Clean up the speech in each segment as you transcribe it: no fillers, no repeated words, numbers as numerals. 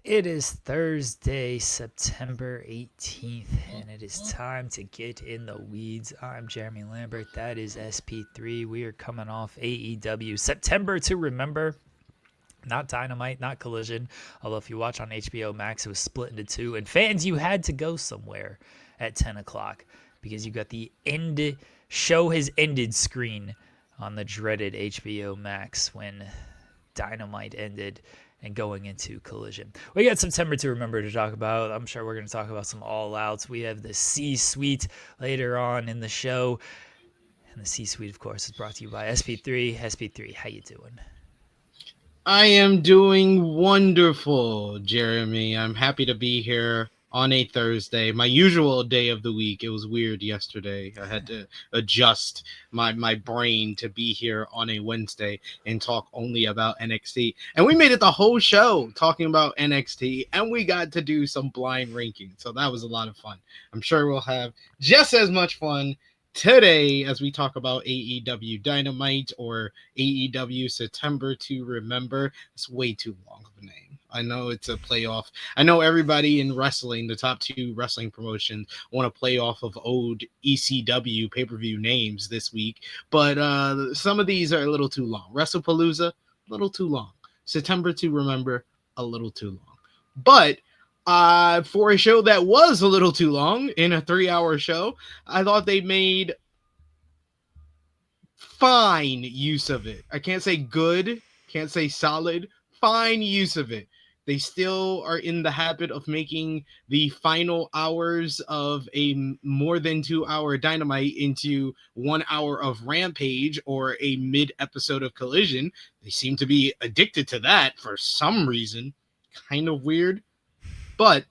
It is Thursday, September 18th, and it is time to get in the weeds. I'm Jeremy Lambert. That is SP3. We are coming off AEW September to Remember. Not Dynamite, not Collision. Although if you watch on HBO Max, it was split into two. And fans, you had to go somewhere at 10 o'clock because you got the end show has ended screen on the dreaded HBO Max when Dynamite ended and going into Collision. We got September to remember to talk about. I'm sure we're going to talk about some All Outs. We have the C-Suite later on in the show. And the C-Suite, of course, is brought to you by SP3. SP3, how you doing? I am doing wonderful, Jeremy. I'm happy to be here on a Thursday, my usual day of the week. It was weird yesterday. I had to adjust my brain to be here on a Wednesday and talk only about NXT. And we made it the whole show talking about NXT, and we got to do some blind ranking. So that was a lot of fun. I'm sure we'll have just as much fun today as we talk about AEW Dynamite or AEW September to Remember. It's way too long of a name. I know it's a playoff. I know everybody in wrestling, the top two wrestling promotions, want to play off of old ECW pay-per-view names this week, but some of these are a little too long. WrestlePalooza, a little too long. September to Remember, a little too long. But for a show that was a little too long, in a 3-hour show, I thought they made fine use of it. I can't say good, can't say solid, fine use of it. They still are in the habit of making the final hours of a more than 2-hour Dynamite into 1 hour of Rampage or a mid-episode of Collision. They seem to be addicted to that for some reason. Kind of weird. But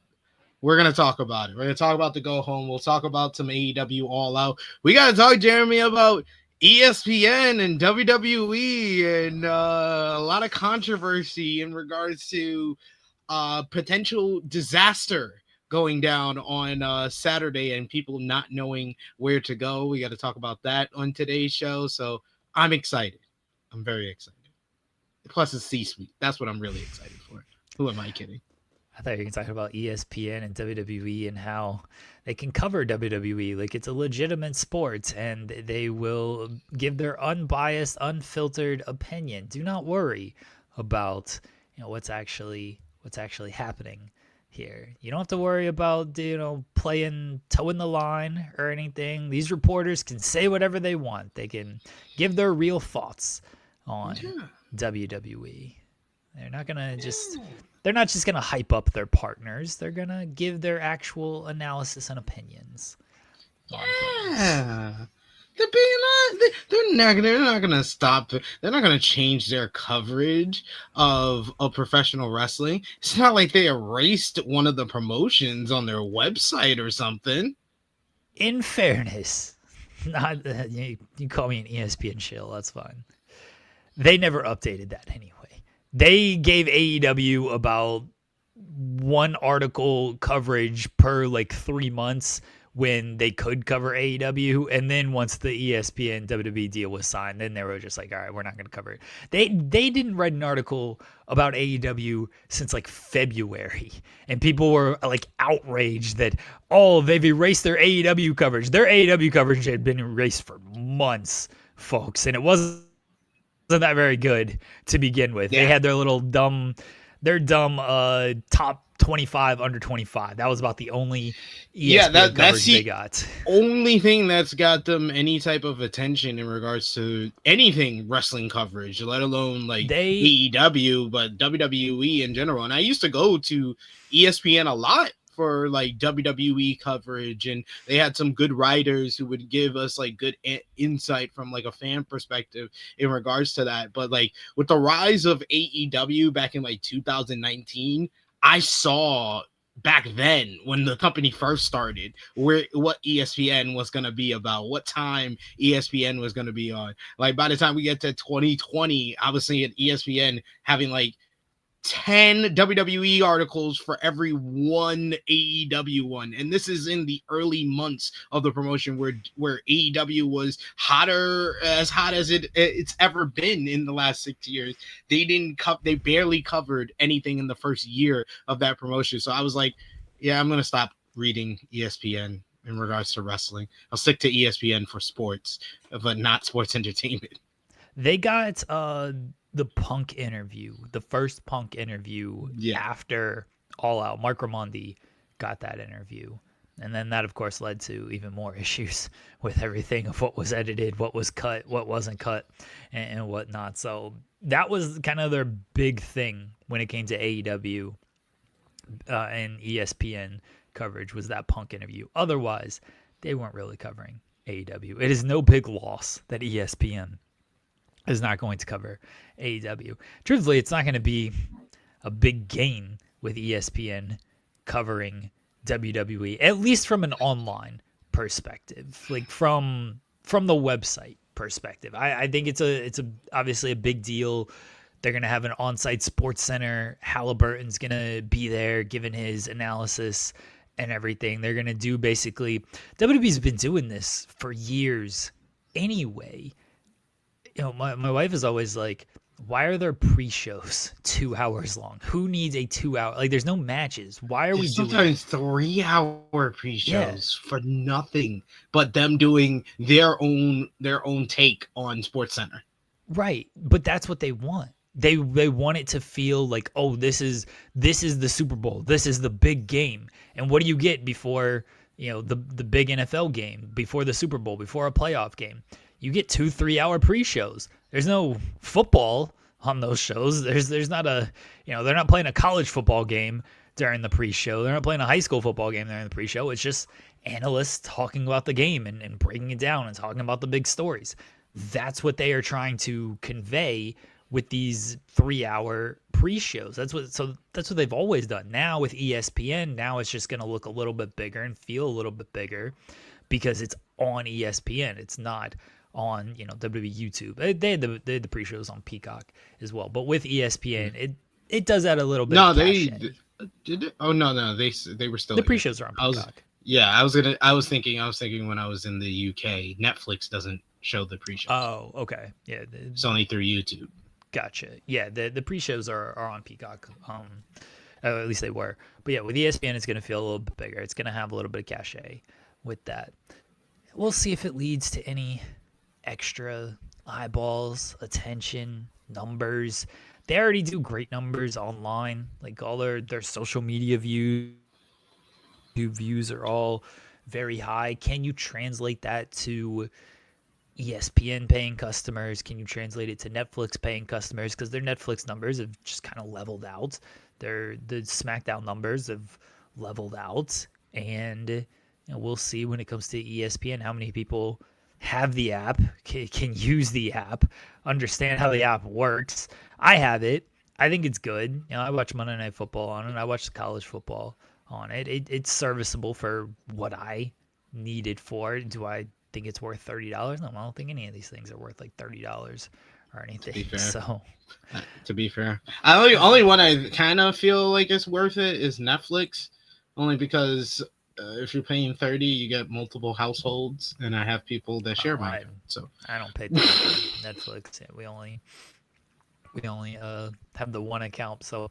we're going to talk about it. We're going to talk about the go home. We'll talk about some AEW All Out. We got to talk, Jeremy, about ESPN and WWE and a lot of controversy in regards to potential disaster going down on Saturday and people not knowing where to go. We got to talk about that on today's show. So I'm excited. I'm very excited. Plus it's C-Suite. That's what I'm really excited for. Who am I kidding? I thought you were talking about ESPN and WWE and how they can cover WWE like it's a legitimate sport and they will give their unbiased, unfiltered opinion. Do not worry about what's actually happening here. You don't have to worry about playing toeing the line or anything. These reporters can say whatever they want. They can give their real thoughts on WWE. They're not gonna they're not just gonna hype up their partners. They're gonna give their actual analysis and opinions. Yeah. They're not gonna stop. They're not gonna change their coverage of professional wrestling. It's not like they erased one of the promotions on their website or something. In fairness, not you call me an ESPN shill. That's fine. They never updated that anyway. They gave AEW about one article coverage per like 3 months when they could cover AEW. And then once the ESPN WWE deal was signed, then they were just like, all right, we're not going to cover it. They didn't write an article about AEW since like February. And people were like outraged that, they've erased their AEW coverage. Their AEW coverage had been erased for months, folks. And it wasn't that very good to begin with. Yeah. They had their little dumb top 25 under 25. That was about the only ESPN coverage they got. Only thing that's got them any type of attention in regards to anything wrestling coverage, let alone like AEW, but WWE in general. And I used to go to ESPN a lot for like WWE coverage, and they had some good writers who would give us like good insight from like a fan perspective in regards to that. But like with the rise of AEW back in like 2019, I saw back then when the company first started what ESPN was going to be about, what time ESPN was going to be on. Like by the time we get to 2020, I was seeing ESPN having like 10 WWE articles for every one AEW one. And this is in the early months of the promotion where AEW was hot as it's ever been in the last 6 years. They barely covered anything in the first year of that promotion. So I was like, yeah, I'm going to stop reading ESPN in regards to wrestling. I'll stick to ESPN for sports, but not sports entertainment. They got the Punk interview, the first Punk interview after All Out. Mark Raimondi got that interview. And then that, of course, led to even more issues with everything of what was edited, what was cut, what wasn't cut, and whatnot. So that was kind of their big thing when it came to AEW and ESPN coverage, was that Punk interview. Otherwise, they weren't really covering AEW. It is no big loss that ESPN is not going to cover AEW. Truthfully, it's not going to be a big gain with ESPN covering WWE, at least from an online perspective, like from the website perspective. I think it's obviously a big deal. They're going to have an on-site sports center. Halliburton's going to be there giving his analysis and everything. They're going to do basically, WWE's been doing this for years anyway. You know, my wife is always like, why are there pre-shows 2 hours long? Who needs a 2 hour? Like, there's no matches. Why are we doing sometimes 3 hour pre-shows for nothing but them doing their own take on Sports Center? Right, but that's what they want. They want it to feel like, oh, this is the Super Bowl. This is the big game. And what do you get before, you know, the big NFL game, before the Super Bowl, before a playoff game? You get 2-3 hour pre-shows. There's no football on those shows. There's not a, you know, they're not playing a college football game during the pre-show. They're not playing a high school football game during the pre-show. It's just analysts talking about the game and breaking it down and talking about the big stories. That's what they are trying to convey with these 3 hour pre-shows. That's what they've always done. Now with ESPN, now it's just going to look a little bit bigger and feel a little bit bigger because it's on ESPN. It's not on, you know, WWE YouTube. They had the pre-shows on Peacock as well, but with ESPN, it does add a little bit. No, they did it. Oh no, they were still. The pre-shows are on Peacock. I was thinking when I was in the UK, Netflix doesn't show the pre-shows. Oh, okay, yeah, it's only through YouTube. Gotcha. Yeah, the pre-shows are on Peacock. At least they were. But yeah, with ESPN, it's going to feel a little bit bigger. It's going to have a little bit of cachet with that. We'll see if it leads to any extra eyeballs, attention, numbers. They already do great numbers online. Like all their social media views are all very high. Can you translate that to ESPN paying customers? Can you translate it to Netflix paying customers? Because their Netflix numbers have just kind of leveled out. The SmackDown numbers have leveled out. And you know, we'll see when it comes to ESPN how many people have the app, can use the app, understand how the app works. I have it. I think it's good. You know, I watch Monday Night Football on it. I watch college football on it. It's serviceable for what I need it for. Do I think it's worth $30? No, I don't think any of these things are worth like $30 or anything. To be fair. So, to be fair, only one I kind of feel like it's worth it is Netflix, only because if you're paying $30, you get multiple households, and I have people that share mine. So I don't pay Netflix. Yeah, we only have the one account. So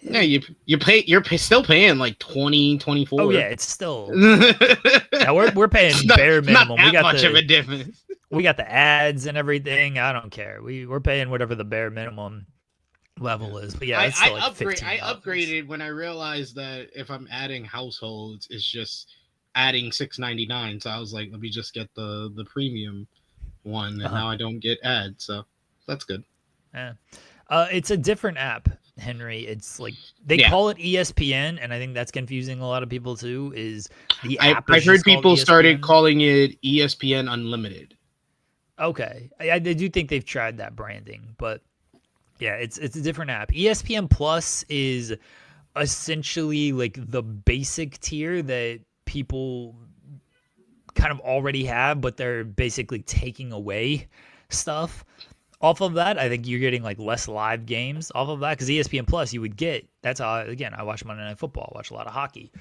yeah, you're still paying like 20, 24. Oh yeah, it's still. Yeah, we're paying bare minimum. Not that much of a difference. We got the ads and everything. I don't care. We're paying whatever the bare minimum level is. But yeah, it's still like $15. I upgraded when I realized that if I'm adding households, it's just adding $6.99. So I was like, let me just get the premium one, and now I don't get ads. So that's good. Yeah. It's a different app, Henry. It's like they call it ESPN, and I think that's confusing a lot of people too. Is the app? I've heard people started calling it ESPN Unlimited. Okay, I do think they've tried that branding, but yeah, it's a different app. ESPN Plus is essentially like the basic tier that people kind of already have, but they're basically taking away stuff off of that, I think you're getting like less live games off of that because ESPN Plus, you would get. That's how again I watch Monday Night Football. I watch a lot of hockey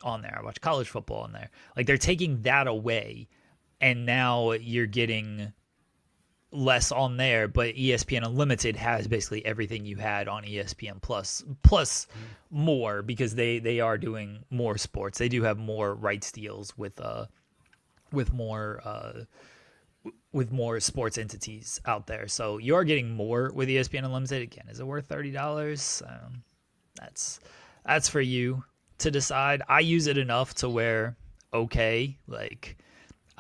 on there. I watch college football on there. Like they're taking that away, and now you're getting less on there. But ESPN Unlimited has basically everything you had on ESPN plus more because they are doing more sports. They do have more rights deals with more sports entities out there. So you're getting more with ESPN Unlimited. Again, is it worth $30? That's for you to decide. I use it enough to where okay, like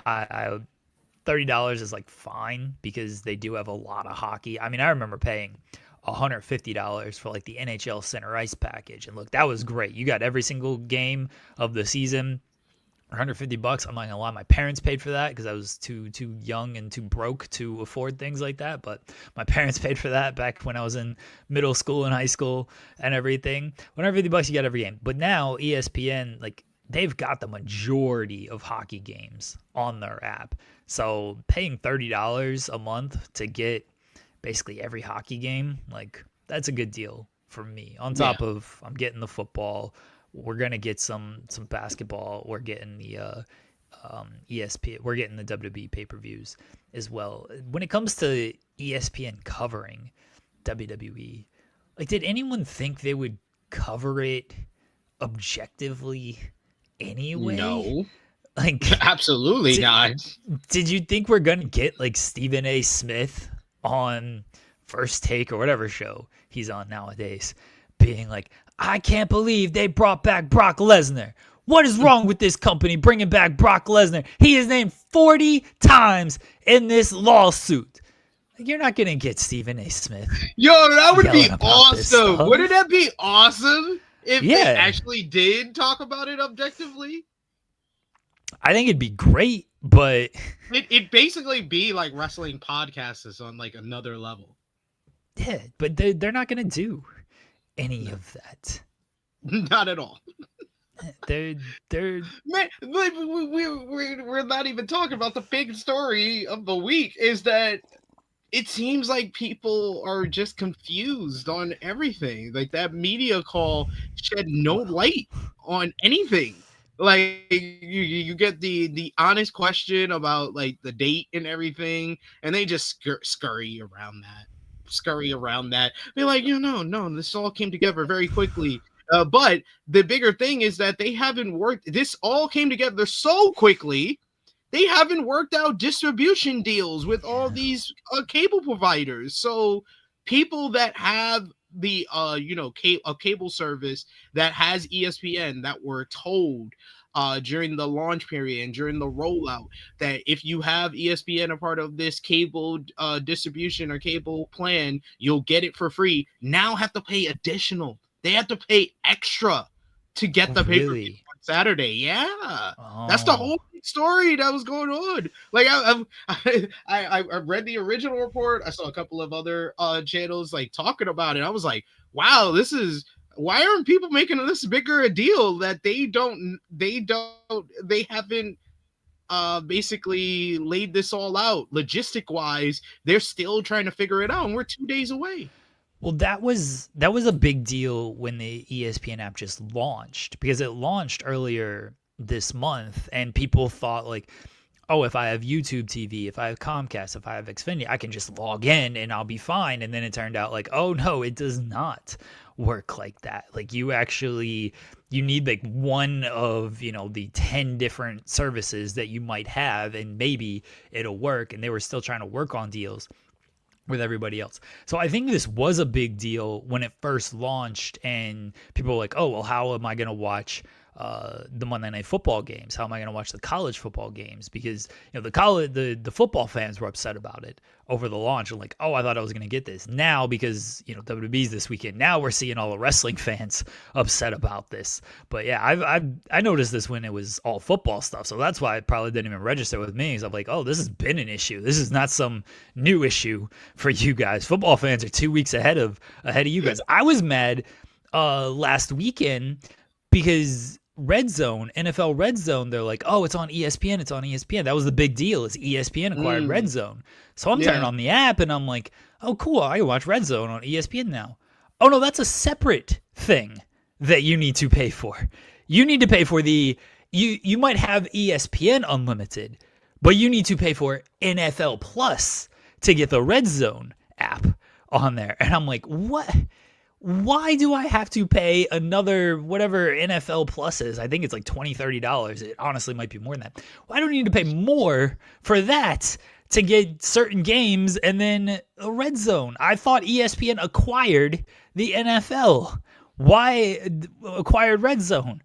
I $30 is like fine because they do have a lot of hockey. I mean, I remember paying $150 for like the NHL Center Ice package, and look, that was great. You got every single game of the season. $150. I'm not gonna lie, my parents paid for that because I was too young and too broke to afford things like that. But my parents paid for that back when I was in middle school and high school and everything. $150, you got every game. But now ESPN, like they've got the majority of hockey games on their app. So paying $30 a month to get basically every hockey game, like that's a good deal for me. On top of I'm getting the football. We're gonna get some basketball. We're getting the ESPN. We're getting the WWE pay-per-views as well. When it comes to ESPN covering WWE, like, did anyone think they would cover it objectively anyway? No, like absolutely not. Did you think we're gonna get like Stephen A. Smith on First Take or whatever show he's on nowadays, being like, I can't believe they brought back Brock Lesnar. What is wrong with this company bringing back Brock Lesnar? He is named 40 times in this lawsuit. You're not going to get Stephen A. Smith. Yo, that would be awesome. Wouldn't that be awesome if they actually did talk about it objectively? I think it'd be great, but it'd basically be like wrestling podcasts on like another level. Yeah, but they're not going to do any of that. Not at all. They're man, we're not even talking about the big story of the week. Is that it seems like people are just confused on everything. Like that media call shed no light on anything. Like you get the honest question about like the date and everything, and they just scurry around that. Be like, no, this all came together very quickly. But the bigger thing is that they haven't worked. This all came together so quickly. They haven't worked out distribution deals with all these cable providers. So people that have the a cable service that has ESPN that were told during the launch period and during the rollout that if you have ESPN a part of this cable distribution or cable plan, you'll get it for free. Now have to pay additional. They have to pay extra to get the pay-per-view on Saturday. Yeah, that's the whole story that was going on. Like I read the original report. I saw a couple of other channels like talking about it. I was like, wow, why aren't people making this bigger a deal that they haven't basically laid this all out logistic wise. They're still trying to figure it out, and we're 2 days away. Well, that was a big deal when the ESPN app just launched, because it launched earlier this month, and people thought like, oh, if I have YouTube TV, if I have Comcast, if I have Xfinity, I can just log in and I'll be fine. And then it turned out like, oh no, it does not work like that. Like you need like one of, the 10 different services that you might have, and maybe it'll work. And they were still trying to work on deals with everybody else. So I think this was a big deal when it first launched, and people were like, oh, well, how am I going to watch the Monday Night Football games? How am I going to watch the college football games? Because the football fans were upset about it over the launch, and like, oh, I thought I was going to get this. Now, because WWE's this weekend, now we're seeing all the wrestling fans upset about this. But yeah, I noticed this when it was all football stuff, so that's why it probably didn't even register with me. Because I'm like, oh, this has been an issue. This is not some new issue for you guys. Football fans are 2 weeks ahead of you guys. I was mad last weekend because Red Zone, NFL Red Zone, they're like, oh, it's on ESPN. It's on ESPN. That was the big deal. Is ESPN acquired Red Zone. So I'm turning on the app and I'm like, oh, cool. I can watch Red Zone on ESPN now. Oh, no, that's a separate thing that you need to pay for. You need to pay for you might have ESPN Unlimited, but you need to pay for NFL Plus to get the Red Zone app on there. And I'm like, what? Why do I have to pay another whatever NFL Plus is? I think it's like $20, $30. It honestly might be more than that. Why do I need to pay more for that to get certain games and then a Red Zone? I thought ESPN acquired the NFL. Why acquired Red Zone?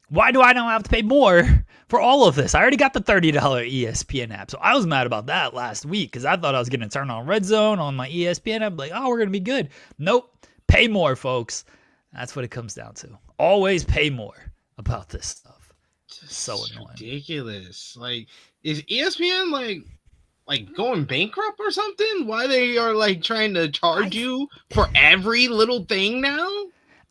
Why do I now have to pay more for all of this? I already got the $30 ESPN app. So I was mad about that last week because I thought I was going to turn on Red Zone on my ESPN app. Like, oh, we're going to be good. Nope. Pay more, folks. That's what it comes down to. Always pay more about this stuff. So annoying. Ridiculous. Like, is ESPN like going bankrupt or something? Why they are like trying to charge you for every little thing now?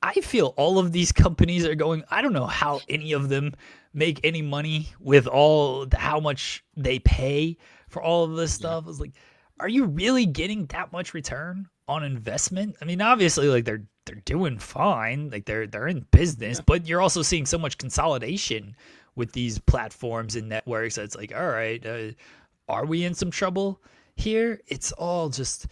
I feel all of these companies are going. I don't know how any of them make any money with how much they pay for all of this stuff. It's like, are you really getting that much return on investment? I mean, obviously, like they're doing fine, like they're in business, but you're also seeing so much consolidation with these platforms and networks. It's like, all right, are we in some trouble here? It's all just,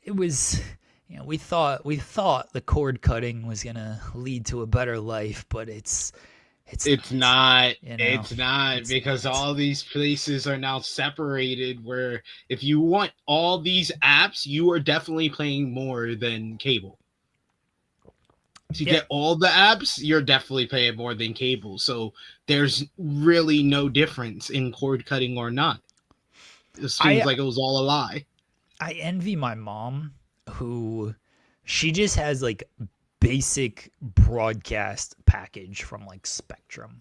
it was, you know, we thought the cord cutting was gonna lead to a better life, but it's not, you know? It's not, because all these places are now separated, where if you want all these apps, you are definitely paying more than cable. To get all the apps, you're definitely paying more than cable. So there's really no difference in cord cutting or not. It seems like it was all a lie. I envy my mom, who she just has like basic broadcast package from like Spectrum.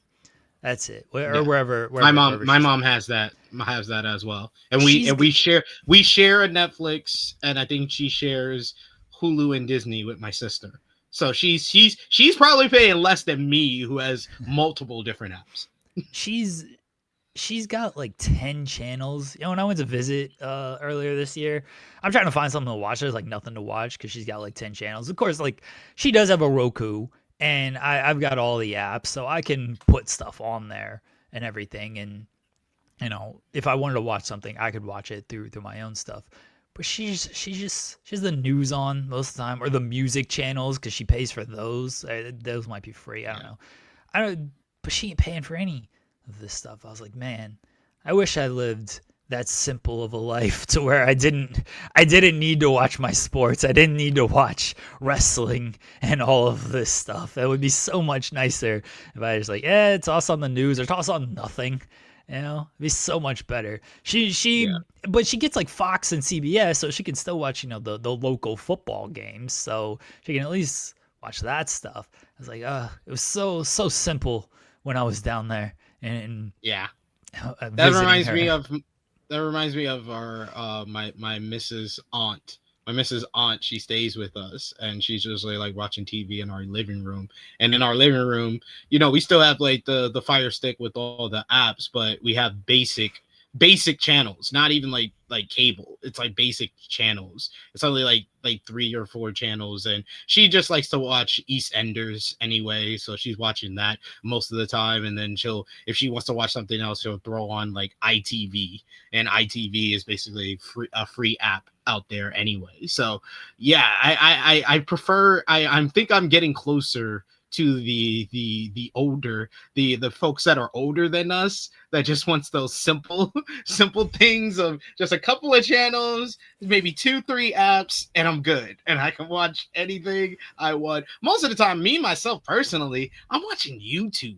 That's it. Or wherever my mom has that as well. And we share a Netflix, and I think she shares Hulu and Disney with my sister. So she's probably paying less than me, who has multiple different apps. She's got like 10 channels. You know, when I went to visit earlier this year, I'm trying to find something to watch. There's like nothing to watch because she's got like 10 channels. Of course, like she does have a Roku, and I've got all the apps, so I can put stuff on there and everything. And, you know, if I wanted to watch something, I could watch it through my own stuff. But she has the news on most of the time, or the music channels, because she pays for those. Those might be free. I don't know. But she ain't paying for any of this stuff. I was like, man, I wish I lived that simple of a life to where I didn't need to watch my sports. I didn't need to watch wrestling and all of this stuff. That would be so much nicer if I was like, toss on the news or toss on nothing. You know, it'd be so much better. But she gets like Fox and CBS, so she can still watch, you know, the local football games. So she can at least watch that stuff. I was like, it was so simple when I was down there. And that reminds me of our my Mrs. Aunt. My Mrs. Aunt, she stays with us, and she's usually like watching TV in our living room. And in our living room, you know, we still have like the Fire Stick with all the apps, but we have basic channels, not even like cable. It's like basic channels. It's only like 3 or 4 channels, and she just likes to watch EastEnders anyway, so she's watching that most of the time. And then if she wants to watch something else, she'll throw on like ITV, and ITV is basically a free app out there anyway. So yeah, I prefer, I think I'm getting closer to the older, the folks that are older than us, that just wants those simple things of just a couple of channels, maybe 2-3 apps, and I'm good, and I can watch anything I want. Most of the time, me myself personally, I'm watching YouTube,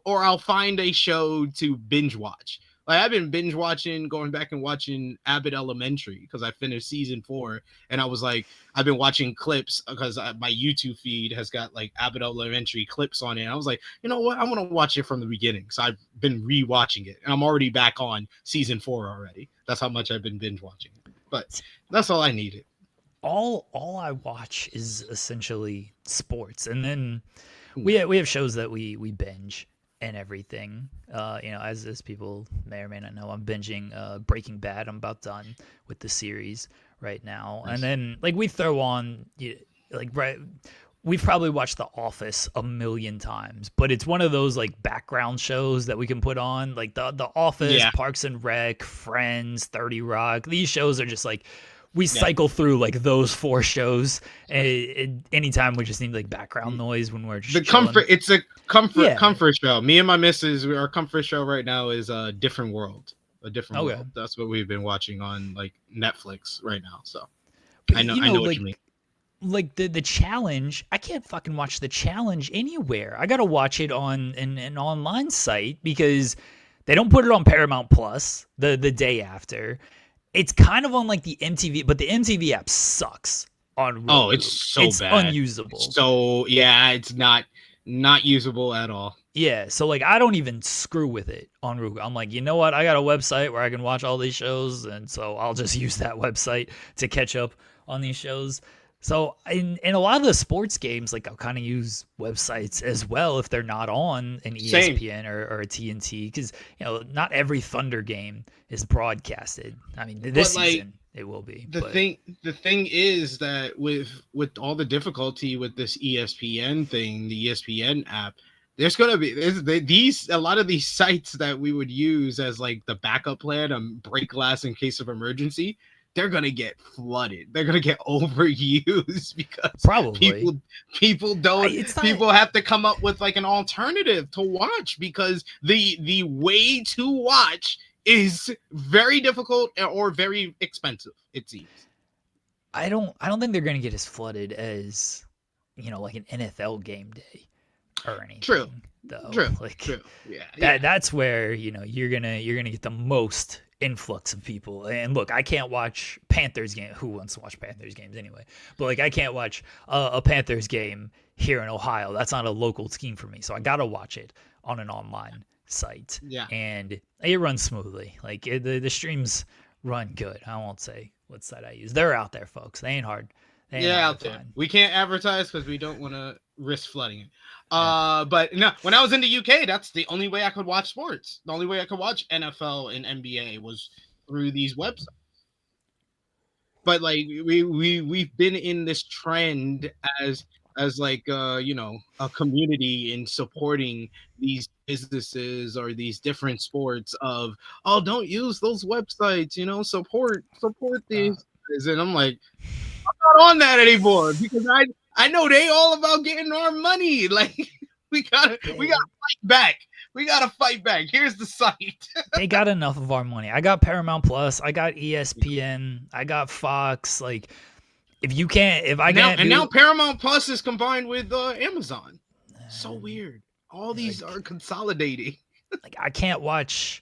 or I'll find a show to binge watch. Like, I've been binge watching, going back and watching Abbott Elementary, because I finished season 4, and I was like, I've been watching clips because my YouTube feed has got like Abbott Elementary clips on it. And I was like, you know what? I want to watch it from the beginning. So I've been rewatching it, and I'm already back on season 4 already. That's how much I've been binge watching. But that's all I needed. All I watch is essentially sports, and then we have shows that we binge and everything. As people may or may not know, I'm binging Breaking Bad. I'm about done with the series right now, Nice. and then like we throw on right. We've probably watched The Office a million times, but it's one of those like background shows that we can put on, like the Office, Parks and Rec, Friends, 30 Rock. These shows are just like we cycle through like those 4 shows, and anytime we just need like background noise when we're just the chilling. comfort. It's a comfort show. Me and my missus, our comfort show right now is a Different World. A Different World. That's what we've been watching on like Netflix right now. So I know what you mean. Like the challenge, I can't fucking watch the challenge anywhere. I gotta watch it on an online site because they don't put it on Paramount Plus the day after. It's kind of on like the MTV, but the MTV app sucks on Roku. Oh, it's so bad. It's unusable. So yeah, it's not usable at all. Yeah, so like I don't even screw with it on Roku. I'm like, you know what? I got a website where I can watch all these shows, and so I'll just use that website to catch up on these shows. So in a lot of the sports games, like I'll kind of use websites as well if they're not on an ESPN or a TNT, because not every Thunder game is broadcasted. I mean, this season it will be. The thing is that with all the difficulty with this ESPN thing, the ESPN app, there's gonna be a lot of these sites that we would use as like the backup plan, break glass in case of emergency. They're gonna get flooded. They're gonna get overused because probably people have to come up with like an alternative to watch because the way to watch is very difficult or very expensive. It seems. I don't think they're gonna get as flooded as like an NFL game day or anything. True. Though. True. Yeah. That's where you're gonna get the most influx of people. And look, I can't watch Panthers game. Who wants to watch Panthers games anyway? But like I can't watch a Panthers game here in Ohio. That's not a local team for me. So I gotta watch it on an online site. Yeah. And it runs smoothly. Like the streams run good. I won't say what site I use. They're out there, folks. They ain't hard. Out there. We can't advertise because we don't want to risk flooding it. But no, when I was in the UK, that's the only way I could watch sports. The only way I could watch NFL and NBA was through these websites. But like we've been in this trend as like a community in supporting these businesses or these different sports of don't use those websites, support these and I'm like, I'm not on that anymore because I know they all about getting our money. Like we gotta fight back. We gotta fight back. Here's the site. They got enough of our money. I got Paramount Plus. I got ESPN. I got Fox. Like now Paramount Plus is combined with Amazon. So weird. All these are consolidating. Like I can't watch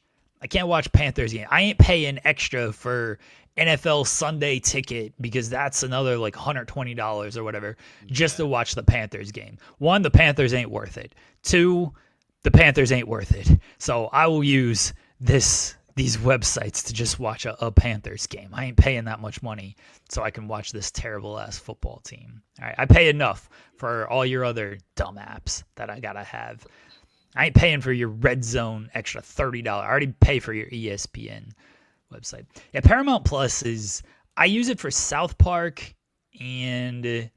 Panthers game. I ain't paying extra for NFL Sunday ticket because that's another like $120 or whatever just to watch the Panthers game. 1, the Panthers ain't worth it. 2, the Panthers ain't worth it. So I will use these websites to just watch a Panthers game. I ain't paying that much money so I can watch this terrible ass football team. All right, I pay enough for all your other dumb apps that I gotta have. I ain't paying for your Red Zone extra $30. I already pay for your ESPN website. Yeah, Paramount Plus I use it for South Park and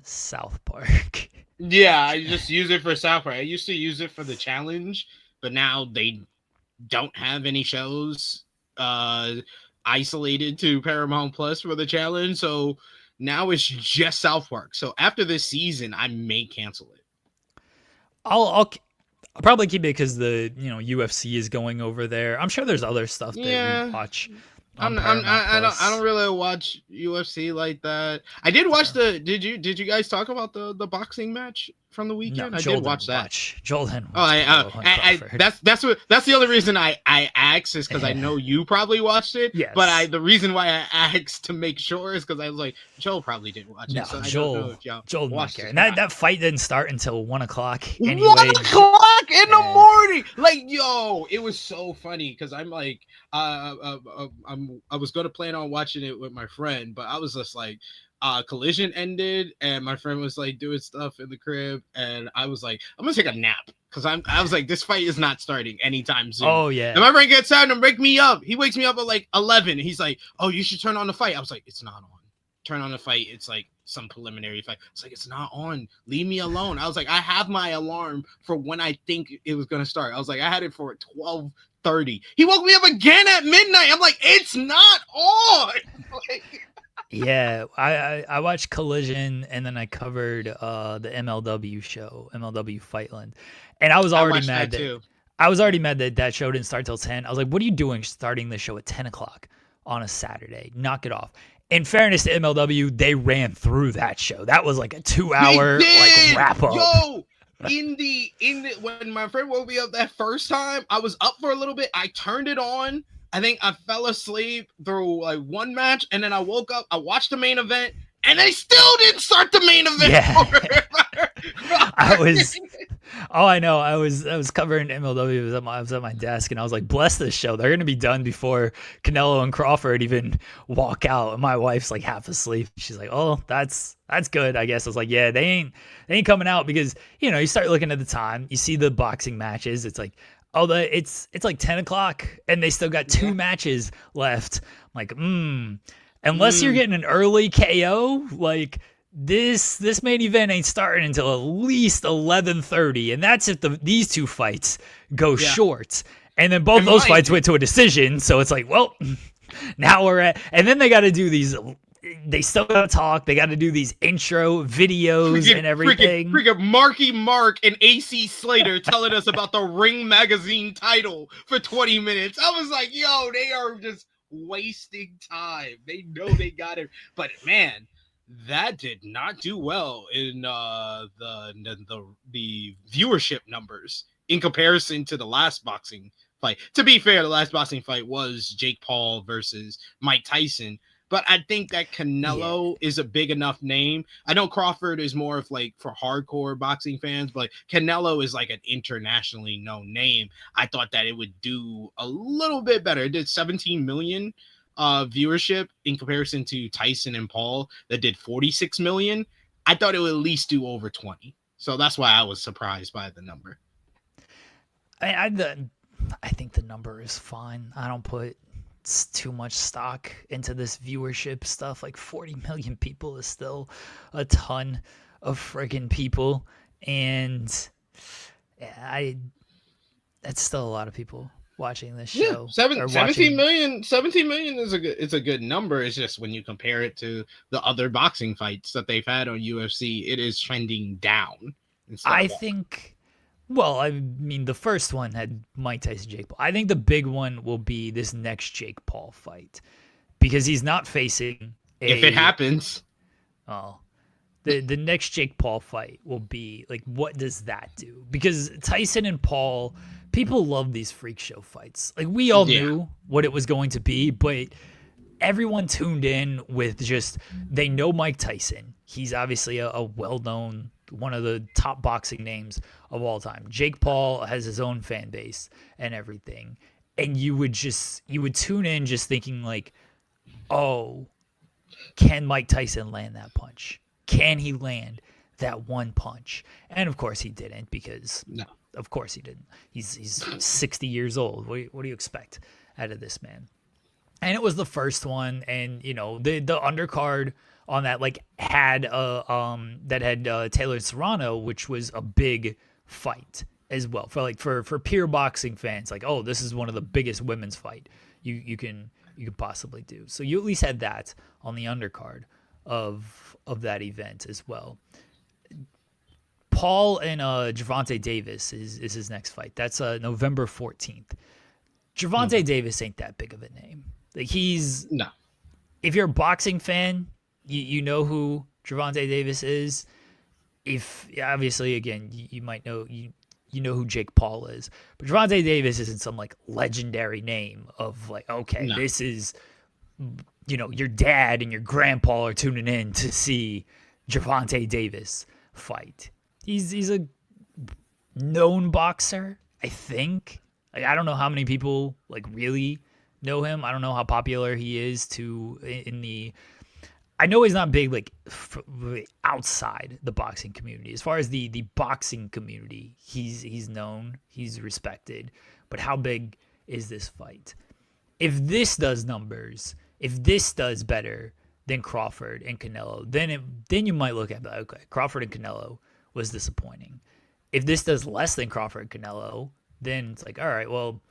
South Park. Yeah, I just use it for South Park. I used to use it for the challenge, but now they don't have any shows isolated to Paramount Plus for the challenge. So now it's just South Park. So after this season, I may cancel it. I'll probably keep it because the UFC is going over there. I'm sure there's other stuff that we watch. I don't really watch UFC like that. I did watch Did you guys talk about the boxing match from the weekend? No, I did watch that. Joel didn't that's the only reason I asked is because I know you probably watched it. Yes. But the reason why I asked to make sure is because I was like, Joel probably didn't watch it. So Joel didn't care. And that fight didn't start until 1:00 anyway. 1:00 in the morning. Like, yo, it was so funny because I'm like, I was going to plan on watching it with my friend, but I was just like, Collision ended, and my friend was like doing stuff in the crib, and I was like, I'm gonna take a nap because I was like, this fight is not starting anytime soon. Oh yeah. And my friend gets out and wake me up. He wakes me up at like 11. And he's like, oh, you should turn on the fight. I was like, it's not on. Turn on the fight. It's like some preliminary fight. It's like, it's not on. Leave me alone. I was like, I have my alarm for when I think it was gonna start. I was like, I had it for 12:30. He woke me up again at midnight. I'm like, it's not on. Like, Yeah, I watched Collision, and then I covered the MLW show, MLW Fightland, and I was already mad too. I was already mad that show didn't start till 10. I was like, what are you doing starting the show at 10 o'clock on a Saturday? Knock it off. In fairness to MLW, they ran through that show. That was like a 2-hour like wrap up. Yo, in the when my friend woke me up that first time, I was up for a little bit. I turned it on. I think I fell asleep through like one match, and then I woke up. I watched the main event, and they still didn't start the main event. Yeah. I know. I was covering MLW. I was at my desk, and I was like, bless this show. They're gonna be done before Canelo and Crawford even walk out. And my wife's like half asleep. She's like, oh, that's good, I guess. I was like, yeah, they ain't coming out, because you start looking at the time, you see the boxing matches, it's like, oh, it's like 10 o'clock, and they still got 2 matches left. I'm like, unless you're getting an early KO, like this main event ain't starting until at least 11:30, and that's if these 2 fights go short. And then both those fights went to a decision, so it's like, well, now we're at, and then they got to do these. They still gotta talk. They gotta do these intro videos and everything. Freaking Marky Mark and AC Slater telling us about the Ring Magazine title for 20 minutes. I was like, yo, they are just wasting time. They know they got it. But man, that did not do well in the viewership numbers in comparison to the last boxing fight. To be fair, the last boxing fight was Jake Paul versus Mike Tyson. But I think that Canelo is a big enough name. I know Crawford is more of like for hardcore boxing fans, but Canelo is like an internationally known name. I thought that it would do a little bit better. It did 17 million viewership in comparison to Tyson and Paul that did 46 million. I thought it would at least do over 20. So that's why I was surprised by the number. I think the number is fine. I don't put too much stock into this viewership stuff. Like 40 million people is still a ton of friggin' people, and that's still a lot of people watching this show. 17 million is a good number. It's just when you compare it to the other boxing fights that they've had on UFC, it is trending down. I think. Well, I mean, the first one had Mike Tyson, Jake Paul. I think the big one will be this next Jake Paul fight, because he's not facing if it happens. Oh, the next Jake Paul fight will be like, what does that do? Because Tyson and Paul, people love these freak show fights. Like, we all knew what it was going to be, but everyone tuned in with just, they know Mike Tyson. He's obviously a well-known, one of the top boxing names of all time. Jake Paul has his own fan base and everything. And you would tune in just thinking like, oh, can Mike Tyson land that punch? Can he land that one punch? And of course he didn't, because of course he didn't. He's 60 years old. What do you expect out of this man? And it was the first one, and the undercard on that had Taylor Serrano, which was a big fight as well for pure boxing fans. Like, oh, this is one of the biggest women's fight you could possibly do. So you at least had that on the undercard of that event as well. Paul and Gervonta Davis is his next fight. That's November 14th. Gervonta Davis ain't that big of a name. Like, if you're a boxing fan, you know who Gervonta Davis is. If obviously, again, you might know you know who Jake Paul is, but Gervonta Davis isn't some legendary name of this is your dad and your grandpa are tuning in to see Gervonta Davis fight. He's a known boxer, I think. I don't know how many people really know him. I don't know how popular he is I know he's not big like outside the boxing community. As far as the boxing community, he's known, he's respected. But how big is this fight? If this does numbers, if this does better than Crawford and Canelo, then you might look at it, okay, Crawford and Canelo was disappointing. If this does less than Crawford and Canelo, then it's like, all right, well,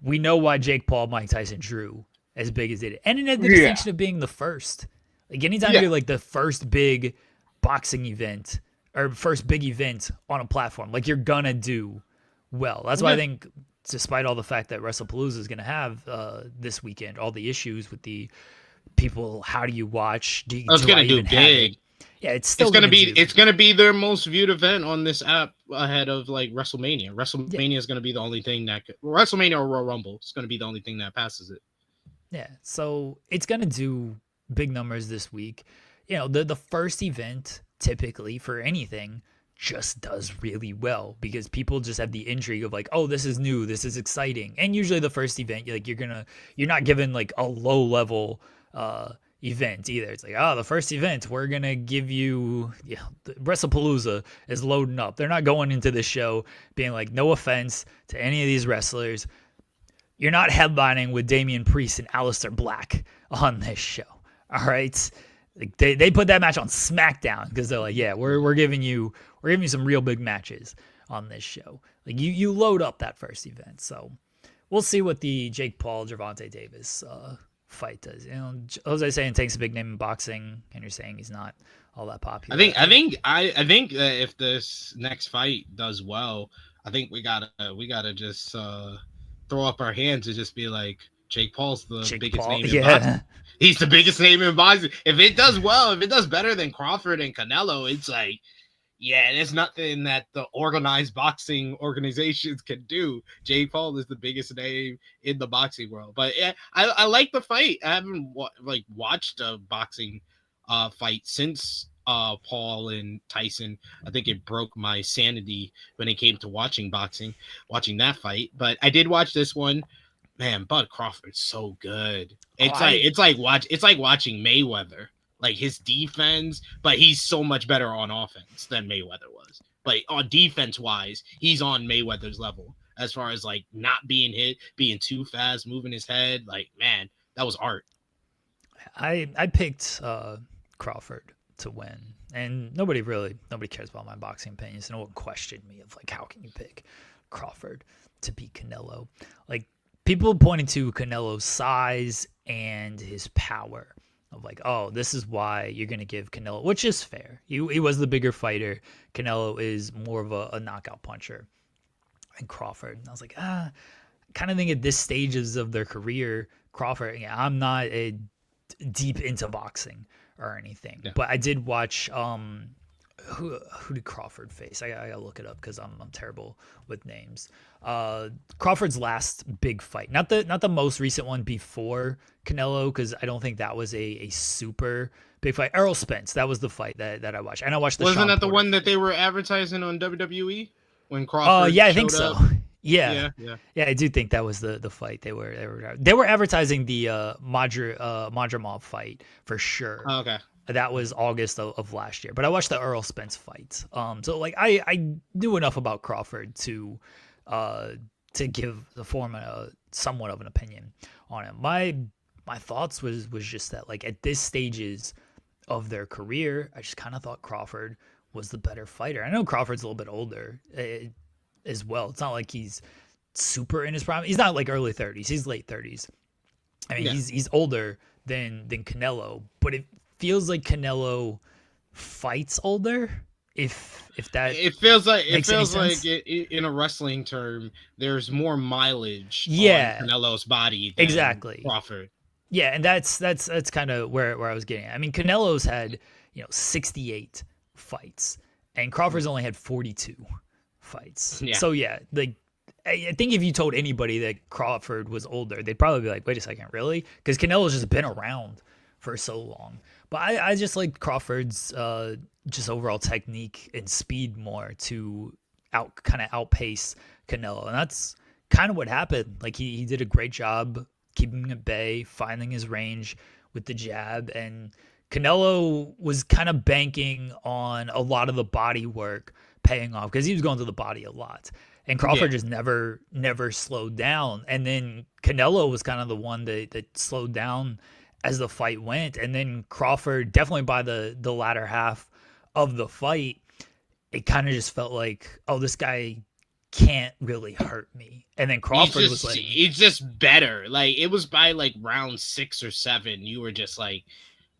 we know why Jake Paul, Mike Tyson drew as big as it did. And it had the distinction of being the first. Like anytime you're like the first big boxing event or first big event on a platform, like you're gonna do well. That's why I think, despite all the fact that WrestlePalooza is gonna have this weekend, all the issues with the people, how do you watch? It's gonna do big. Yeah, it's still it's gonna be their most viewed event on this app ahead of like WrestleMania. WrestleMania is gonna be the only thing that WrestleMania or Royal Rumble is gonna be the only thing that passes it. Yeah, so it's gonna do big numbers this week. You know, the first event typically for anything just does really well because people just have the intrigue of like, oh, this is new, this is exciting. And usually the first event, you're not given like a low level event either. It's like, oh, the first event, we're gonna give you, WrestlePalooza is loading up. They're not going into the show being like, no offense to any of these wrestlers, you're not headlining with Damian Priest and Aleister Black on this show. All right, like they put that match on SmackDown because they're like, yeah, we're giving you some real big matches on this show. Like you load up that first event. So we'll see what the Jake Paul Gervonta Davis fight does. You know, Jose saying takes a big name in boxing, and you're saying he's not all that popular. I think that if this next fight does well, I think we gotta just throw up our hands and just be like, Jake Paul's the biggest name in boxing. He's the biggest name in boxing. If it does well, if it does better than Crawford and Canelo, it's like, yeah, there's nothing that the organized boxing organizations can do. Jake Paul is the biggest name in the boxing world. But yeah, I like the fight. I haven't watched a boxing fight since Paul and Tyson. I think it broke my sanity when it came to watching that fight. But I did watch this one. Man, Bud Crawford's so good. It's like watching Mayweather. Like his defense, but he's so much better on offense than Mayweather was. But on defense wise, he's on Mayweather's level as far as like not being hit, being too fast, moving his head. Like, man, that was art. I picked Crawford to win, and nobody cares about my boxing opinions. No one questioned me of like, how can you pick Crawford to beat Canelo? Like, people pointing to Canelo's size and his power of like, oh, this is why you're going to give Canelo, which is fair. He was the bigger fighter. Canelo is more of a knockout puncher than Crawford. And I was like, I kind of think at this stages of their career, Crawford, I'm not deep into boxing or anything, but I did watch, who did Crawford face? I gotta look it up because I'm terrible with names. Crawford's last big fight, not the most recent one before Canelo, because I don't think that was a super big fight. Errol Spence, that was the fight that I watched, and I watched the. Wasn't Sean that the Porter one that they were advertising on WWE when Crawford? Yeah, I think so. Up? Yeah, I do think that was the fight they were advertising the Madrimov fight for sure. Oh, okay. That was August of last year, but I watched the Errol Spence fight. So like I knew enough about Crawford to give the foreman somewhat of an opinion on him. My thoughts was just that like at this stages of their career, I just kind of thought Crawford was the better fighter. I know Crawford's a little bit older as well. It's not like he's super in his prime. He's not like early 30s. He's late 30s. I mean, he's older than Canelo, but it feels like Canelo fights older. If that it feels like in a wrestling term, there's more mileage on Canelo's body than exactly Crawford. Yeah, and that's kind of where I was getting at. I mean, Canelo's had 68 fights, and Crawford's only had 42 fights. Yeah. So yeah, like I think if you told anybody that Crawford was older, they'd probably be like, "Wait a second, really?" Because Canelo's just been around for so long. But I just like Crawford's just overall technique and speed more to outpace Canelo, and that's kind of what happened. Like he did a great job keeping him at bay, finding his range with the jab, and Canelo was kind of banking on a lot of the body work paying off because he was going to the body a lot. And Crawford just never slowed down. And then Canelo was kind of the one that slowed down as the fight went. And then Crawford, definitely by the latter half of the fight, it kind of just felt like, oh, this guy can't really hurt me. And then Crawford was like, he's just better. Like, it was by like round 6 or 7, you were just like,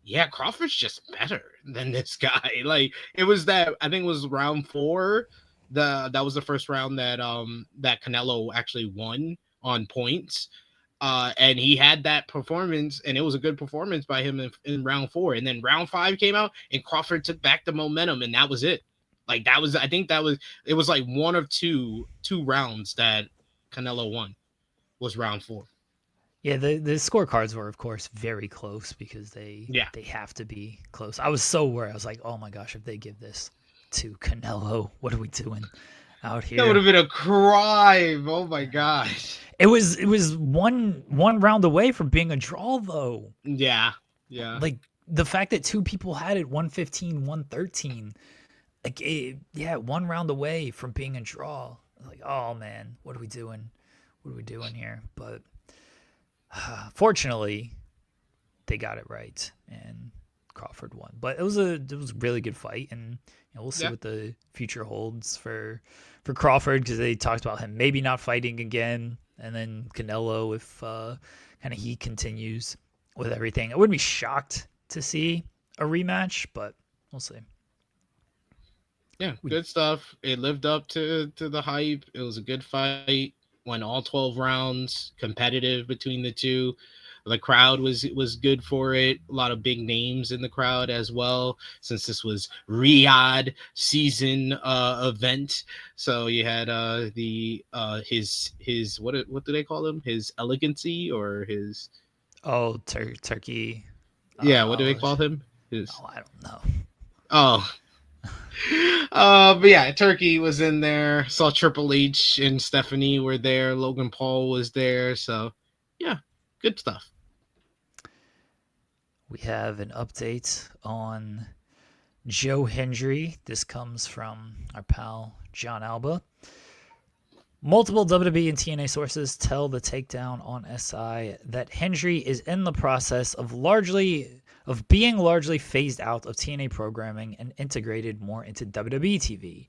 yeah, Crawford's just better than this guy. Like, it was that, I think it was round 4. That was the first round that that Canelo actually won on points. And he had that performance, and it was a good performance by him in round 4. And then round 5 came out, and Crawford took back the momentum, and that was it. Like, that was, I think it was like one of two rounds that Canelo won was round 4. Yeah, the scorecards were, of course, very close because they have to be close. I was so worried. I was like, oh my gosh, if they give this to Canelo, what are we doing out here? That would have been a crime. Oh my gosh. It was one round away from being a draw, though. Yeah. Like, the fact that two people had it, 115, 113, like, one round away from being a draw. Like, oh man, what are we doing? What are we doing here? But fortunately, they got it right, and Crawford won. But it was a really good fight, and we'll see what the future holds for Crawford, because they talked about him maybe not fighting again, and then Canelo if kind of he continues with everything. I wouldn't be shocked to see a rematch, but we'll see. Yeah, good stuff. It lived up to the hype. It was a good fight. Went all 12 rounds, competitive between the two. The crowd was good for it. A lot of big names in the crowd as well, since this was Riyadh season event. So you had his what do they call him? His elegancy or his Turkey. Yeah, what do they call him? I don't know. Oh. But yeah, Turkey was in there. Saw Triple H and Stephanie were there. Logan Paul was there. So yeah, good stuff. We have an update on Joe Hendry. This comes from our pal John Alba. Multiple WWE and TNA sources tell the Takedown on SI that Hendry is in the process of being largely phased out of TNA programming and integrated more into WWE TV.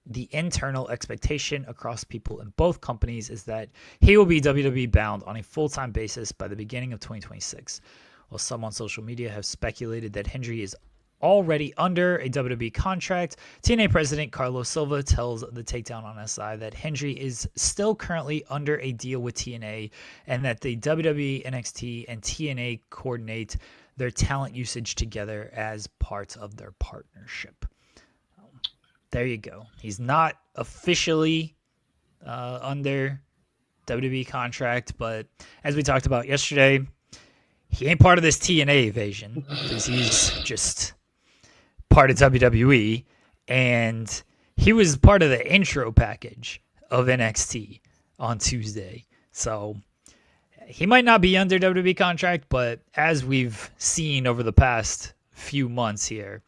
The internal expectation across people in both companies is that he will be WWE bound on a full-time basis by the beginning of 2026. While some on social media have speculated that Hendry is already under a WWE contract, TNA president Carlos Silva tells the Takedown on SI that Hendry is still currently under a deal with TNA, and that the WWE, NXT, and TNA coordinate their talent usage together as part of their partnership. There you go. He's not officially under WWE contract, but as we talked about yesterday, he ain't part of this TNA evasion because he's just part of WWE, and he was part of the intro package of NXT on Tuesday. So he might not be under WWE contract, but as we've seen over the past few months here,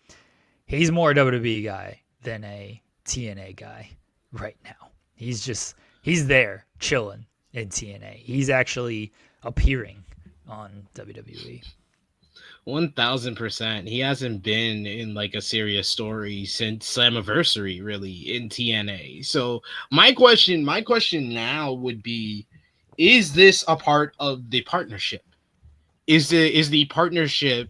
he's more a WWE guy than a TNA guy right now. He's there chilling in TNA. He's actually appearing on WWE. 1000%. He hasn't been in like a serious story since Slammiversary, really, in TNA. So my question now would be, is this a part of the partnership? Is the partnership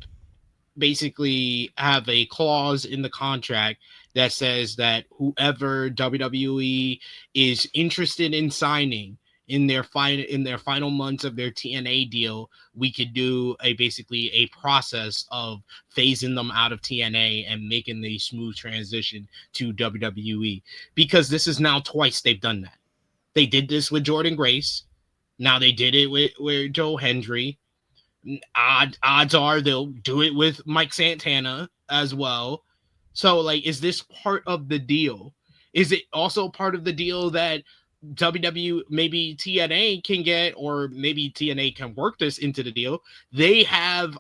basically have a clause in the contract that says that whoever WWE is interested in signing in their final months of their TNA deal, we could do basically a process of phasing them out of TNA and making the smooth transition to WWE? Because this is now twice they've done that. They did this with Jordan Grace. Now they did it with Joe Hendry. Odds are they'll do it with Mike Santana as well. So, like, is this part of the deal? Is it also part of the deal that maybe TNA can get, or maybe TNA can work this into the deal. They have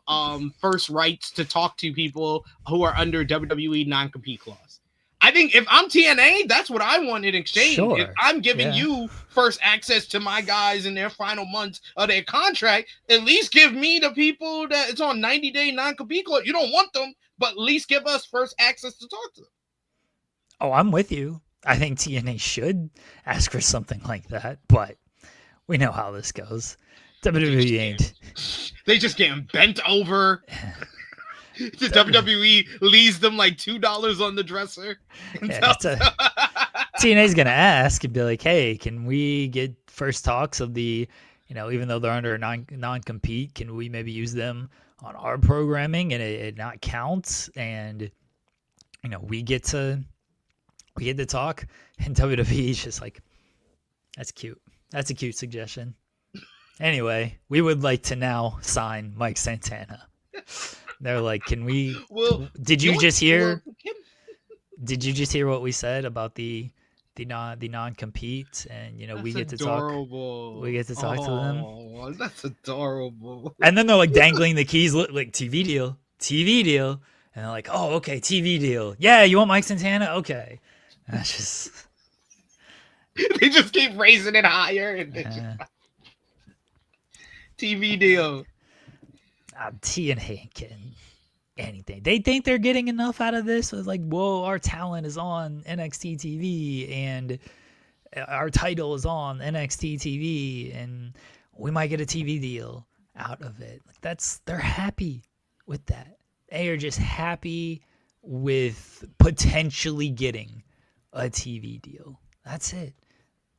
first rights to talk to people who are under WWE non-compete clause. I think if I'm TNA, that's what I want in exchange. Sure. If I'm giving you first access to my guys in their final months of their contract, at least give me the people that it's on 90-day non-compete clause. You don't want them, but at least give us first access to talk to them. Oh, I'm with you. I think TNA should ask for something like that, but we know how this goes. WWE ain't. They just getting bent over. The WWE leaves them like $2 on the dresser. TNA's gonna ask and be like, "Hey, can we get first talks of the, even though they're under a non-compete, can we maybe use them on our programming and it not count? And we get to talk." And WWE's just like, "That's cute. That's a cute suggestion." Anyway, we would like to now sign Mike Santana. They're like, "Can we?" Well, did you just hear? Did you just hear what we said about the non-compete? And we get to adorable. talk. We get to talk to them. Oh, that's adorable. And then they're like dangling the keys, like TV deal, and they're like, "Oh, okay, TV deal. Yeah, you want Mike Santana? Okay." And that's just. They just keep raising it higher, and TV deal. TNA ain't getting anything. They think they're getting enough out of this. It's like, whoa, our talent is on NXT TV and our title is on NXT TV and we might get a TV deal out of it. Like they're happy with that. They are just happy with potentially getting a TV deal. That's it.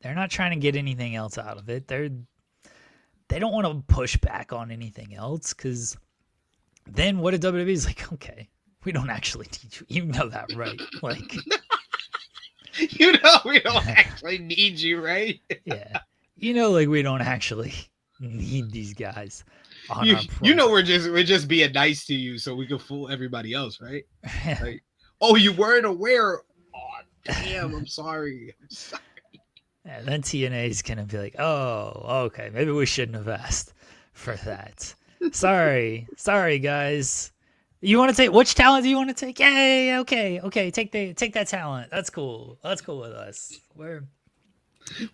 They're not trying to get anything else out of it. They don't want to push back on anything else, because then what if WWE is like, "Okay, we don't actually need you." You know that, right? Like, we don't actually need you, right? Yeah. Like we don't actually need these guys on our program. We're just being nice to you so we can fool everybody else, right? Like, oh, you weren't aware. Oh, damn, I'm sorry. And then TNA is going to be like, "Oh, okay, maybe we shouldn't have asked for that. Sorry, guys. You want to take, which talent do you want to take? Yeah, okay, take that talent. That's cool with us. We're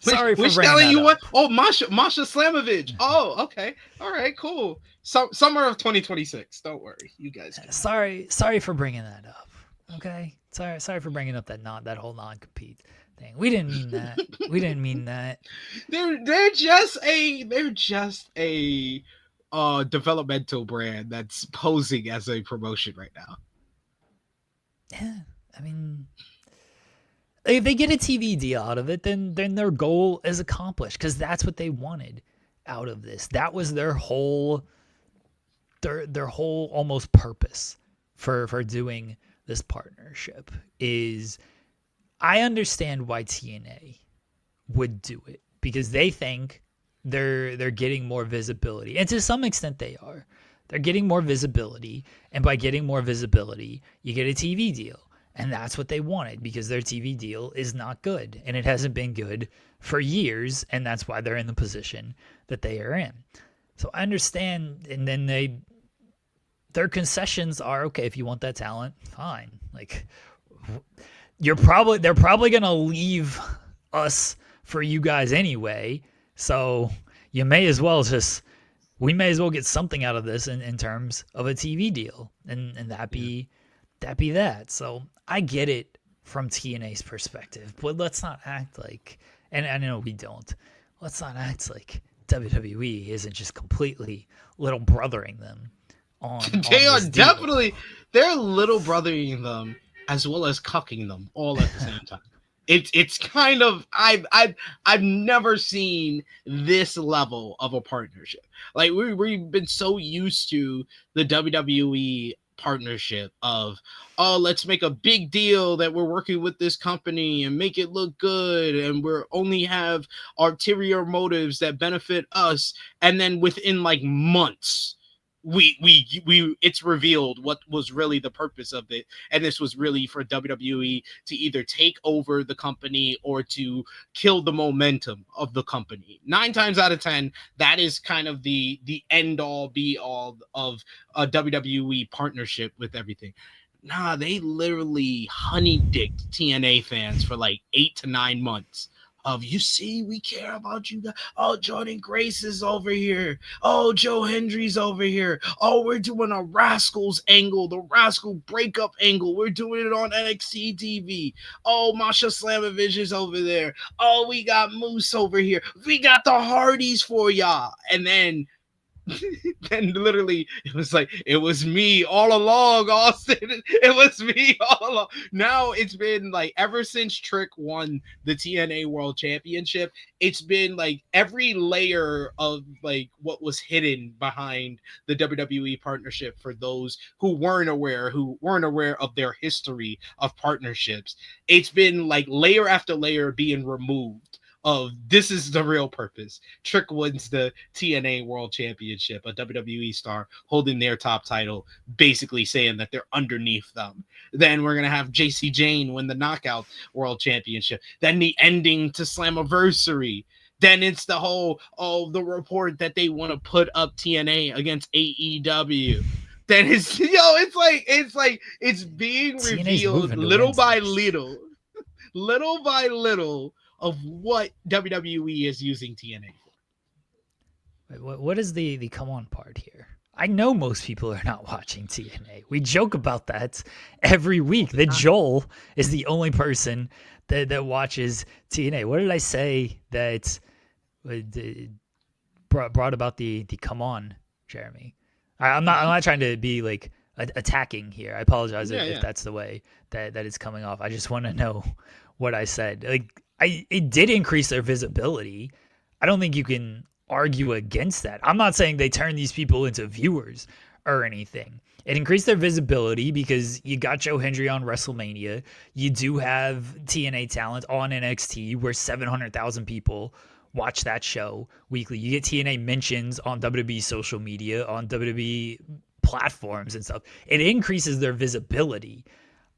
sorry for which bringing talent that you up. want? Oh, Masha Slamovich. Oh, okay. All right, cool. Summer of 2026. Don't worry, you guys. Sorry for bringing that up. Okay, sorry for bringing up that whole non-compete thing. We didn't mean that. They're just a developmental brand that's posing as a promotion right now. Yeah, I mean, if they get a TV deal out of it, then their goal is accomplished, because that's what they wanted out of this. That was their whole almost purpose for doing this partnership. Is I understand why TNA would do it, because they think they're getting more visibility, and to some extent they are. They're getting more visibility, and by getting more visibility, you get a TV deal, and that's what they wanted, because their TV deal is not good, and it hasn't been good for years, and that's why they're in the position that they are in. So I understand, and then their concessions are, okay, if you want that talent, fine. Like, they're probably gonna leave us for you guys anyway, so we may as well get something out of this in terms of a TV deal, and that be that. So I get it from TNA's perspective, but let's not act like, and I know we don't, let's not act like WWE isn't just completely little brothering them on. They are definitely, they're little brothering them as well as cucking them all at the same time. It's kind of, I've never seen this level of a partnership. Like we've been so used to the WWE partnership of, oh, let's make a big deal that we're working with this company and make it look good, and we're only have ulterior motives that benefit us, and then within like months it's revealed what was really the purpose of it, and this was really for WWE to either take over the company or to kill the momentum of the company. 9 times out of 10, that is kind of the end all be all of a WWE partnership with everything. Nah, they literally honey-dicked TNA fans for like 8 to 9 months. You see, we care about you guys. Oh, Jordan Grace is over here. Oh, Joe Hendry's over here. Oh, we're doing a Rascals angle, the Rascal breakup angle. We're doing it on NXT TV. Oh, Masha Slamovich is over there. Oh, we got Moose over here. We got the Hardys for y'all. And then literally it was me all along, Austin. It was me all along. Now it's been like ever since Trick won the TNA World Championship, it's been like every layer of like what was hidden behind the WWE partnership for those who weren't aware of their history of partnerships. It's been like layer after layer being removed. Of this is the real purpose. Trick wins the TNA World Championship, a WWE star holding their top title, basically saying that they're underneath them. Then we're going to have JC Jane win the Knockout World Championship. Then the ending to Slammiversary. Then it's the whole, the report that they want to put up TNA against AEW. Then it's, it's being revealed little by little of what WWE is using TNA for. What is the come on part here? I know most people are not watching TNA. We joke about that every week. That Joel is the only person that watches TNA. What did I say that brought about the come on, Jeremy? I'm not trying to be like attacking here. I apologize if that's the way that it's coming off. I just want to know what I said. Like, it did increase their visibility. I don't think you can argue against that. I'm not saying they turn these people into viewers or anything. It increased their visibility because you got Joe Hendry on WrestleMania. You do have TNA talent on NXT where 700,000 people watch that show weekly. You get TNA mentions on WWE social media, on WWE platforms and stuff. It increases their visibility.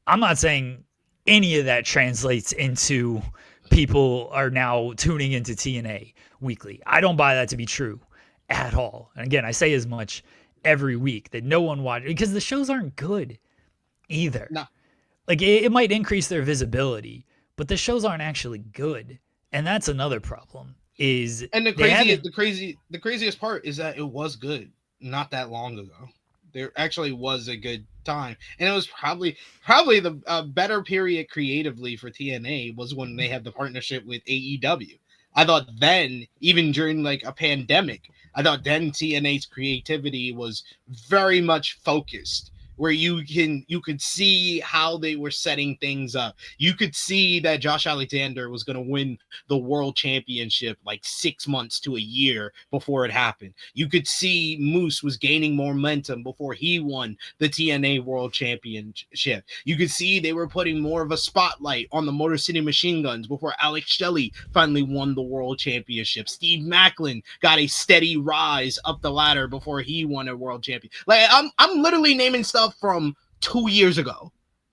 I'm not saying any of that translates into people are now tuning into TNA weekly. I don't buy that to be true at all. And again, I say as much every week that no one watches because the shows aren't good either. No. Like it might increase their visibility, but the shows aren't actually good. And that's another problem. The craziest part is that it was good not that long ago. There actually was a good time, and it was probably the better period creatively for TNA was when they had the partnership with AEW. I thought then, even during like a pandemic, I thought then TNA's creativity was very much focused, where you could see how they were setting things up. You could see that Josh Alexander was going to win the world championship like 6 months to a year before it happened. You could see Moose was gaining momentum before he won the TNA World Championship. You could see they were putting more of a spotlight on the Motor City Machine Guns before Alex Shelley finally won the world championship. Steve Macklin got a steady rise up the ladder before he won a world champion. Like I'm literally naming stuff from 2 years ago.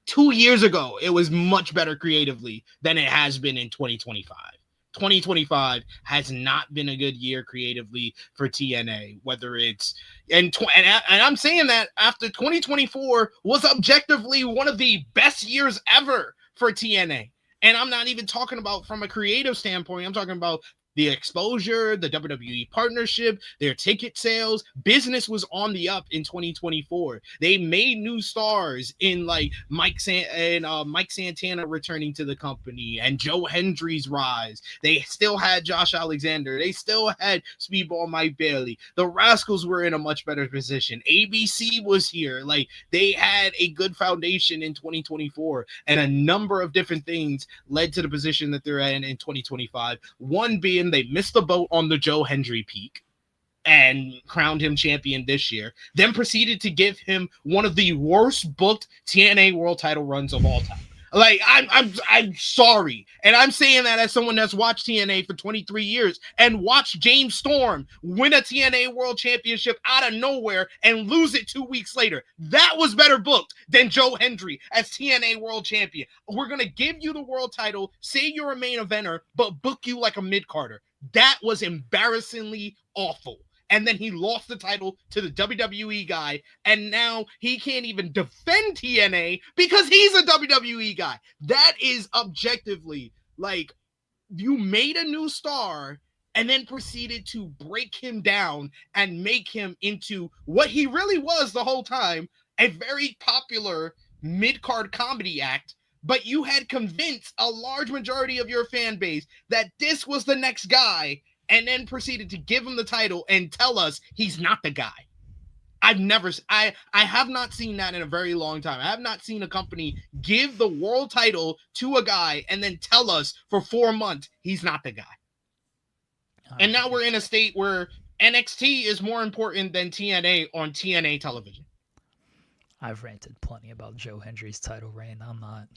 2 years ago, it was much better creatively than it has been in 2025. 2025 has not been a good year creatively for TNA, whether it's and I'm saying that after 2024 was objectively one of the best years ever for TNA. And I'm not even talking about from a creative standpoint. I'm talking about the exposure, the WWE partnership, their ticket sales. Business was on the up in 2024. They made new stars in like Mike Santana returning to the company and Joe Hendry's rise. They still had Josh Alexander. They still had Speedball Mike Bailey. The Rascals were in a much better position. ABC was here. Like they had a good foundation in 2024, and a number of different things led to the position that they're in 2025. One being they missed the boat on the Joe Hendry peak and crowned him champion this year, then proceeded to give him one of the worst booked TNA world title runs of all time. Like I'm sorry, and I'm saying that as someone that's watched TNA for 23 years and watched James Storm win a TNA World Championship out of nowhere and lose it 2 weeks later. That was better booked than Joe Hendry as TNA World Champion. We're gonna give you the world title, say you're a main eventer, but book you like a mid-carder. That was embarrassingly awful. And then he lost the title to the WWE guy, and now he can't even defend TNA because he's a WWE guy. That is objectively, like, you made a new star and then proceeded to break him down and make him into what he really was the whole time, a very popular mid-card comedy act. But you had convinced a large majority of your fan base that this was the next guy, and then proceeded to give him the title and tell us he's not the guy. I have not seen that in a very long time. I have not seen a company give the world title to a guy and then tell us for 4 months he's not the guy. And now we're in a state where NXT is more important than TNA on TNA television. I've ranted plenty about Joe Hendry's title reign. I'm not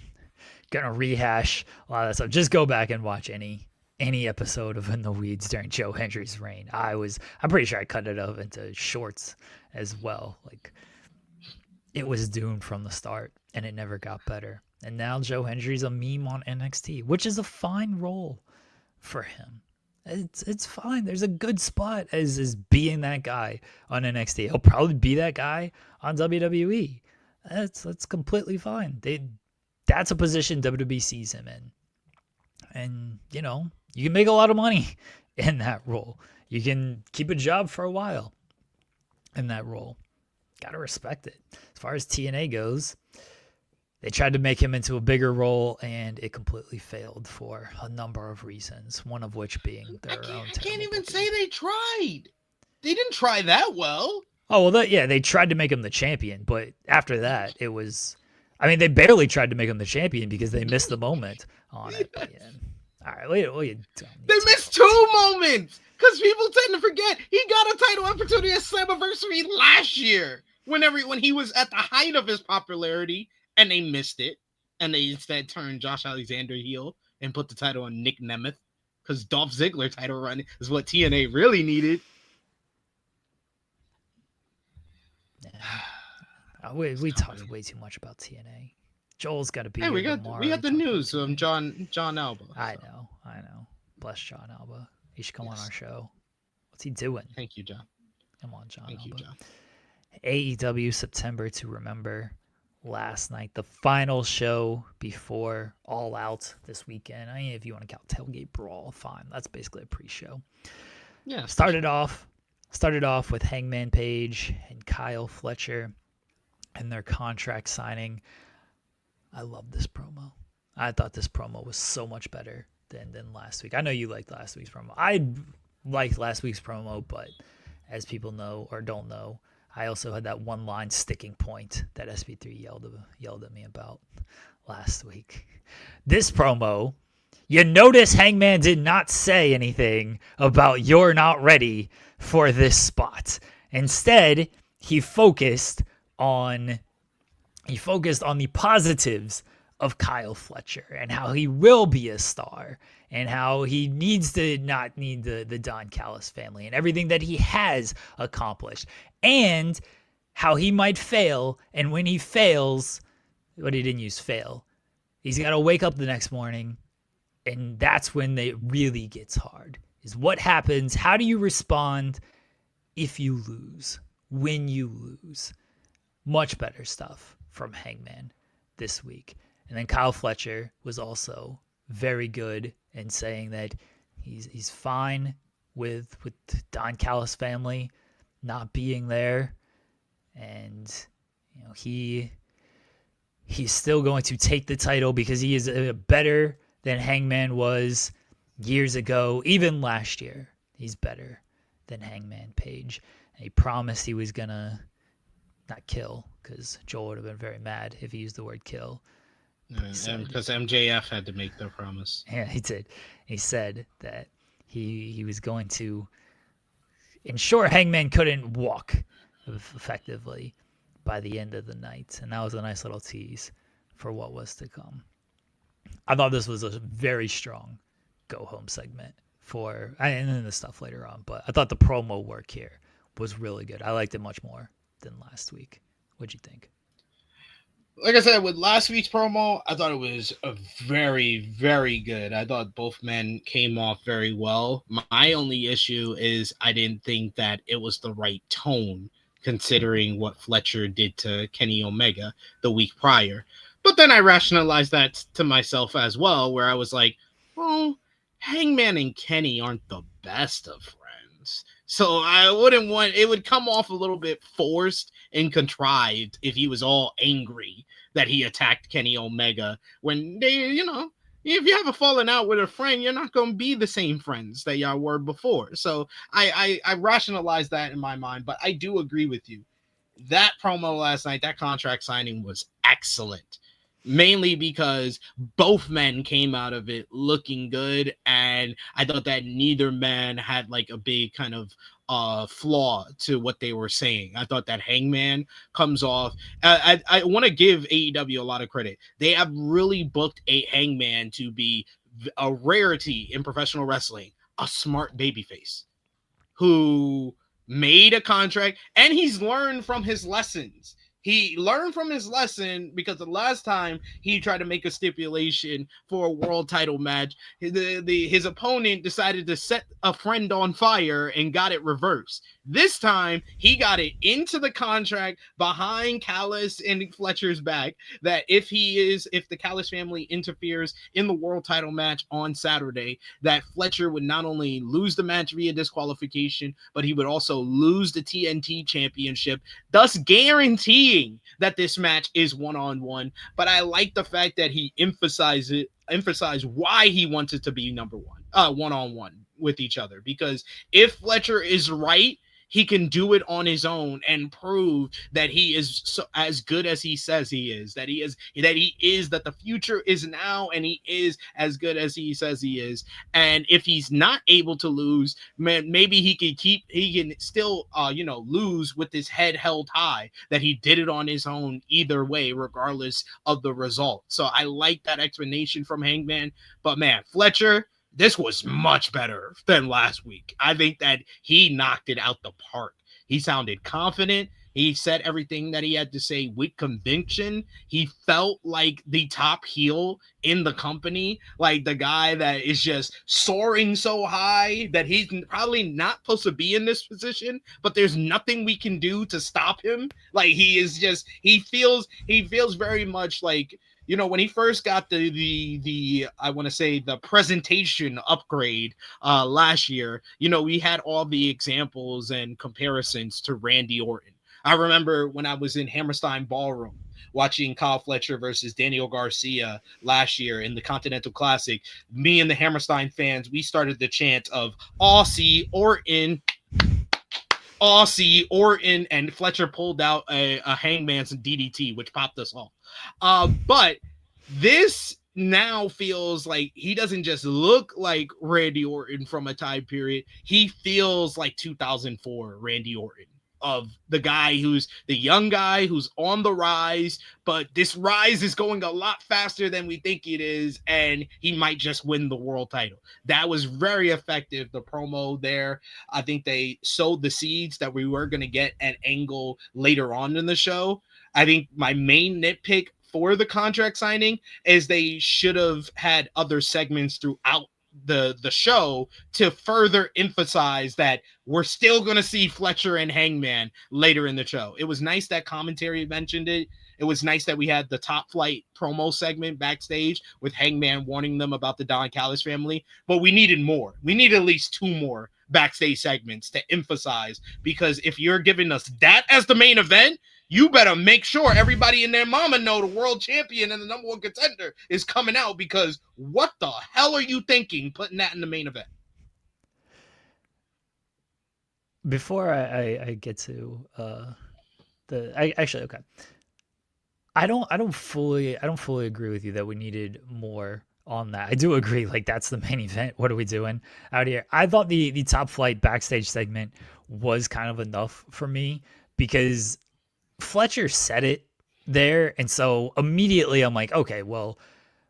gonna rehash a lot of that stuff. Just go back and watch any episode of In the Weeds during Joe Hendry's reign. I'm pretty sure I cut it up into shorts as well. Like, it was doomed from the start, and it never got better. And now Joe Hendry's a meme on NXT, which is a fine role for him. It's fine. There's a good spot as being that guy on NXT. He'll probably be that guy on WWE. That's completely fine. That's a position WWE sees him in. And, you know, you can make a lot of money in that role. You can keep a job for a while in that role. Gotta respect it. As far as TNA goes, they tried to make him into a bigger role, and it completely failed for a number of reasons, one of which being their own. I can't even say they tried. They didn't try that well. Oh, well, they tried to make him the champion, but after that, it was... I mean, they barely tried to make him the champion because they missed the moment on it. But yeah. All right, they missed 2 moments because people tend to forget he got a title opportunity at Slammiversary last year when he was at the height of his popularity, and they missed it, and they instead turned Josh Alexander heel and put the title on Nick Nemeth because Dolph Ziggler title run is what TNA really needed. Yeah. We talked way too much about TNA. Joel's got to be. Hey, we got the news from John Alba. So. I know. Bless John Alba. He should come on our show. What's he doing? Thank you, John. Come on, John. Thank you, John. AEW September to Remember. Last night, the final show before All Out this weekend. I mean, if you want to count Tailgate Brawl, fine. That's basically a pre-show. Yeah. Started off with Hangman Page and Kyle Fletcher and their contract signing. I love this promo. I thought this promo was so much better than last week. I know you liked last week's promo. I liked last week's promo, but as people know or don't know, I also had that one line sticking point that SP3 yelled at me about last week. This promo, you notice Hangman did not say anything about you're not ready for this spot. Instead, he focused on the positives of Kyle Fletcher and how he will be a star and how he needs to not need the Don Callis family and everything that he has accomplished and how he might fail. And when he fails, but he didn't use fail, he's got to wake up the next morning, and that's when it really gets hard. Is what happens? How do you respond if you lose? When you lose? Much better stuff from Hangman this week. And then Kyle Fletcher was also very good in saying that he's fine with Don Callis family not being there, and you know he's still going to take the title because he is better than Hangman was years ago, even last year. He's better than Hangman Page. And he promised he was gonna not kill, because Joel would have been very mad if he used the word kill. Because MJF had to make the promise. Yeah, he did. He said that he was going to ensure Hangman couldn't walk effectively by the end of the night. And that was a nice little tease for what was to come. I thought this was a very strong go home segment and then the stuff later on. But I thought the promo work here was really good. I liked it much more than last week. What'd you think? Like I said, with last week's promo, I thought it was a very, very good. I thought both men came off very well. My only issue is I didn't think that it was the right tone considering what Fletcher did to Kenny Omega the week prior. But then I rationalized that to myself as well, where I was like, well, Hangman and Kenny aren't the best of friends. So I wouldn't want it would come off a little bit forced and contrived if he was all angry that he attacked Kenny Omega when they, if you have a falling out with a friend, you're not going to be the same friends that y'all were before. So I rationalized that in my mind, but I do agree with you. That promo last night, that contract signing was excellent. Mainly because both men came out of it looking good, and I thought that neither man had like a big kind of flaw to what they were saying. I thought that Hangman comes off. I want to give AEW a lot of credit. They have really booked a Hangman to be a rarity in professional wrestling, a smart babyface who made a contract, and he's learned from his lessons. He learned from his lesson because the last time he tried to make a stipulation for a world title match, his opponent decided to set a friend on fire and got it reversed. This time, he got it into the contract behind Callis and Fletcher's back that if the Callis family interferes in the world title match on Saturday, that Fletcher would not only lose the match via disqualification, but he would also lose the TNT championship, thus guaranteeing that this match is one-on-one. But I like the fact that he emphasized why he wants it to be one-on-one with each other. Because if Fletcher is right, he can do it on his own and prove that he is as good as he says he is, that the future is now, and he is as good as he says he is. And if he's not able to lose, man, maybe he can still lose with his head held high, that he did it on his own either way, regardless of the result. So I like that explanation from Hangman. But man, Fletcher, this was much better than last week. I think that he knocked it out the park. He sounded confident. He said everything that he had to say with conviction. He felt like the top heel in the company, like the guy that is just soaring so high that he's probably not supposed to be in this position, but there's nothing we can do to stop him. Like he feels very much like, when he first got the I want to say the presentation upgrade last year, we had all the examples and comparisons to Randy Orton. I remember when I was in Hammerstein Ballroom watching Kyle Fletcher versus Daniel Garcia last year in the Continental Classic. Me and the Hammerstein fans, we started the chant of Aussie Orton, and Fletcher pulled out a Hangman's DDT, which popped us all. But this now feels like he doesn't just look like Randy Orton from a time period. He feels like 2004 Randy Orton, of the guy who's the young guy who's on the rise, but this rise is going a lot faster than we think it is, and he might just win the world title. That was very effective, the promo there. I think they sowed the seeds that we were going to get an angle later on in the show. I think my main nitpick for the contract signing is they should have had other segments throughout the show to further emphasize that we're still going to see Fletcher and Hangman later in the show. It was nice that commentary mentioned it. It was nice that we had the Top Flight promo segment backstage with Hangman warning them about the Don Callis family, but we needed more. We need at least 2 more backstage segments to emphasize, because if you're giving us that as the main event, you better make sure everybody and their mama know the world champion and the number 1 contender is coming out, because what the hell are you thinking putting that in the main event? Before I get to okay. I don't fully agree with you that we needed more on that. I do agree, like that's the main event. What are we doing out here? I thought the Top Flight backstage segment was kind of enough for me, because Fletcher said it there, and so immediately I'm like, okay, well,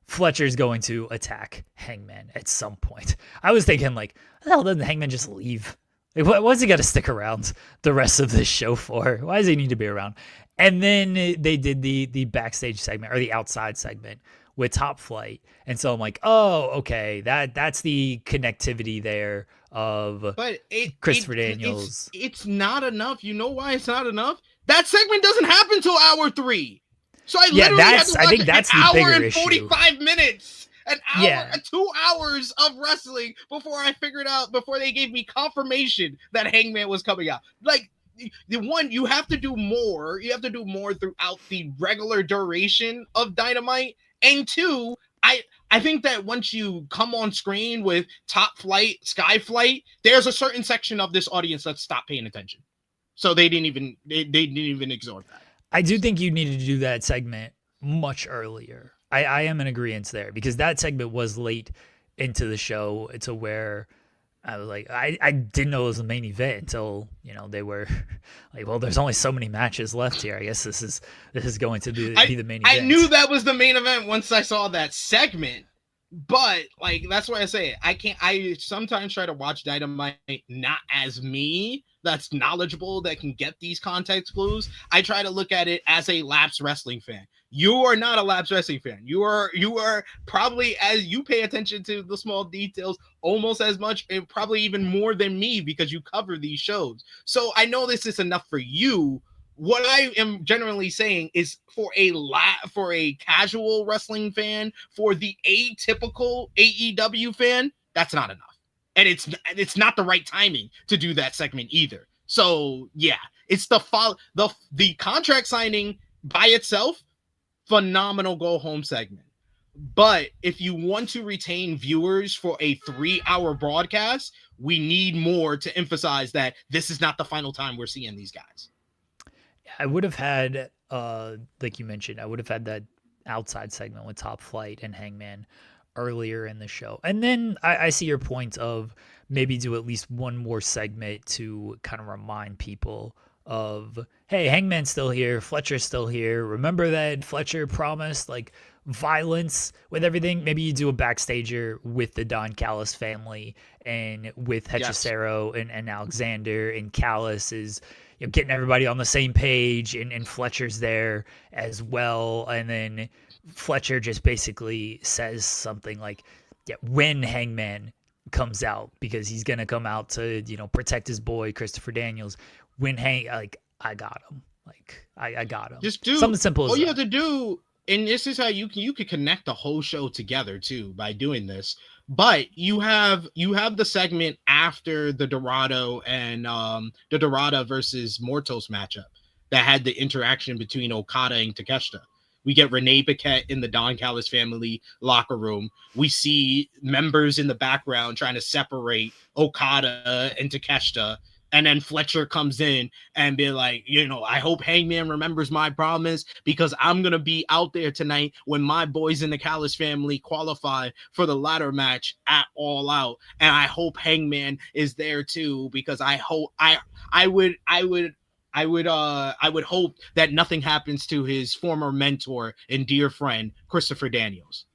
Fletcher's going to attack Hangman at some point. I was thinking, like, the hell doesn't Hangman just leave? Like, what's he got to stick around the rest of this show for? Why does he need to be around? And then they did the backstage segment or the outside segment with Top Flight, and so I'm like, oh, okay, that's the connectivity there of But Christopher Daniels. It's not enough. You know why it's not enough? That segment doesn't happen till hour 3. So I literally had to watch I think that's an the hour bigger and issue. 45 minutes. An hour, Yeah. 2 hours of wrestling before they gave me confirmation that Hangman was coming out. Like, the one, you have to do more. You have to do more throughout the regular duration of Dynamite. And 2, I think that once you come on screen with Top Flight, Sky Flight, there's a certain section of this audience that stopped paying attention. So they didn't even absorb that. I do think you needed to do that segment much earlier. I am in agreement there because that segment was late into the show to where I was like, I didn't know it was the main event until, they were like, well, there's only so many matches left here. I guess this is going to be the main event. I knew that was the main event once I saw that segment, but like, that's why I say it. I sometimes try to watch Dynamite not as me, that's knowledgeable, that can get these context clues. I try to look at it as a lapsed wrestling fan. You are not a lapsed wrestling fan. You are probably, as you pay attention to the small details almost as much and probably even more than me because you cover these shows. So I know this is enough for you. What I am generally saying is for a casual wrestling fan, for the atypical AEW fan, that's not enough. And it's not the right timing to do that segment either. So yeah, it's the contract signing by itself, phenomenal go home segment. But if you want to retain viewers for a 3-hour broadcast, we need more to emphasize that this is not the final time we're seeing these guys. I would have had, like you mentioned, I would have had that outside segment with Top Flight and Hangman earlier in the show. And then I see your point of maybe do at least one more segment to kind of remind people of, hey, Hangman's still here, Fletcher's still here. Remember that Fletcher promised like violence with everything? Maybe you do a backstager with the Don Callis family and with Hechicero and Alexander, and Callis is getting everybody on the same page, and Fletcher's there as well. And then Fletcher just basically says something like, when Hangman comes out, because he's going to come out to, protect his boy, Christopher Daniels. When I got him. Like, I got him. Just do something simple as all you that. have to do, and this is how you could connect the whole show together too by doing this. But you have the segment after the Dorado and the Dorado versus Mortos matchup that had the interaction between Okada and Takeshita. We get Renee Paquette in the Don Callis family locker room. We see members in the background trying to separate Okada and Takeshita. And then Fletcher comes in and be like, I hope Hangman remembers my promise, because I'm going to be out there tonight when my boys in the Callis family qualify for the ladder match at All Out. And I hope Hangman is there too, because I hope I would hope that nothing happens to his former mentor and dear friend, Christopher Daniels.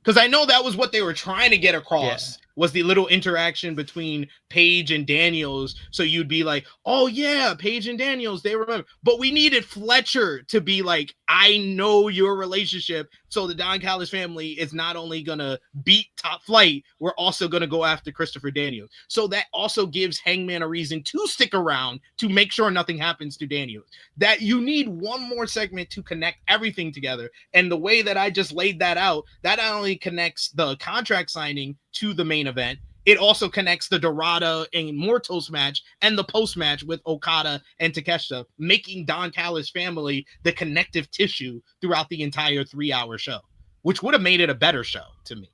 Because I know that was what they were trying to get across, was the little interaction between Page and Daniels. So you'd be like, oh yeah, Page and Daniels, they remember. But we needed Fletcher to be like, I know your relationship. So the Don Callis family is not only going to beat Top Flight, we're also going to go after Christopher Daniels. So that also gives Hangman a reason to stick around to make sure nothing happens to Daniels. That you need one more segment to connect everything together. And the way that I just laid that out, that not only connects the contract signing to the main event, it also connects the Dorado and Mortos match and the post match with Okada and Takeshita, making Don Callis family the connective tissue throughout the entire 3-hour show, which would have made it a better show to me.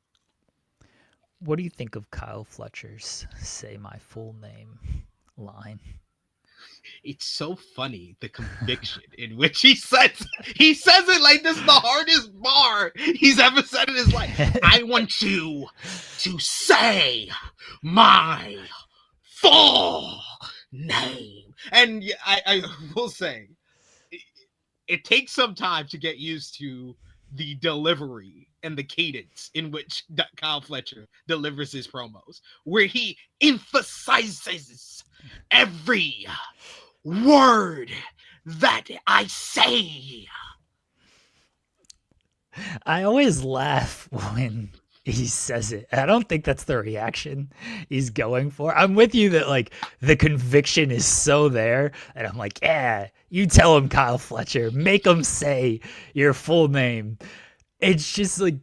What do you think of Kyle Fletcher's "Say My Full Name" line? It's so funny, the conviction in which he says it like this is the hardest bar he's ever said in his life. I want you to say my full name. And I will say, it takes some time to get used to the delivery and the cadence in which Kyle Fletcher delivers his promos, where he emphasizes every word that I say. I always laugh when he says it. I don't think that's the reaction he's going for. I'm with you that like the conviction is so there, and I'm like, yeah, you tell him, Kyle Fletcher, make him say your full name. It's just like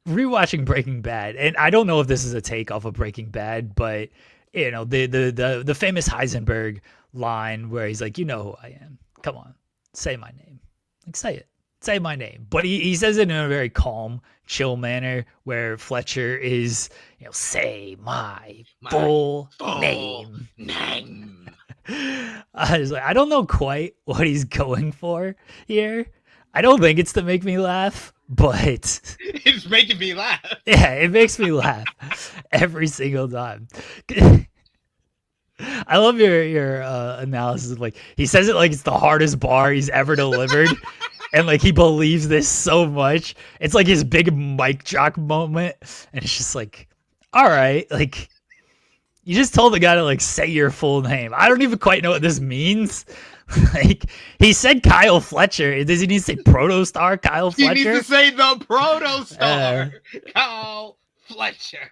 rewatching Breaking Bad, and I don't know if this is a take off of Breaking Bad, but you know the famous Heisenberg line where he's like, you know who I am. Come on, say my name. Like, say it. Say my name. But he says it in a very calm, chill manner where Fletcher is, you know, say my full name. I was like, I don't know quite what he's going for here. I don't think it's to make me laugh, but It's making me laugh. Yeah, it makes me laugh every single time. I love your analysis of like he says it like it's the hardest bar he's ever delivered. And like he believes this so much. It's like his big mic drop moment. And it's just like, all right, like you just told the guy to like say your full name. I don't even quite know what this means. Like he said Kyle Fletcher. Does he need to say Protostar Kyle Fletcher? He needs to say the Protostar Kyle Fletcher.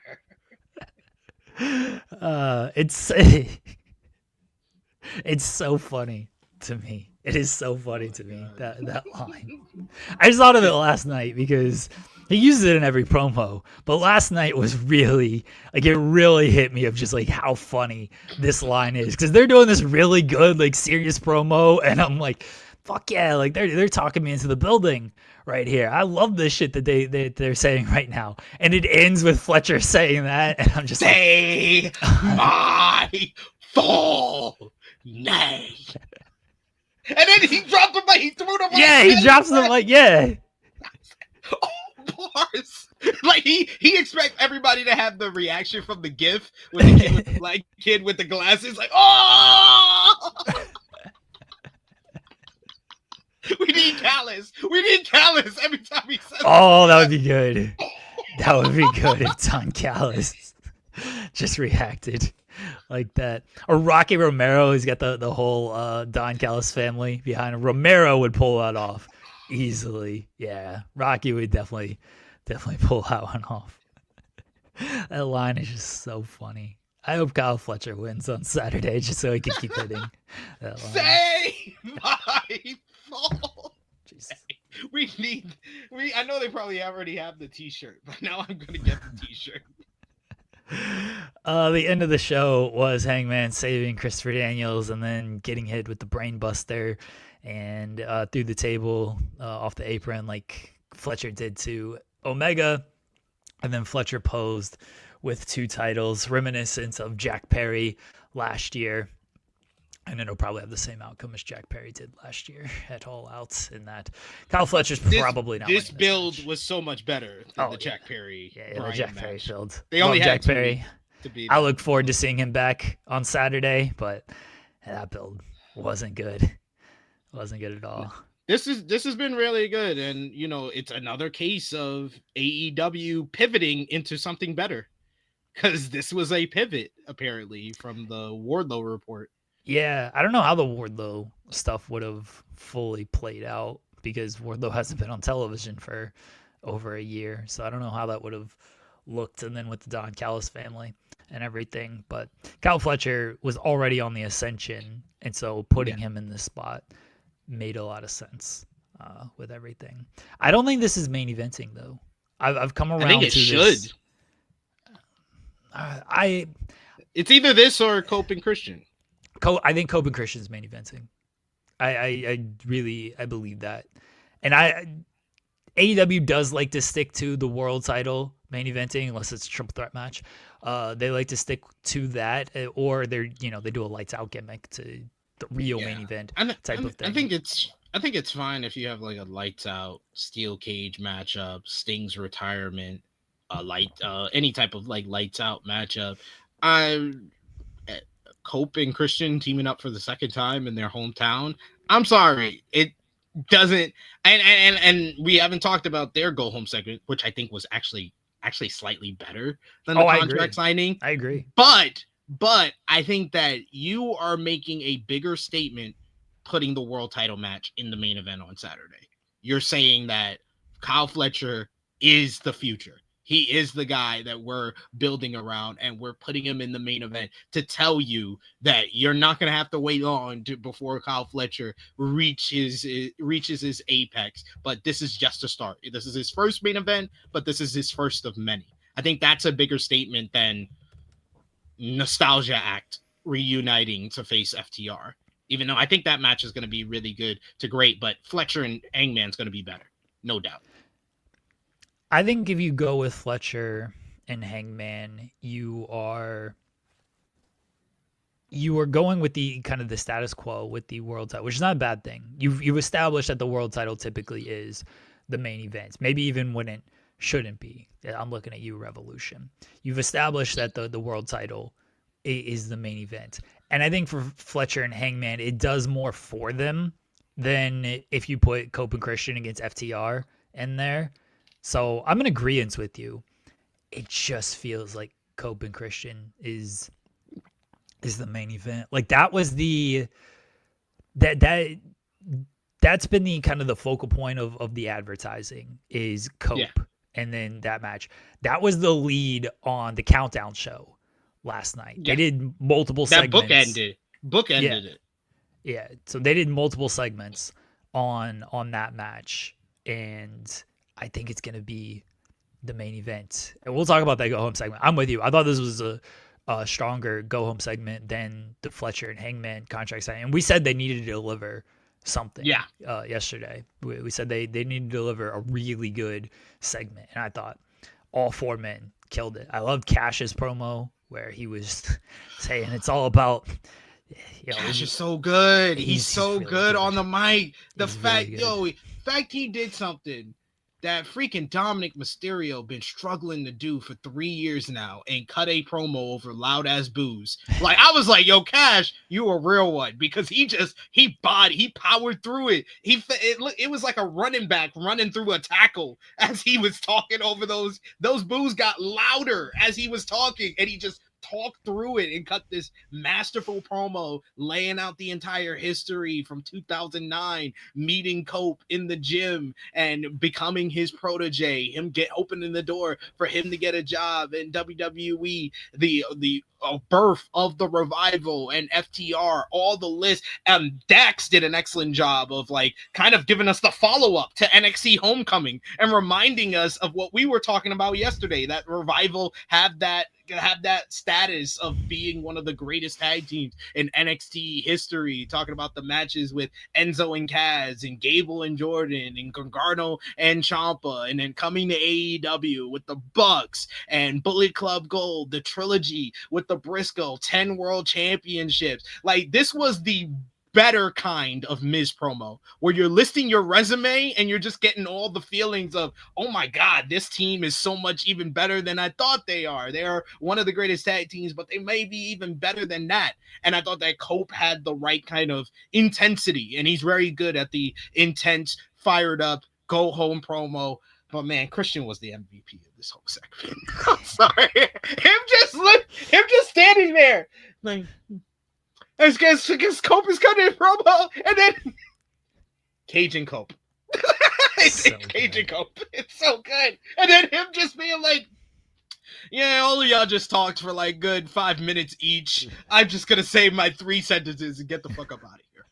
It's so funny to me. It is so funny to me, that line. I just thought of it last night because he uses it in every promo. But last night was really, like, it really hit me of just, like, how funny this line is. Because they're doing this really good, like, serious promo. And I'm like, fuck yeah. Like, they're talking me into the building right here. I love this shit that they're saying right now. And it ends with Fletcher saying that. And I'm just say like, my full name. And then he dropped the mic. He threw the mic. Yeah, he drops the mic. Yeah. Oh, bars. Like he expects everybody to have the reaction from the GIF with the kid with the black kid with the glasses, like, oh. We need Callus. We need Callus every time he says. Oh, that would be good. That would be good if Don Callis just reacted like that. Or Rocky Romero, he's got the whole Don Callis family behind him. Romero would pull that off easily. Yeah, Rocky would definitely pull that one off. That line is just so funny. I hope Kyle Fletcher wins on Saturday just so he can keep hitting that line. Say my full. I know they probably already have the t-shirt, but now I'm gonna get the t-shirt. The end of the show was Hangman saving Christopher Daniels and then getting hit with the brain buster and through the table off the apron like Fletcher did to Omega. And then Fletcher posed with 2 titles, reminiscent of Jack Perry last year. And it'll probably have the same outcome as Jack Perry did last year at All Out in that. Kyle Fletcher's probably not. This build was so much better than the Jack Perry. Yeah, the Jack Perry build. They only had Jack Perry. I look forward to seeing him back on Saturday, but that build wasn't good. Wasn't good at all. This has been really good, and you know it's another case of AEW pivoting into something better, because this was a pivot apparently from the Wardlow report. Yeah, I don't know how the Wardlow stuff would have fully played out because Wardlow hasn't been on television for over a year. So I don't know how that would have looked. And then with the Don Callis family and everything. But Kyle Fletcher was already on the ascension. And so putting him in this spot made a lot of sense with everything. I don't think this is main eventing, though. I've come around to this. I think it should. It's either this or Cope and Christian. I think Cope and Christian's main eventing. I believe that. And AEW does like to stick to the world title main eventing unless it's a triple threat match. They like to stick to that, or they do a lights out gimmick to the real main event type of thing. I think it's fine if you have like a lights out steel cage matchup, Sting's retirement, any type of like lights out matchup. Cope and Christian teaming up for the second time in their hometown. I'm sorry. doesn't, and we haven't talked about their go home segment, which I think was actually slightly better than the contract signing. I agree. But I think that you are making a bigger statement putting the world title match in the main event on Saturday. You're saying that Kyle Fletcher is the future. He is the guy that we're building around, and we're putting him in the main event to tell you that you're not going to have to wait long before Kyle Fletcher reaches his apex. But this is just a start. This is his first main event, but this is his first of many. I think that's a bigger statement than Nostalgia Act reuniting to face FTR. Even though I think that match is going to be really good to great, but Fletcher and Hangman's going to be better, no doubt. I think if you go with Fletcher and Hangman, you are going with the kind of the status quo with the world title, which is not a bad thing. You've established that the world title typically is the main event, maybe even when it shouldn't be. I'm looking at you, Revolution. You've established that the world title is the main event. And I think for Fletcher and Hangman, it does more for them than if you put Cope and Christian against FTR in there. So I'm in agreement with you. It just feels like Cope and Christian is the main event. Like that was that's been the kind of the focal point of the advertising is Cope. Yeah. And then that match. That was the lead on the Countdown show last night. Yeah. They did multiple segments. That bookended it. Yeah. So they did multiple segments on that match. And I think it's going to be the main event. And we'll talk about that go-home segment. I'm with you. I thought this was a stronger go-home segment than the Fletcher and Hangman contract signing. And we said they needed to deliver something yesterday. We said they needed to deliver a really good segment. And I thought all four men killed it. I loved Cash's promo where he was saying it's all about... Cash is so good. He's so really good on the mic. The fact he did something that freaking Dominic Mysterio been struggling to do for 3 years now and cut a promo over loud ass boos. Like I was like, yo, Cash, you a real one, because he powered through it. It was like a running back running through a tackle as he was talking over those boos got louder as he was talking, and he just talked through it and cut this masterful promo laying out the entire history from 2009, meeting Cope in the gym and becoming his protege, him opening the door for him to get a job in WWE, the birth of the Revival and FTR, all the list. Dax did an excellent job of like kind of giving us the follow-up to NXT Homecoming and reminding us of what we were talking about yesterday, that Revival have that status of being one of the greatest tag teams in NXT history, talking about the matches with Enzo and Kaz and Gable and Jordan and Gargano and Ciampa, and then coming to AEW with the Bucks and Bullet Club Gold, the trilogy with the Briscoe, 10 world championships. Like this was the better kind of Miz promo where you're listing your resume and you're just getting all the feelings of, oh my God, this team is so much even better than I thought they are. They are one of the greatest tag teams, but they may be even better than that. And I thought that Cope had the right kind of intensity, and he's very good at the intense, fired up, go home promo. But man, Christian was the MVP of this whole segment. I'm sorry. Him just standing there like, I guess Cope is cutting a promo, and then Cajun Cope. Cajun Cope. It's so good. And then him just being like, yeah, all of y'all just talked for like good 5 minutes each. I'm just going to say my 3 sentences and get the fuck up out of here.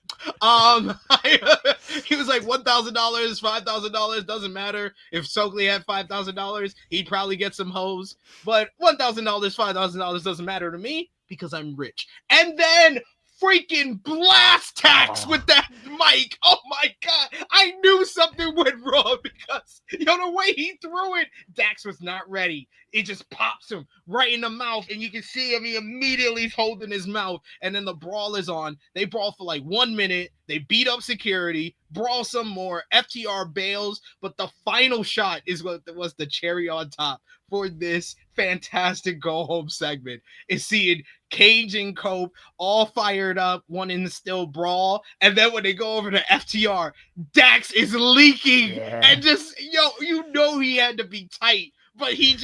He was like $1,000, $5,000, doesn't matter. If Stokely had $5,000, he'd probably get some hoes. But $1,000, $5,000 doesn't matter to me because I'm rich. And then freaking blast tax with that mic. Oh my God. I knew something went wrong because, the way he threw it, Dax was not ready. It just pops him right in the mouth, and you can see him. He immediately is holding his mouth, and then the brawl is on. They brawl for like 1 minute. They beat up security, brawl some more. FTR bails, but the final shot is what was the cherry on top for this fantastic go-home segment, is seeing Cage and Cope all fired up, wanting to still brawl. And then when they go over to FTR, Dax is leaking. Yeah. And just, he had to be tight. But he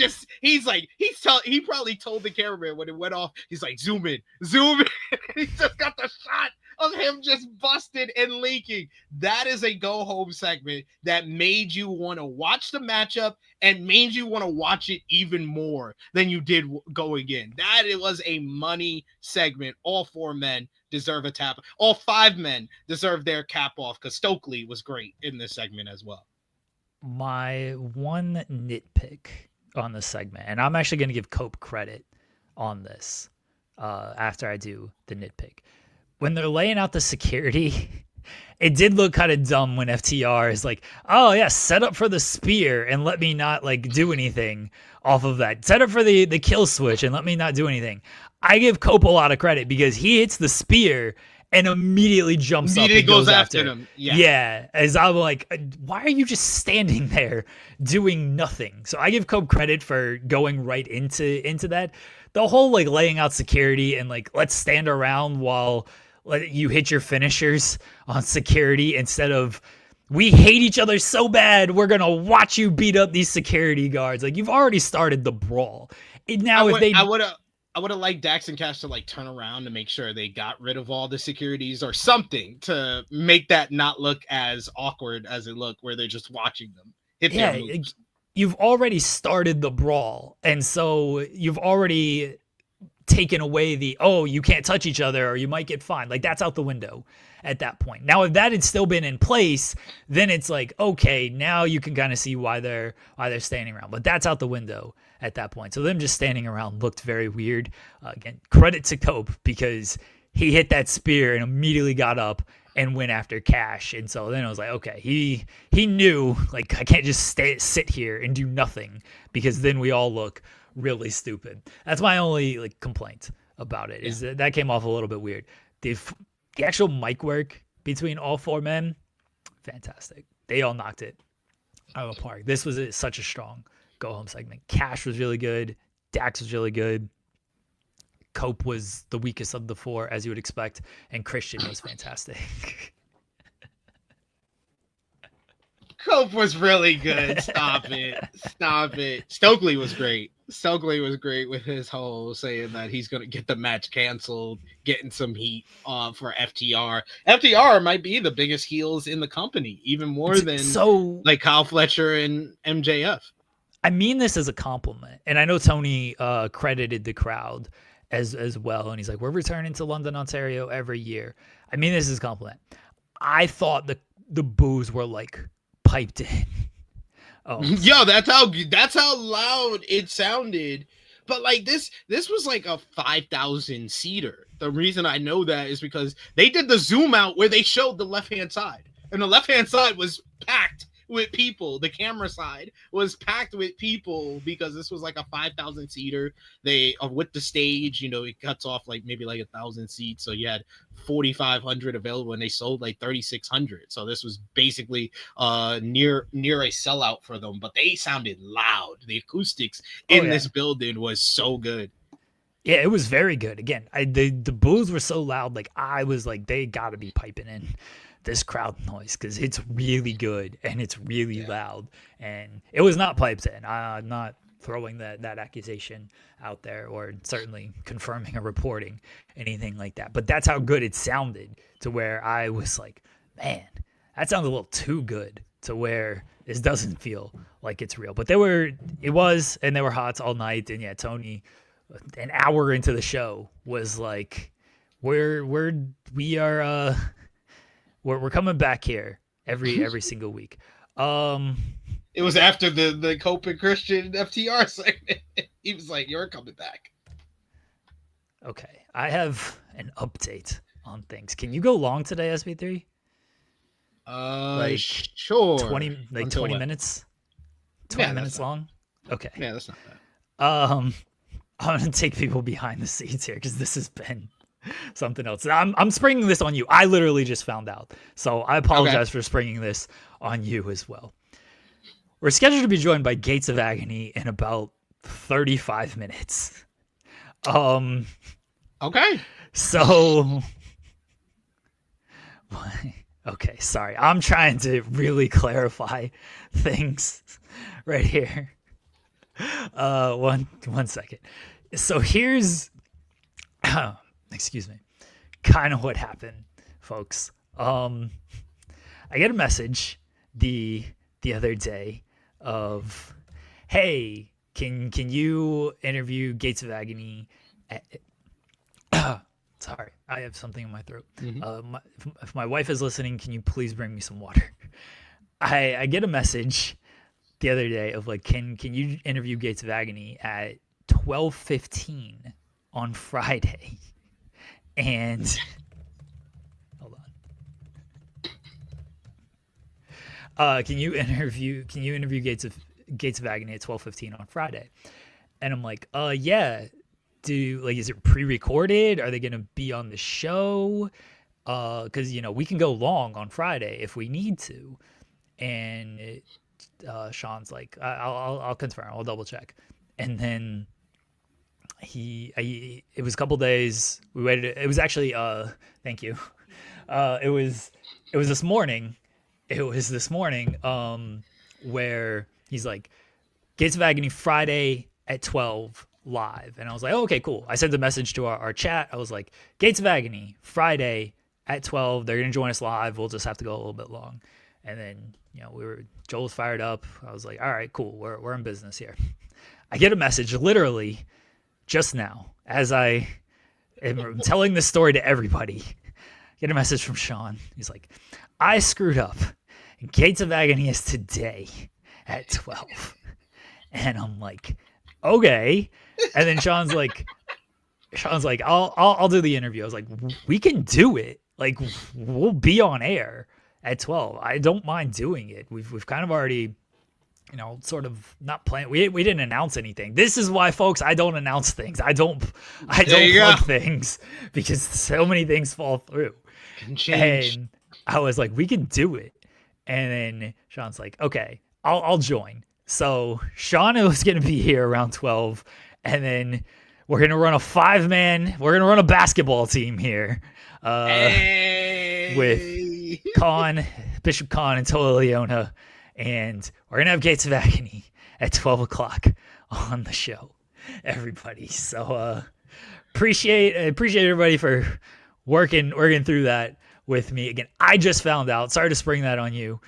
probably told the cameraman when it went off, he's like, zoom in. He just got the shot of him just busted and leaking. That is a go home segment that made you want to watch the matchup and made you want to watch it even more than you did going in. That it was a money segment. All 4 men deserve a tap. All 5 men deserve their cap off because Stokely was great in this segment as well. My one nitpick on this segment, and I'm actually going to give Cope credit on this after I do the nitpick. When they're laying out the security, it did look kind of dumb when FTR is like, oh yeah, set up for the spear and let me not like do anything off of that. Set up for the kill switch and let me not do anything. I give Cope a lot of credit because he hits the spear and immediately jumps up and goes after him. Yeah. As I'm like, why are you just standing there doing nothing? So I give Cope credit for going right into that. The whole like laying out security and like, let's stand around while you hit your finishers on security instead of we hate each other so bad we're gonna watch you beat up these security guards. Like, you've already started the brawl. I would have liked Dax and Cash to like turn around to make sure they got rid of all the securities or something to make that not look as awkward as it looked, where they're just watching them hit their moves. You've already started the brawl, and so you've already taken away you can't touch each other or you might get fined. Like, that's out the window at that point. Now, if that had still been in place, then it's like, okay, now you can kind of see why they're standing around. But that's out the window at that point. So them just standing around looked very weird. Again, credit to Cope because he hit that spear and immediately got up and went after Cash. And so then I was like, okay, he knew, like, I can't just sit here and do nothing because then we all look really stupid. That's my only like complaint about it, is that came off a little bit weird. The actual mic work between all 4 men, fantastic. They all knocked it out of the park. This was such a strong go home segment. Cash was really good. Dax was really good. Cope was the weakest of the 4, as you would expect, and Christian was fantastic. Cope was really good. Stop it. Stokely was great. With his whole saying that he's going to get the match canceled, getting some heat for FTR. FTR might be the biggest heels in the company, even more than like Kyle Fletcher and MJF. I mean this as a compliment, and I know Tony credited the crowd as well, and he's like, we're returning to London, Ontario every year. I mean this as a compliment. I thought the boos were like piped in. Oh, yo, that's how loud it sounded. But like this was like a 5,000 seater. The reason I know that is because they did the zoom out where they showed the left-hand side, and the left-hand side was packed with people. The camera side was packed with people because this was like a 5,000 seater. They with the stage, it cuts off like maybe like 1,000 seats, so you had 4,500 available, and they sold like 3,600. So this was basically near a sellout for them. But they sounded loud. The acoustics in this building was so good. Yeah, it was very good. Again, the boos were so loud. Like, I was like, they got to be piping in this crowd noise because it's really good and it's really loud, and it was not piped in. I'm not throwing that accusation out there or certainly confirming or reporting anything like that, but that's how good it sounded, to where I was like, man, that sounds a little too good to where this doesn't feel like it's real. But they were hot all night. And yeah, Tony, an hour into the show, was like, we're coming back here every single week. It was after the Cope and Christian FTR segment. He was like, "You're coming back." Okay, I have an update on things. Can you go long today, SP3? Sure. 20 minutes. 20 minutes long. Okay. Yeah, that's not bad. I'm gonna take people behind the scenes here because this has been something else. I'm springing this on you. I literally just found out, so I apologize for springing this on you as well. We're scheduled to be joined by Gates of Agony in about 35 minutes. Okay. So, okay, sorry. I'm trying to really clarify things right here. One second. So here's, excuse me, kind of what happened, folks. I get a message the other day of, hey, can you interview Gates of Agony? Sorry, I have something in my throat. If my wife is listening, can you please bring me some water? I get a message the other day of like, can you interview Gates of Agony at 12:15 on Friday? And hold on. Can you interview Gates of Agony at 12:15 on Friday? And I'm like, yeah. Is it pre-recorded? Are they gonna be on the show? Because we can go long on Friday if we need to. And Sean's like, I'll confirm. I'll double check. And then it was a couple days. We waited. It was actually thank you. It was this morning. It was this morning. Where he's like, Gates of Agony Friday at 12 live. And I was like, oh, okay, cool. I sent a message to our chat. I was like, Gates of Agony Friday at 12. They're gonna join us live. We'll just have to go a little bit long. And then Joel was fired up. I was like, all right, cool. We're in business here. I get a message literally just now as I am telling this story to everybody. I get a message from Sean. He's like, I screwed up. And Gates of Agony is today at 12. And I'm like, okay. And then Sean's like, I'll do the interview. I was like, we can do it. Like, we'll be on air at 12. I don't mind doing it. We've kind of already, sort of not planned. We didn't announce anything. This is why, folks, I don't announce things. I don't plug things because so many things fall through. Can change. And I was like, we can do it. And then Sean's like, okay, I'll join. So Sean was going to be here around 12. And then we're going to run a 5-man. We're going to run a basketball team here with Bishop Khan and Tola Leona. And we're going to have Gates of Agony at 12 o'clock on the show, everybody. So appreciate everybody for working through that with me. Again, I just found out. Sorry to spring that on you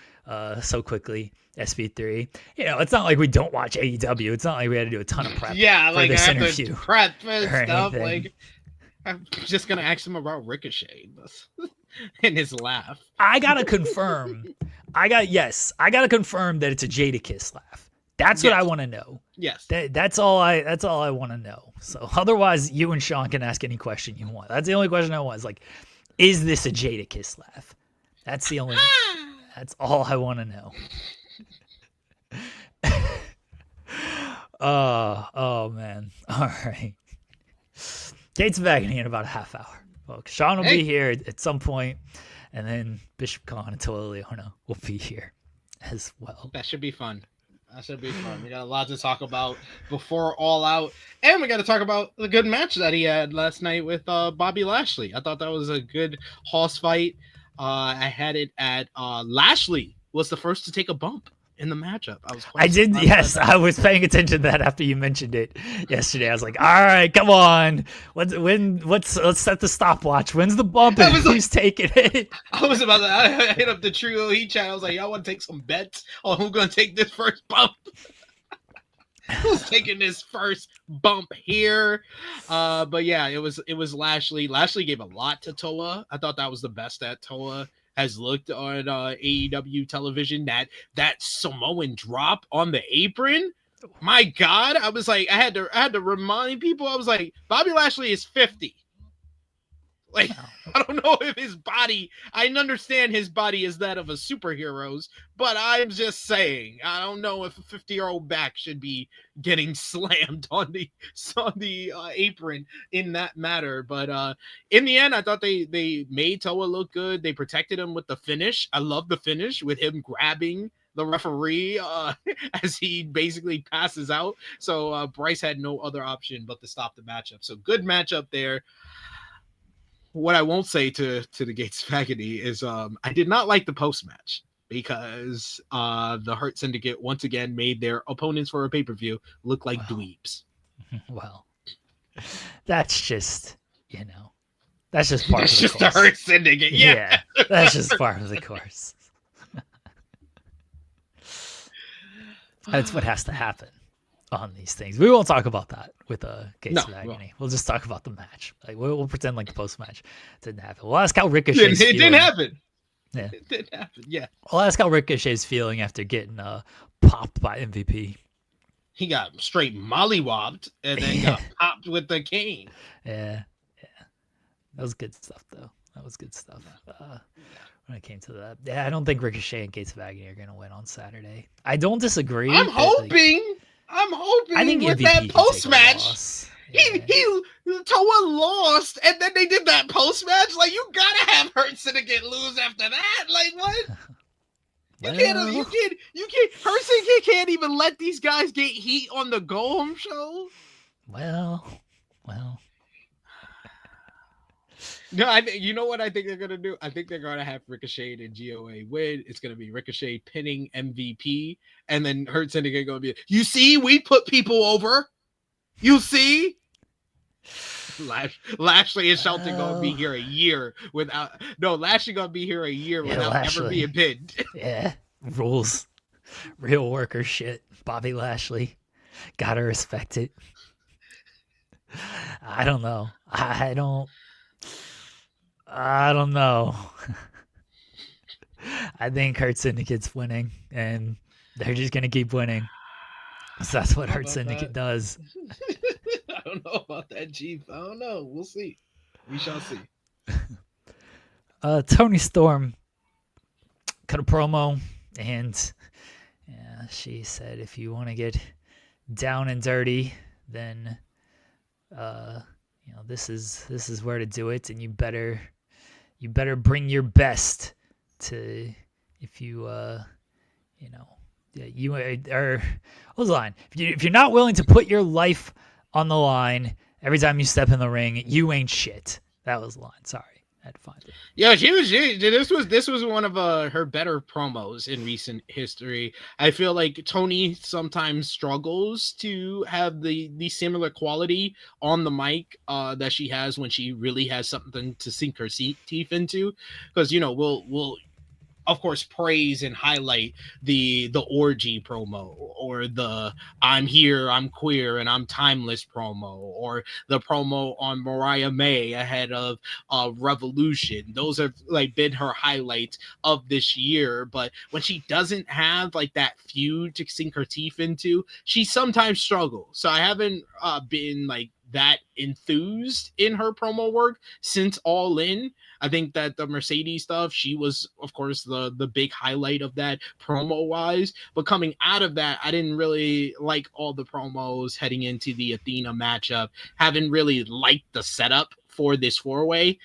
so quickly. SP3, it's not like we don't watch AEW. It's not like we had to do a ton of prep. Yeah, for this I have interview to prep and stuff. Anything. Like, I'm just gonna ask him about Ricochet and his laugh. I gotta confirm. I gotta confirm that it's a Jadakiss laugh. That's what I want to know. Yes, that's all I want to know. So otherwise, you and Sean can ask any question you want. That's the only question I want. Is like, is this a Jadakiss laugh? That's the only. That's all I want to know. Oh man. All right. Gates of Agony in about a half hour, folks. Sean will be here at some point, and then Bishop Khan and Tola Leona will be here as well. That should be fun. We got a lot to talk about before All Out, and we got to talk about the good match that he had last night with Bobby Lashley. I thought that was a good hoss fight. I had it at Lashley was the first to take a bump in the matchp. I was paying attention to that after you mentioned it yesterday. I was like, all right, come on. Let's set the stopwatch. When's the bump and who's taking it? I hit up the Trio Heat chat. I was like, y'all want to take some bets on who's going to take this first bump? Who's taking this first bump here? But yeah, it was Lashley. Lashley gave a lot to Toa. I thought that was the best that Toa has looked on AEW television. That Samoan drop on the apron, my God! I was like, I had to remind people. I was like, Bobby Lashley is 50. Like, I don't know if his body. I understand his body is that of a superhero's, but I'm just saying, I don't know if a 50-year-old back should be getting slammed on the apron in that matter. But in the end, I thought they made Toa look good. They protected him with the finish. I love the finish with him grabbing the referee as he basically passes out. So Bryce had no other option but to stop the matchup. So good matchup there. What I won't say to the Gates of Agony is I did not like the post match because the Hurt Syndicate once again made their opponents for a pay-per-view look like dweebs. Well, that's just that's just part of the just course. The Hurt Syndicate. Yeah. That's just part of the course. That's what has to happen on these things. We won't talk about that with Gates of Agony. We'll just talk about the match. Like we'll pretend like the post match didn't happen. We'll ask how Ricochet's feeling. It didn't happen. Yeah. It didn't happen. Yeah. We'll ask how Ricochet's feeling after getting popped by MVP. He got straight mollywopped and then got popped with the cane. Yeah. That was good stuff, though. That was good stuff. When it came to that, yeah, I don't think Ricochet and Gates of Agony are going to win on Saturday. I don't disagree. I'm hoping. I think with MVP that post match, he Toa lost, and then they did that post match. Like you gotta have Hurt Syndicate lose after that. Like what? You can't. Hurt Syndicate can't even let these guys get heat on the go home show. Well. No, you know what I think they're gonna do? I think they're gonna have Ricochet and GOA win. It's gonna be Ricochet pinning MVP, and then Hurt Syndicate gonna be, you see, we put people over. You see, Lashley and Shelton gonna be here a year without. No, Lashley gonna be here a year without ever being pinned. Yeah, rules, real worker shit. Bobby Lashley, gotta respect it. I don't know. I don't know. I think Hurt Syndicate's winning, and they're just going to keep winning. So that's what Hurt Syndicate does. I don't know about that, Chief. I don't know. We'll see. We shall see. Toni Storm cut a promo, and she said, if you want to get down and dirty, then this is where to do it, and you better bring your best to if you you are what was the line? If you're not willing to put your life on the line every time you step in the ring, you ain't shit. That was the line. Sorry. I had to find it. Yeah, this was one of her better promos in recent history. I feel like Toni sometimes struggles to have the similar quality on the mic that she has when she really has something to sink her teeth into, because we'll of course praise and highlight the orgy promo, or the I'm here, I'm queer, and I'm timeless promo, or the promo on Mariah May ahead of Revolution. Those have been her highlights of this year. But when she doesn't have that feud to sink her teeth into, she sometimes struggles. So I haven't been that enthused in her promo work since All In. I think that the Mercedes stuff, she was, of course, the big highlight of that promo-wise. But coming out of that, I didn't really like all the promos heading into the Athena matchup. Haven't really liked the setup for this four-way.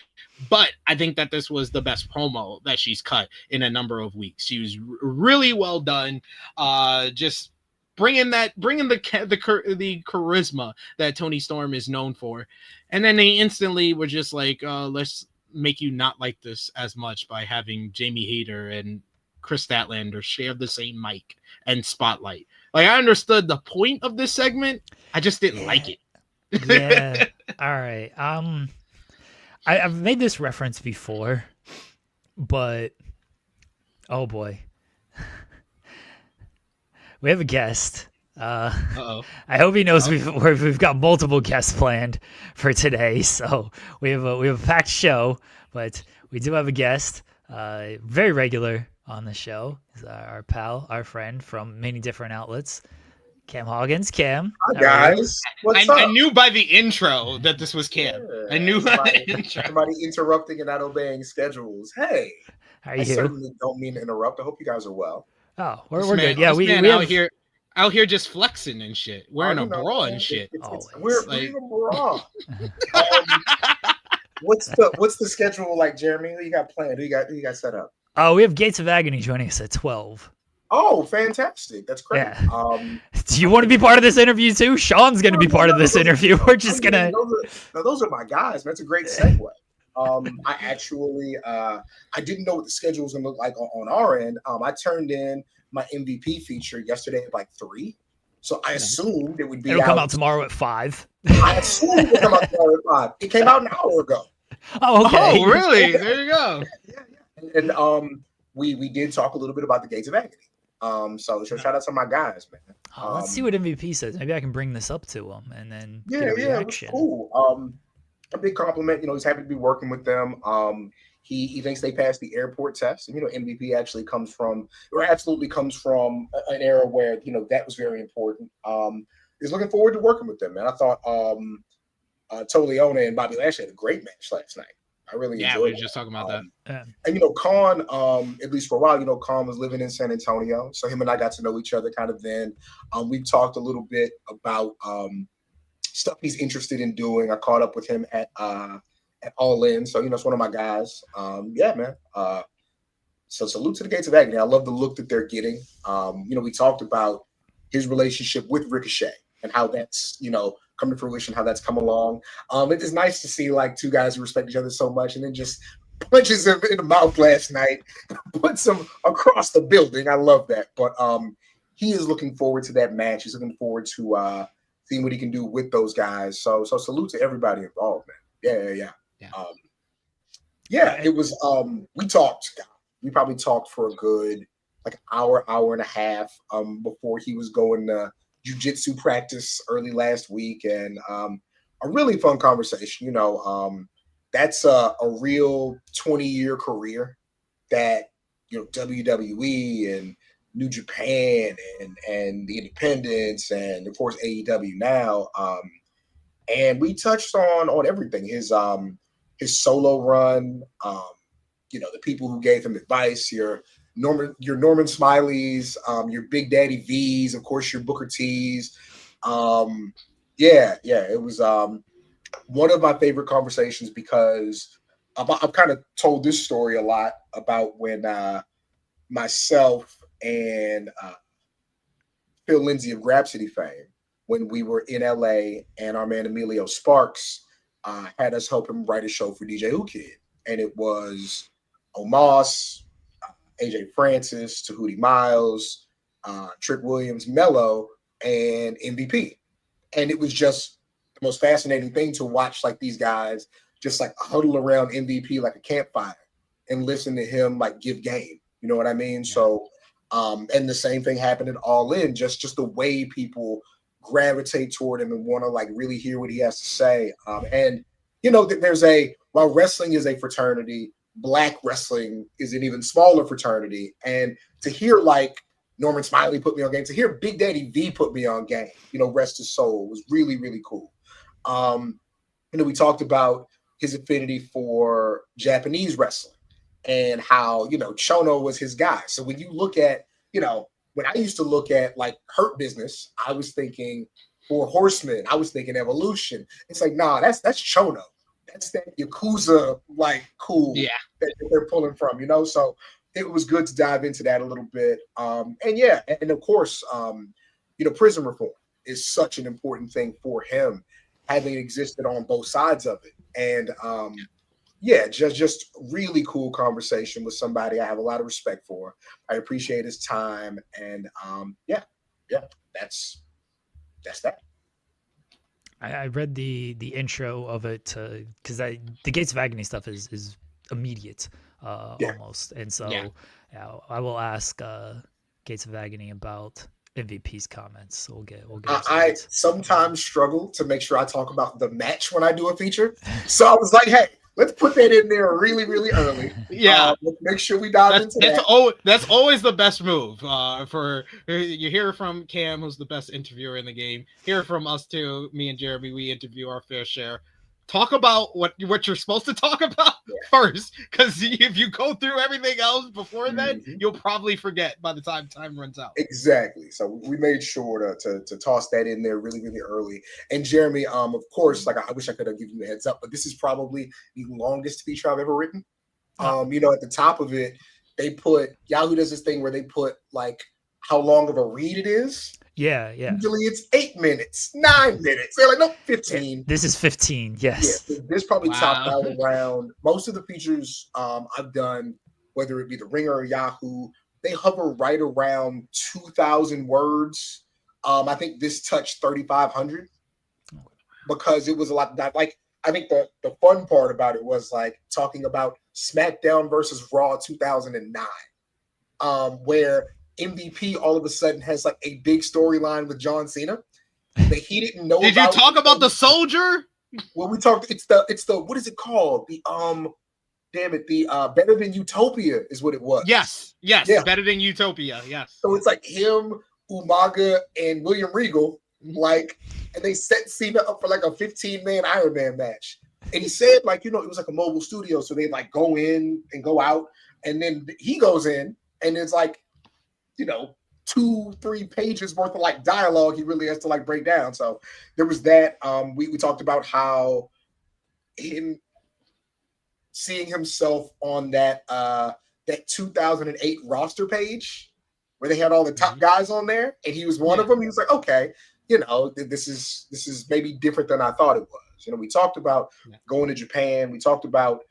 But I think that this was the best promo that she's cut in a number of weeks. She was really well done. Just bringing the charisma that Toni Storm is known for. And then they instantly were just let's make you not like this as much by having Jamie Hayter and Chris Statlander share the same mic and spotlight. I understood the point of this segment. I just didn't like it. Yeah. All right. I've made this reference before, but oh boy. We have a guest. I hope he knows we've got multiple guests planned for today. So we have a packed show, but we do have a guest, very regular on the show. He's our pal, our friend from many different outlets, Cam Hawkins. Cam, hi guys. What's up? I knew by the intro that this was Cam. Yeah, I knew by the intro. Everybody interrupting and not obeying schedules. Hey, how are you? I certainly don't mean to interrupt. I hope you guys are well. Oh, we're good. Yeah, we out here just flexing and shit, wearing a bra and shit. We're wearing a bra. What's the schedule like, Jeremy? Who you got planned? Who you got set up? Oh, we have Gates of Agony joining us at 12. Oh, fantastic! That's great. Yeah. Do you want to be part of this interview too? Sean's going to be part of this interview. We're just gonna. Those are my guys. That's a great segue. I actually I didn't know what the schedule was gonna look like on our end. I turned in my MVP feature yesterday at like 3, so I assumed it would be. It'll come out tomorrow at 5. I assumed it would come out tomorrow at 5. It came out an hour ago. Oh, okay. Oh, really? There you go. Yeah. And we did talk a little bit about the Gates of Agony. So shout out to my guys, man. Let's see what MVP says. Maybe I can bring this up to him and then get a reaction. It was cool. A big compliment. He's happy to be working with them. He thinks they passed the airport test. And, MVP absolutely comes from an era where, that was very important. He's looking forward to working with them, man. I thought Toleone and Bobby Lashley had a great match last night. I really enjoyed it. We were just talking about that. And Khan, at least for a while, Khan was living in San Antonio, so him and I got to know each other kind of then. We've talked a little bit about stuff he's interested in doing. I caught up with him at All In, so it's one of my guys. Yeah, man. So salute to the Gates of Agony. I love the look that they're getting. We talked about his relationship with Ricochet and how that's come to fruition, how that's come along. It is nice to see like two guys who respect each other so much, and then just punches him in the mouth last night, puts him across the building. I love that. But he is looking forward to that match. He's looking forward to seeing what he can do with those guys. So salute to everybody involved, man. Yeah. It was. We talked. We probably talked for a good like hour and a half before he was going to jiu-jitsu practice early last week, and a really fun conversation. That's a real 20-year career that WWE and New Japan and the independents and of course AEW now, and we touched on everything. His solo run, the people who gave him advice, your Norman Smileys, your Big Daddy V's, of course, your Booker T's. It was one of my favorite conversations because I've kind of told this story a lot about when myself and Phil Lindsay of Grapsity fame, when we were in LA and our man Emilio Sparks had us help him write a show for DJ Who Kid. And it was Omos, AJ Francis, Tahuti Miles, Trick Williams, Mello, and MVP. And it was just the most fascinating thing to watch, like these guys just like huddle around MVP like a campfire and listen to him like give game. You know what I mean? Yeah. So, and the same thing happened at All In, just the way people gravitate toward him and want to like really hear what he has to say. And while wrestling is a fraternity, Black wrestling is an even smaller fraternity. And to hear like Norman Smiley put me on game, to hear Big Daddy V put me on game, rest his soul, was really, really cool. We talked about his affinity for Japanese wrestling and how, Chono was his guy. So when you look at, when I used to look at like Hurt Business, I was thinking Four Horsemen, I was thinking Evolution. It's like, nah, that's Chono. That's that Yakuza like cool that they're pulling from, So it was good to dive into that a little bit. And of course, prison reform is such an important thing for him, having existed on both sides of it. And just really cool conversation with somebody I have a lot of respect for. I appreciate his time, and that's that. I read the intro of it because the Gates of Agony stuff is immediate almost, and so I will ask Gates of Agony about MVP's comments. So we'll get I sometimes struggle to make sure I talk about the match when I do a feature, so I was like, hey, let's put that in there really, really early. Yeah, let's make sure we dive into that. That's always the best move. For you hear from Cam, who's the best interviewer in the game. Hear from us too. Me and Jeremy, we interview our fair share. Talk about what you're supposed to talk about first, because if you go through everything else before then, you'll probably forget by the time runs out. Exactly. So we made sure to toss that in there really, really early. And Jeremy, of course, like I wish I could have given you a heads up, but this is probably the longest feature I've ever written. At the top of it, they put Yahoo does this thing where they put like how long of a read it is. Yeah. Usually it's 8 minutes, 9 minutes. They're like, no, 15. This is 15. Yes. Yeah, this probably topped Wow. out around most of the features I've done, whether it be the Ringer or Yahoo, they hover right around 2,000 words. I think this touched 3,500 because it was a lot. Like, I think the fun part about it was like talking about SmackDown versus Raw 2009, where MVP all of a sudden has like a big storyline with John Cena that he didn't know. Did you talk about the soldier? Well, we talked. It's the what is it called? The damn it, the Better Than Utopia is what it was. Yes, Yeah. Better Than Utopia. Yes. So it's like him, Umaga, and William Regal, like, and they set Cena up for like a 15-man Iron Man match. And he said, like, it was like a mobile studio, so they like go in and go out, and then he goes in, and it's like, 2-3 pages worth of like dialogue he really has to like break down. So there was that. We talked about how him seeing himself on that 2008 roster page where they had all the top guys on there, and he was one of them. He was like, okay, this is maybe different than I thought it was. We talked about going to Japan. We talked about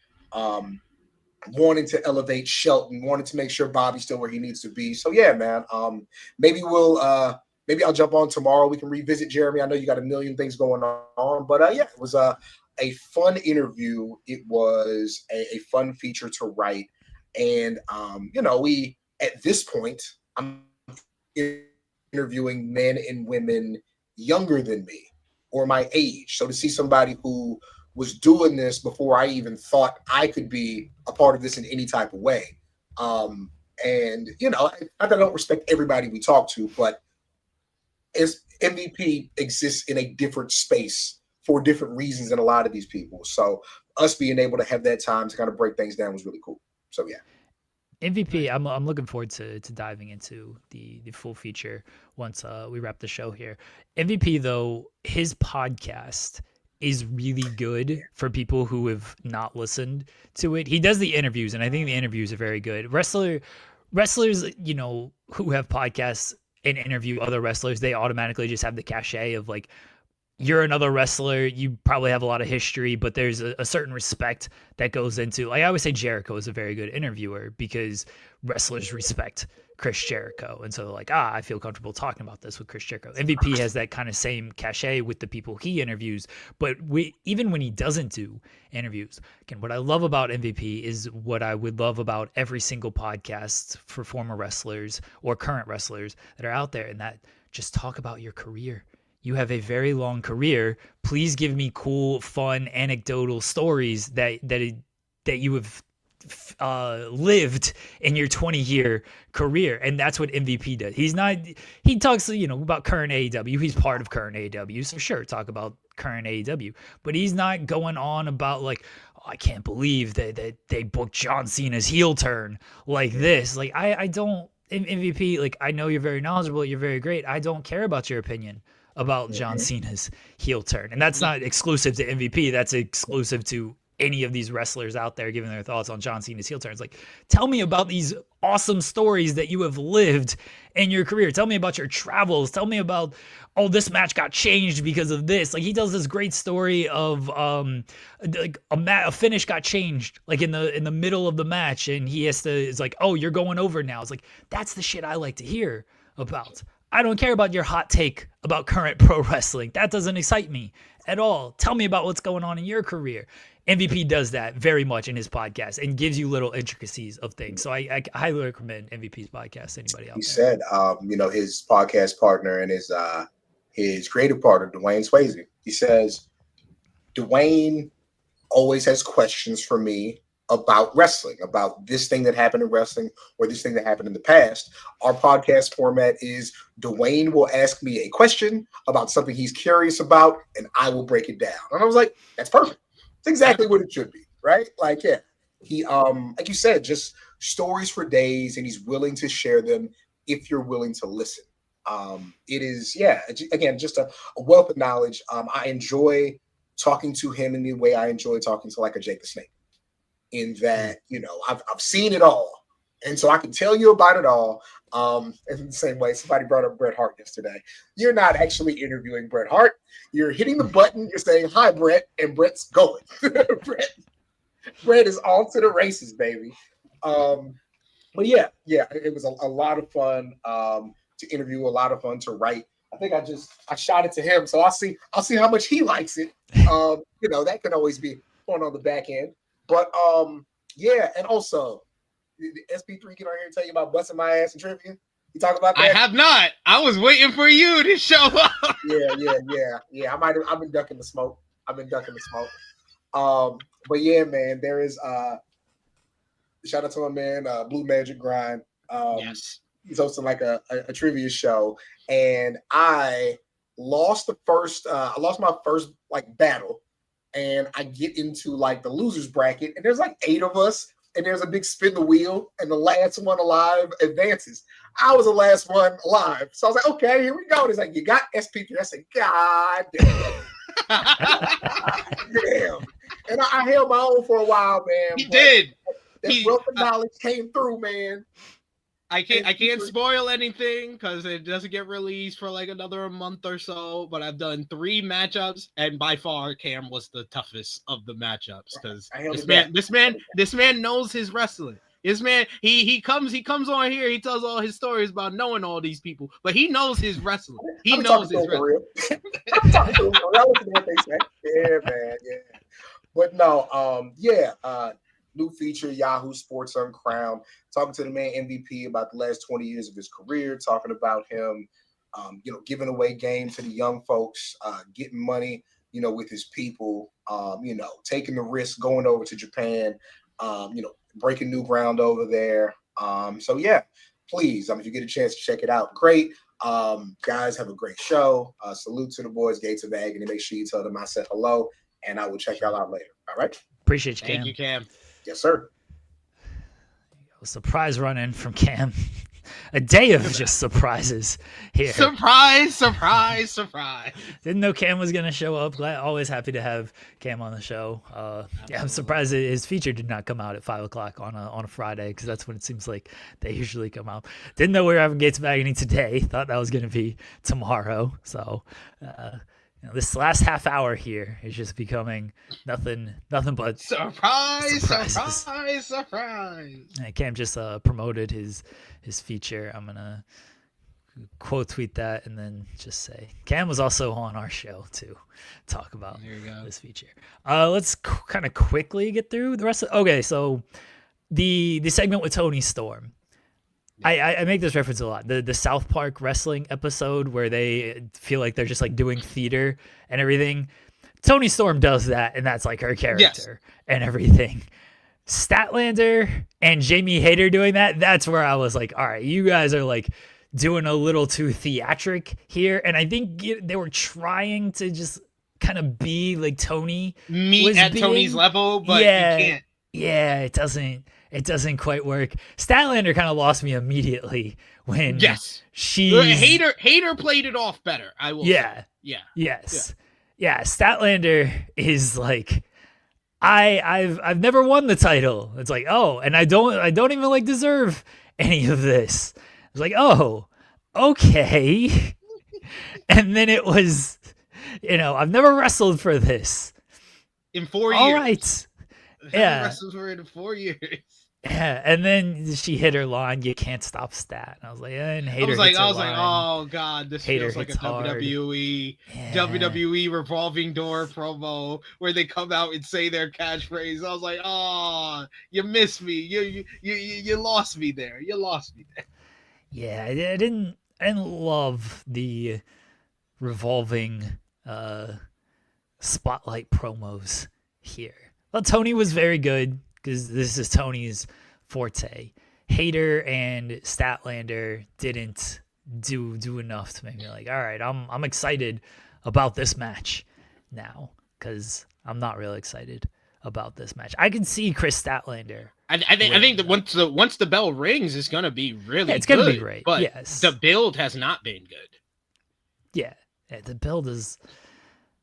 wanting to elevate Shelton, wanting to make sure Bobby's still where he needs to be. So yeah, man. Maybe I'll jump on tomorrow. We can revisit Jeremy. I know you got a million things going on, but yeah, it was a fun interview. It was a fun feature to write, and we at this point, I'm interviewing men and women younger than me or my age. So to see somebody who was doing this before I even thought I could be a part of this in any type of way. And, I don't respect everybody we talk to, but as MVP exists in a different space for different reasons than a lot of these people. So us being able to have that time to kind of break things down was really cool. So, yeah. MVP, I'm looking forward to diving into the full feature once we wrap the show here. MVP, though, his podcast is really good for people who have not listened to it. He does the interviews, and I think the interviews are very good. Wrestlers, who have podcasts and interview other wrestlers, they automatically just have the cachet of like, you're another wrestler, you probably have a lot of history, but there's a certain respect that goes into, like I always say Jericho is a very good interviewer because wrestlers respect Chris Jericho. And so they're like, I feel comfortable talking about this with Chris Jericho. MVP has that kind of same cachet with the people he interviews, but even when he doesn't do interviews, again, what I love about MVP is what I would love about every single podcast for former wrestlers or current wrestlers that are out there, and that just talk about your career. You have a very long career. Please give me cool, fun, anecdotal stories that you have lived in your 20-year career. And that's what MVP does. He talks, about current AEW. He's part of current AEW. So sure, talk about current AEW, but he's not going on about like, I can't believe that they booked John Cena's heel turn like this. Like I don't, MVP, like I know you're very knowledgeable. You're very great. I don't care about your opinion about John Cena's heel turn. And that's not exclusive to MVP. That's exclusive to any of these wrestlers out there giving their thoughts on John Cena's heel turns. Like, tell me about these awesome stories that you have lived in your career. Tell me about your travels. Tell me about, this match got changed because of this. Like, he tells this great story of like a finish got changed like in the middle of the match, and he has to, it's like, you're going over now. It's like, that's the shit I like to hear about. I don't care about your hot take about current pro wrestling. That doesn't excite me at all. Tell me about what's going on in your career. MVP does that very much in his podcast and gives you little intricacies of things. So I highly recommend MVP's podcast to anybody out there. He said, his podcast partner and his creative partner, Dwayne Swayze, he says, Dwayne always has questions for me about wrestling, about this thing that happened in wrestling or this thing that happened in the past. Our podcast format is Dwayne will ask me a question about something he's curious about, and I will break it down. And I was like, that's perfect. It's exactly what it should be, right? Like, yeah, he, like you said, just stories for days, and he's willing to share them if you're willing to listen. It is, again, just a wealth of knowledge. I enjoy talking to him in the way I enjoy talking to like a Jake the Snake. In that, I've seen it all, And so I can tell you about it all. In the same way, somebody brought up Bret Hart yesterday. You're not actually interviewing Bret Hart. You're hitting the button. You're saying, "Hi, Bret," and Bret's going. Bret is off to the races, baby. But yeah, it was a lot of fun to interview, a lot of fun to write. I think I shot it to him, so I'll see how much he likes it. That can always be fun on the back end. But yeah, and also the SP3 get on here and tell you about busting my ass in trivia. You talk about that? I have not. I was waiting for you to show up. Yeah. I've been ducking the smoke. But yeah, man, there is shout out to my man, Blue Magic Grind. Yes. He's hosting like a trivia show, and I lost my first like battle, and I get into like the losers bracket, and there's like 8 of us, and there's a big spin the wheel, and the last one alive advances. I was the last one alive, so I was like, okay, here we go. And it's like, you got SP3. I said, God damn. And I held my own for a while, man. He did. That wealth of knowledge came through, man. I can't spoil anything because it doesn't get released for like another month or so. But I've done 3 matchups, and by far Cam was the toughest of the matchups because this man knows his wrestling. This man he comes on here, he tells all his stories about knowing all these people, but he knows his wrestling. He knows his wrestling. I'm talking to him for real. Listen to what they say. Yeah, man. Yeah. But no, new feature, Yahoo Sports Uncrowned, talking to the man MVP about the last 20 years of his career, talking about him, giving away games to the young folks, getting money, with his people, taking the risk, going over to Japan, breaking new ground over there. So yeah, please, if you get a chance to check it out, great. Guys, have a great show. Salute to the boys, Gates of Agony. Make sure you tell them I said hello, and I will check y'all out later. All right. Appreciate you, Cam. Thank you, Cam. Yes, sir. A surprise run in from Cam. A day of just surprises here. Surprise. Didn't know Cam was going to show up. Always happy to have Cam on the show. I'm surprised that his feature did not come out at 5 o'clock on a Friday, because that's when it seems like they usually come out. Didn't know we were having Gates of Agony today. Thought that was going to be tomorrow. So this last half hour here is just becoming nothing but surprises. And Cam just promoted his feature. I'm gonna quote tweet that and then just say Cam was also on our show to talk about this feature. Let's kind of quickly get through the rest of. Okay, so the segment with Tony Storm. I make this reference a lot. The South Park wrestling episode where they feel like they're just like doing theater and everything. Tony Storm does that, and that's like her character and everything. Statlander and Jamie Hayter doing that's where I was like, all right, you guys are like doing a little too theatric here. And I think they were trying to just kind of be like Tony. Meet at Tony's level, but you can't. Yeah, it doesn't quite work. Statlander kind of lost me immediately when Hayter played it off better. I will. Say. Yeah. Statlander is like, I've never won the title. It's like, oh, and I don't even like deserve any of this. It's like, oh, okay. And then it was, I've never wrestled for this in 4 years. All right. Yeah. Wrestled for it in 4 years. Yeah, and then she hit her line, "You can't stop Stat." And I was like, and Hayter I was like, oh god, this Hayter feels like a WWE WWE revolving door promo where they come out and say their catchphrase. I was like, oh, you missed me. You lost me there. Yeah, I didn't love the revolving spotlight promos here. Well, Tony was very good, because this is Tony's forte. Hayter and Statlander didn't do enough to make me like, all right, I'm excited about this match now, because I'm not real excited about this match. I can see Chris Statlander. I think that once the bell rings, it's gonna be really it's gonna be great. But yes, the build has not been good. Yeah, the build is.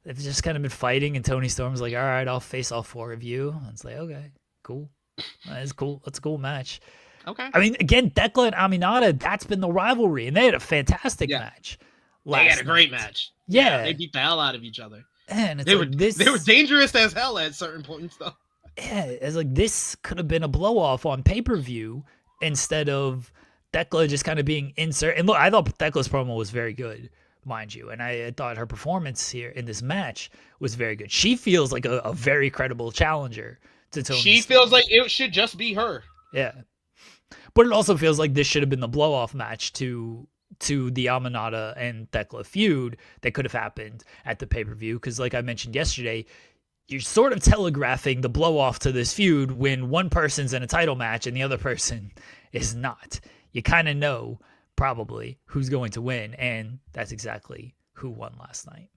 They've just kind of been fighting, and Tony Storm's like, all right, I'll face all 4 of you. And it's like, okay, cool. That's cool. That's a cool match. Okay. I mean, again, Thekla and Aminata, that's been the rivalry, and they had a fantastic match. They had a great match. Yeah. They beat the hell out of each other. And it's They like were dangerous as hell at certain points, though. Yeah, it's like this could have been a blow off on pay-per-view instead of Thekla just kind of being insert. And look, I thought Thekla's promo was very good, mind you, and I thought her performance here in this match was very good. She feels like a very credible challenger to Toni She Storm. feels like it should just be her. Yeah, but it also feels like this should have been the blow-off match to the Aminata and Thekla feud that could have happened at the pay-per-view, because like I mentioned yesterday, you're sort of telegraphing the blow-off to this feud when one person's in a title match and the other person is not. You kind of know probably who's going to win, and that's exactly who won last night.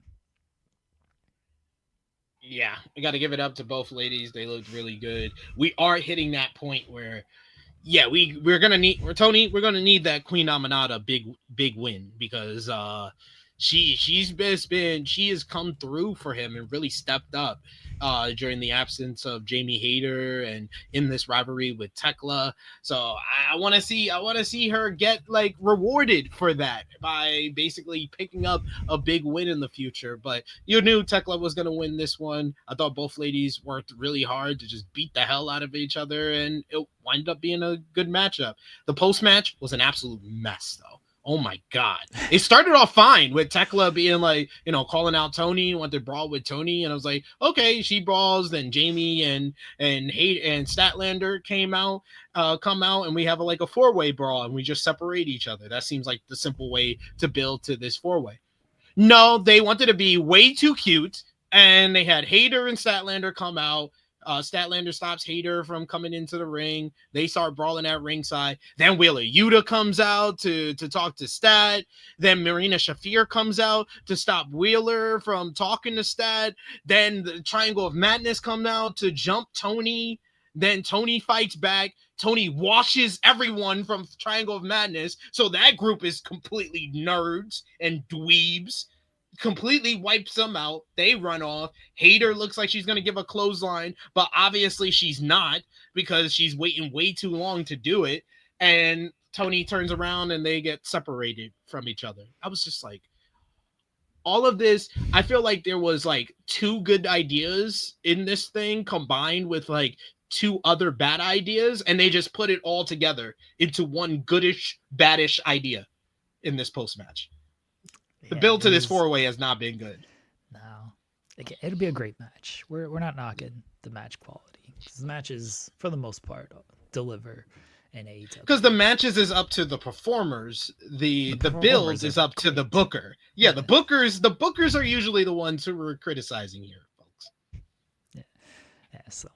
Yeah, we got to give it up to both ladies. They looked really good. We are hitting that point where, yeah, we're gonna need that Queen Aminata big win, because she has come through for him and really stepped up during the absence of Jamie Hayter and in this rivalry with Thekla. So I want to see her get like rewarded for that by basically picking up a big win in the future. But you knew Thekla was going to win this one. I thought both ladies worked really hard to just beat the hell out of each other, and it wound up being a good matchup. The post match was an absolute mess, though. Oh my God. It started off fine with Thekla being like, calling out Toni, wanted to brawl with Toni. And I was like, okay, she brawls. Then Jamie and Statlander come out, and we have a four-way brawl, and we just separate each other. That seems like the simple way to build to this four-way. No, they wanted to be way too cute, and they had Hayter and Statlander come out. Statlander stops Hayter from coming into the ring. They start brawling at ringside. Then Wheeler Yuta comes out to talk to Stat. Then Marina Shafir comes out to stop Wheeler from talking to Stat. Then the Triangle of Madness comes out to jump Toni. Then Toni fights back. Toni washes everyone from Triangle of Madness. So that group is completely nerds and dweebs. Completely wipes them out. They run off. Hayter looks like she's going to give a clothesline, but obviously she's not, because she's waiting way too long to do it. And Toni turns around and they get separated from each other. I was just like, all of this, I feel like there was two good ideas in this thing combined with two other bad ideas, and they just put it all together into one goodish, baddish idea in this post-match. The build to this four-way has not been good. No. It'll be a great match. We're not knocking the match quality, because the matches, for the most part, deliver in AEW. Because the matches is up to the performers. The build is up to the booker. Yeah, the bookers are usually the ones who we're criticizing here, folks. Yeah, so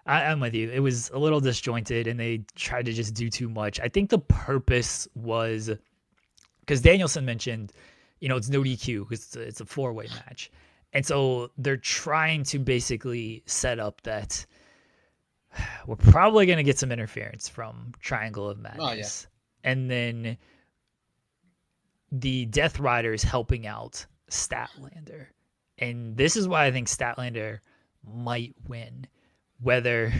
I'm with you. It was a little disjointed, and they tried to just do too much. I think the purpose was, because Danielson mentioned, it's no DQ because it's a four-way match. And so they're trying to basically set up that we're probably going to get some interference from Triangle of Madness. Oh, yeah. And then the Death Riders helping out Statlander. And this is why I think Statlander might win. Whether,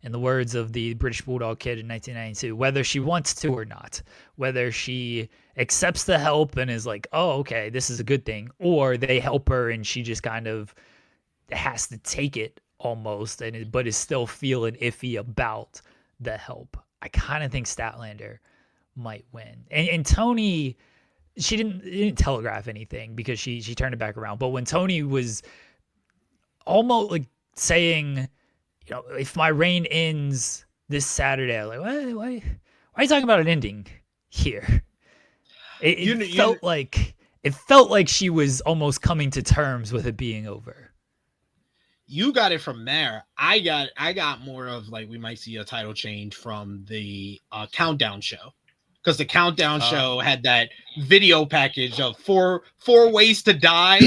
in the words of the British Bulldog Kid in 1992, whether she wants to or not, whether she accepts the help and is like, oh, okay, this is a good thing, or they help her and she just kind of has to take it almost, but is still feeling iffy about the help. I kind of think Statlander might win. And Toni, she didn't telegraph anything because she turned it back around. But when Toni was almost saying, if my reign ends this Saturday, I'm like, why are you talking about an ending here? It felt like she was almost coming to terms with it being over. You got it from there. I got more of we might see a title change from the Countdown show, because the Countdown show had that video package of four ways to die,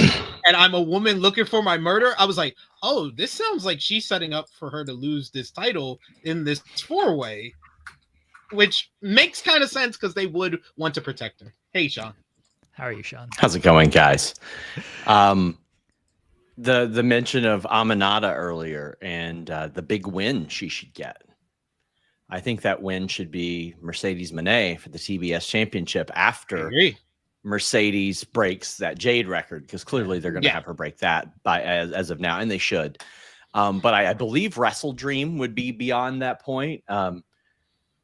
and I'm a woman looking for my murder. I was like, oh, this sounds like she's setting up for her to lose this title in this four-way, which makes kind of sense because they would want to protect her. Hey, Sean. How are you, Sean? How's it going, guys? The mention of Aminata earlier and the big win she should get. I think that win should be Mercedes Moné for the TBS championship after Mercedes breaks that Jade record, because clearly they're going to have her break that as of now, and they should. But I believe Wrestle Dream would be beyond that point.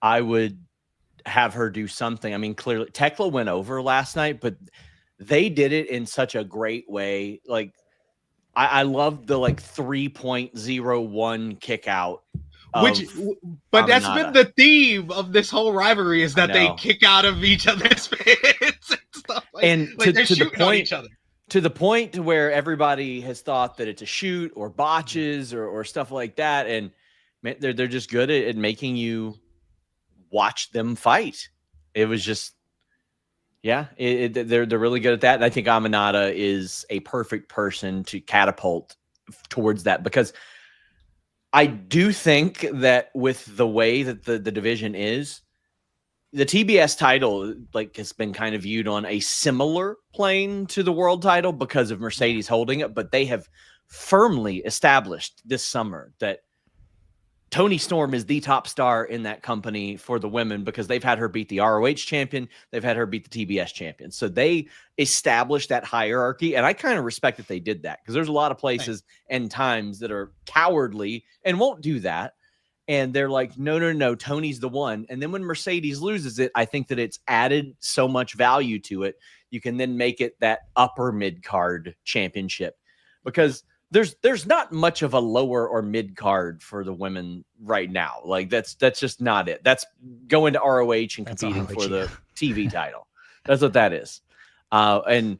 I would have her do something. I mean, clearly Tekla went over last night, but they did it in such a great way. Like, I love the 3.01 kick out. But that's been the theme of this whole rivalry, is that they kick out of each other's fans and stuff and they're to shooting on each other. To the point to where everybody has thought that it's a shoot or botches or stuff like that. And they're just good at making you watch them fight. It was just, they're really good at that. And I think Aminata is a perfect person to catapult towards that, because I do think that with the way that the division is, the TBS title has been kind of viewed on a similar plane to the world title because of Mercedes holding it, but they have firmly established this summer that Toni Storm is the top star in that company for the women, because they've had her beat the ROH champion. They've had her beat the TBS champion. So they established that hierarchy. And I kind of respect that they did that, because there's a lot of places and times that are cowardly and won't do that. And they're like, no, Tony's the one. And then when Mercedes loses it, I think that it's added so much value to it. You can then make it that upper mid card championship, because there's not much of a lower or mid card for the women right now. Like that's just not it. That's going to ROH and competing for the TV title. That's what that is. And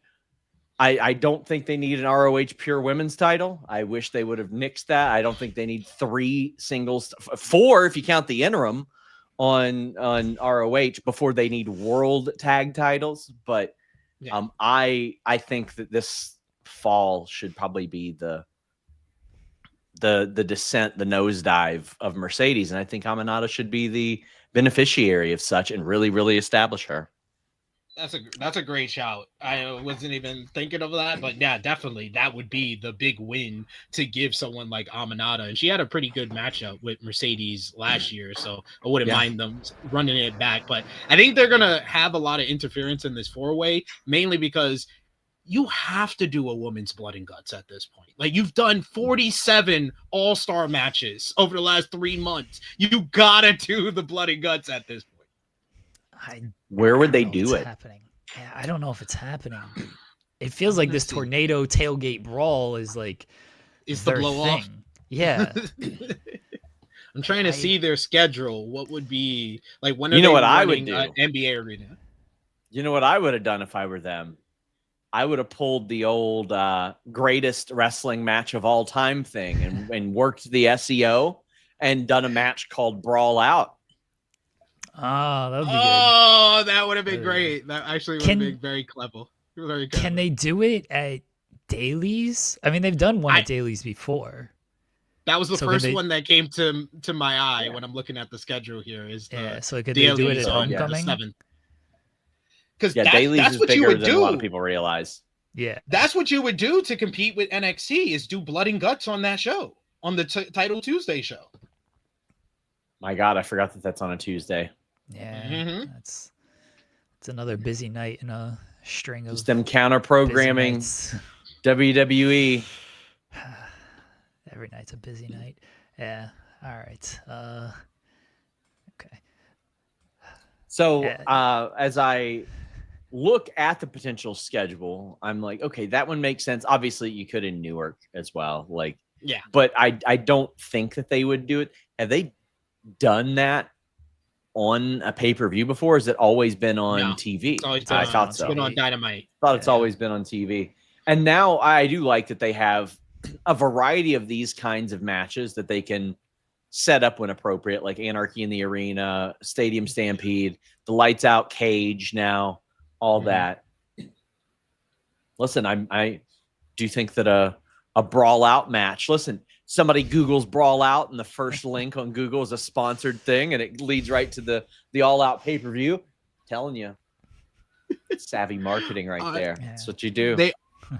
I don't think they need an ROH pure women's title. I wish they would have nixed that. I don't think they need 3 singles, 4 if you count the interim on ROH, before they need world tag titles. But I think that this fall should probably be the descent, the nosedive of Mercedes, and I think Aminata should be the beneficiary of such and really, really establish her. That's a great shout. I wasn't even thinking of that, but yeah, definitely that would be the big win to give someone like Aminata. And she had a pretty good matchup with Mercedes last year, so I wouldn't mind them running it back. But I think they're gonna have a lot of interference in this 4-way, mainly because you have to do a woman's blood and guts at this point. Like, you've done 47 all-star matches over the last 3 months. You gotta do the blood and guts at this point. Where would they do it? Happening. Yeah, I don't know if it's happening. It feels like this tornado tailgate brawl is the blow off. Yeah. I'm trying to see their schedule. What would be like? When are you know they what I would do? NBA arena. You know what I would have done if I were them? I would have pulled the old greatest wrestling match of all time thing and worked the SEO and done a match called Brawl Out. Oh, that would be good. Oh, that would have been great. That actually would have been very clever. Very clever. Can they do it at dailies? I mean, they've done one at dailies before. That was the first one that came to my eye when I'm looking at the schedule here. So could they do it at Homecoming? Because dailies that's is what bigger you would than do. A lot of people realize. Yeah, that's what you would do to compete with NXT, is do blood and guts on that show, on the Title Tuesday show. My God, I forgot that that's on a Tuesday. Yeah, it's another busy night in a string of just them counter programming WWE. Every night's a busy night. Yeah. All right. Okay. So as I look at the potential schedule, I'm like, okay, that one makes sense. Obviously, you could in Newark as well. But I don't think that they would do it. Have they done that on a pay-per-view before? Has it always been on TV? I thought so. It's been on Dynamite. It's always been on TV. And now I do like that they have a variety of these kinds of matches that they can set up when appropriate, like Anarchy in the Arena, Stadium Stampede, the Lights Out cage now, all that. Listen, I do think that a Brawl Out match, listen, somebody Googles Brawl Out and the first link on Google is a sponsored thing and it leads right to the All Out pay-per-view. Telling you, savvy marketing right there. That's what you do.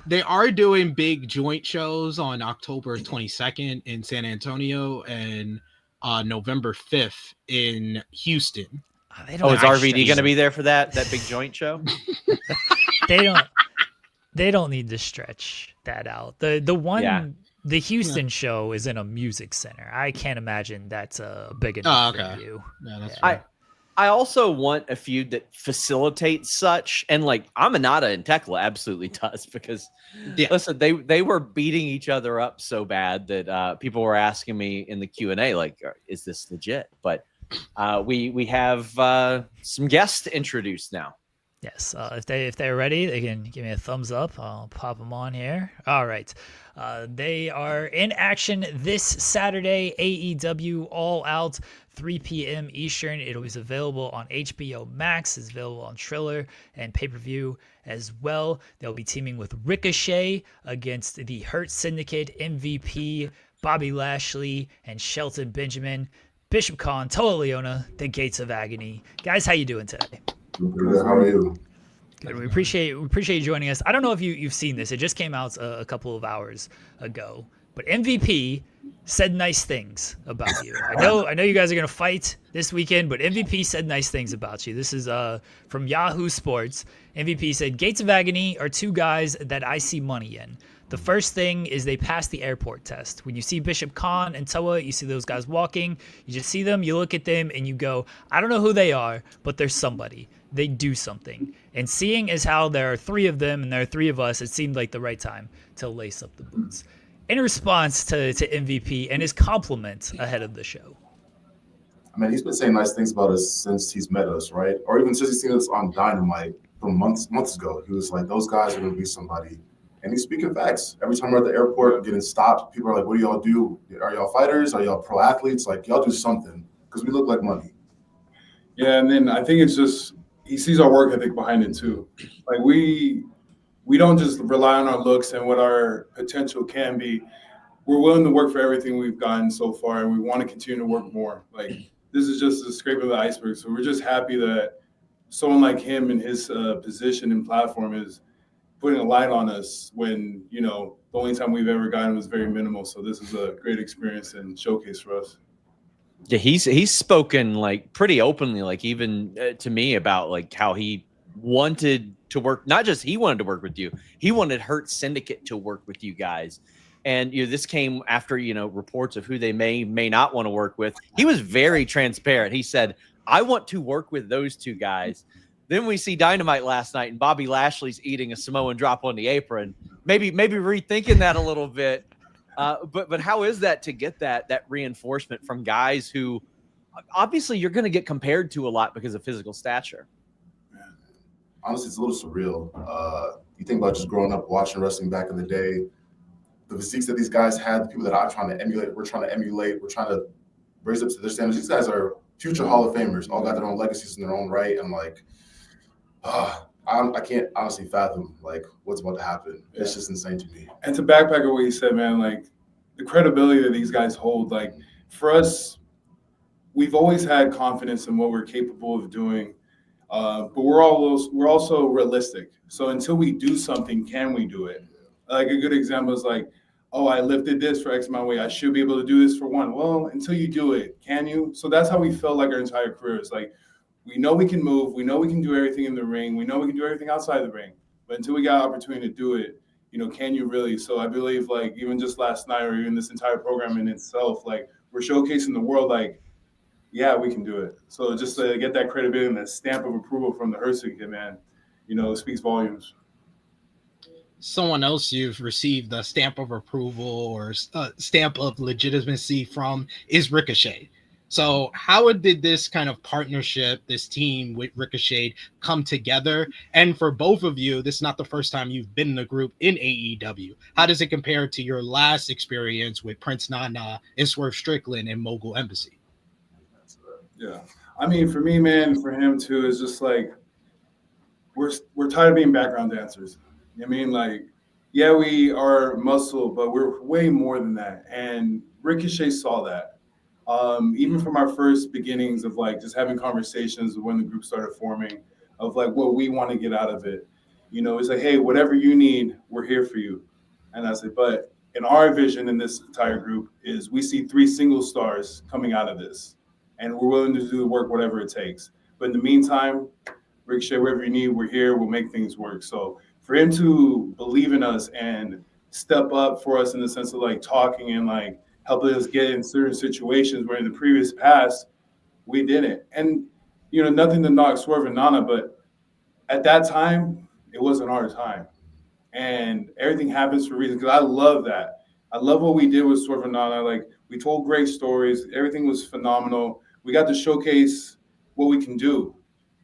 They are doing big joint shows on October 22nd in San Antonio, and November 5th in Houston. They Oh, is need to RVD stretch going to be there for that big joint show? They don't need to stretch that out. The Houston show is in a music center. I can't imagine that's a big enough venue. Yeah, that's Yeah. I also want a feud that facilitates such, and like Aminata and Tekla absolutely does, because listen, they were beating each other up so bad that people were asking me in the Q&A, like, is this legit? But we have some guests to introduce now. Yes, if they're ready, they can give me a thumbs up. I'll pop them on here. All right, they are in action this Saturday. AEW All Out, 3 p.m. Eastern. It was available on HBO Max. It's available on Triller and pay-per-view as well. They'll be teaming with Ricochet against the Hurt Syndicate, MVP Bobby Lashley, and Shelton Benjamin. Bishop Khan, Toa Leona, the Gates of Agony. Guys, how you doing today? Good. How are you? Good. We appreciate you joining us. I don't know if you've seen this. It just came out a couple of hours ago. But MVP said nice things about you. I know you guys are gonna fight this weekend, but MVP said nice things about you. This is from Yahoo Sports. MVP said, Gates of Agony are two guys that I see money in. The first thing is they pass the airport test. When you see Bishop Khan and Toa, you see those guys walking, you just see them, you look at them, and you go, I don't know who they are, but they're somebody. They do something. And seeing as how there are three of them and there are three of us, it seemed like the right time to lace up the boots. In response to MVP and his compliment ahead of the show. I mean, he's been saying nice things about us since he's met us, right? Or even since he's seen us on Dynamite from months ago. He was like, those guys are going to be somebody. And he's speaking facts. Every time we're at the airport getting stopped, people are like, what do y'all do? Are y'all fighters? Are y'all pro athletes? Like, y'all do something because we look like money. Yeah, and then I think it's just he sees our work ethic behind it too. Like we don't just rely on our looks and what our potential can be. We're willing to work for everything we've gotten so far, and we want to continue to work more. Like this is just a scrape of the iceberg. So we're just happy that someone like him in his position and platform is putting a light on us when, you know, the only time we've ever gotten was very minimal. So this is a great experience and showcase for us. Yeah, he's spoken like pretty openly, like even to me about like how he wanted to work. Not just he wanted to work with you, he wanted Hurt Syndicate to work with you guys. And this came after reports of who they may not want to work with. He was very transparent. He said, "I want to work with those two guys." Then we see Dynamite last night, and Bobby Lashley's eating a Samoan drop on the apron. Maybe rethinking that a little bit. But how is that to get that reinforcement from guys who obviously you're going to get compared to a lot because of physical stature? Honestly, it's a little surreal. You think about just growing up watching wrestling back in the day, the physiques that these guys had, the people that I'm trying to emulate, we're trying to raise up to their standards. These guys are future Hall of Famers, all got their own legacies in their own right. And like, I can't honestly fathom like what's about to happen. Yeah. It's just insane to me. And to backpack on what you said, man, like the credibility that these guys hold, like for us, we've always had confidence in what we're capable of doing, but we're also realistic. So until we do something, can we do it? Like a good example is like, oh, I lifted this for X amount of weight. I should be able to do this for one. Well, until you do it, can you? So that's how we felt like our entire career is like, we know we can move. We know we can do everything in the ring. We know we can do everything outside the ring. But until we got an opportunity to do it, can you really? So I believe like even just last night or even this entire program in itself, like we're showcasing the world like, yeah, we can do it. So just to get that credibility and that stamp of approval from the Hurt Syndicate, man, it speaks volumes. Someone else you've received a stamp of approval or a stamp of legitimacy from is Ricochet. So how did this kind of partnership, this team with Ricochet come together? And for both of you, this is not the first time you've been in a group in AEW. How does it compare to your last experience with Prince Nana and Swerve Strickland and Mogul Embassy? Yeah. I mean, for me, man, for him too, is just like, we're tired of being background dancers. I mean, like, yeah, we are muscle, but we're way more than that. And Ricochet saw that. Even from our first beginnings of like just having conversations when the group started forming of like what we want to get out of it. It's like, hey, whatever you need, we're here for you. And I said, but And our vision in this entire group is we see 3 single stars coming out of this, and we're willing to do the work, whatever it takes. But in the meantime, Ricochet, wherever you need, we're here. We'll make things work. So for him to believe in us and step up for us in the sense of like talking and like helping us get in certain situations where in the previous past we didn't. And you know, nothing to knock Swerve and Nana, but at that time it wasn't our time. And everything happens for a reason, because I love that. I love what we did with Swerve and Nana. Like, we told great stories. Everything was phenomenal. We got to showcase what we can do,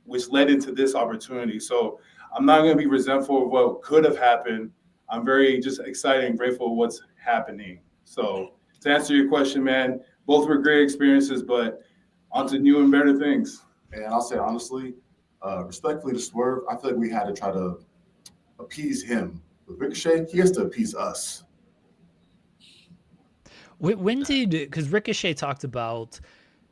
which led into this opportunity. So I'm not going to be resentful of what could have happened. I'm very just excited and grateful of what's happening. So to answer your question, man, both were great experiences, but on to new and better things. And I'll say honestly, respectfully to Swerve, I feel like we had to try to appease him. With Ricochet, he has to appease us. When did, because Ricochet talked about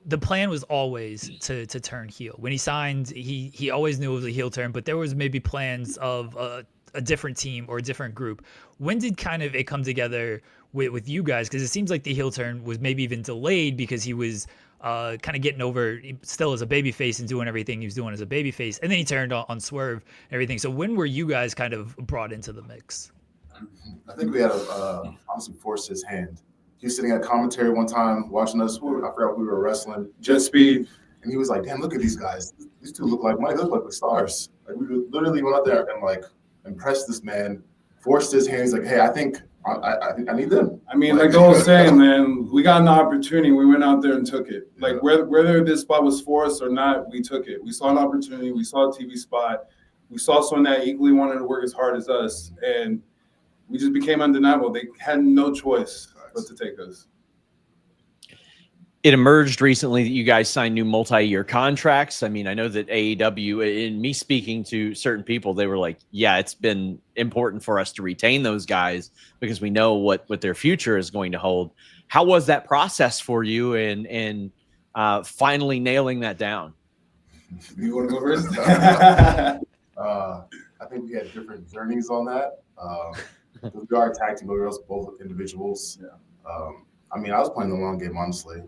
the plan was always to turn heel. When he signed, he always knew it was a heel turn, but there was maybe plans of a different team or a different group. When did kind of it come together with you guys? Because it seems like the heel turn was maybe even delayed because he was kind of getting over still as a babyface and doing everything he was doing as a babyface, and then he turned on Swerve and everything. So when were you guys kind of brought into the mix? I think we had to honestly force his hand. He was sitting at commentary one time watching us. I forgot we were wrestling. Jet Speed. And he was like, damn, look at these guys. These two look like money. They look like the stars. Like, we literally went out there and like impressed this man, forced his hand. He's like, hey, I think I need them. I mean, like the whole saying, man, we got an opportunity. We went out there and took it. Like whether this spot was for us or not, we took it. We saw an opportunity. We saw a TV spot. We saw someone that equally wanted to work as hard as us. And we just became undeniable. They had no choice but to take us. It emerged recently that you guys signed new multi-year contracts. I mean, I know that AEW, in me speaking to certain people, they were like, yeah, it's been important for us to retain those guys because we know what their future is going to hold. How was that process for you in finally nailing that down? You want to go first? I think we had different journeys on that. We are a tag team, but we're also both individuals. Yeah. I mean, I was playing the long game, honestly.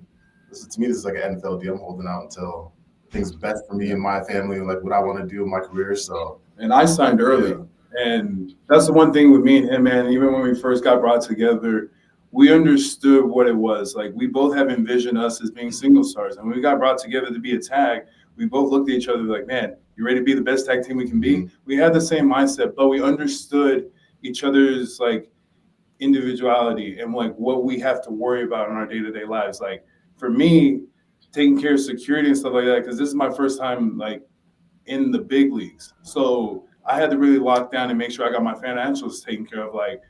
To me, this is like an NFL deal. I'm holding out until things best for me and my family and like what I want to do in my career. So, and I signed early, and that's the one thing with me and him, man. Even when we first got brought together, we understood what it was. Like, we both have envisioned us as being single stars, and when we got brought together to be a tag, we both looked at each other like, man, you ready to be the best tag team we can be? We had the same mindset, but we understood each other's like individuality and like what we have to worry about in our day-to-day lives. Like, for me, taking care of security and stuff like that, because this is my first time like in the big leagues. So I had to really lock down and make sure I got my financials taken care of. Like,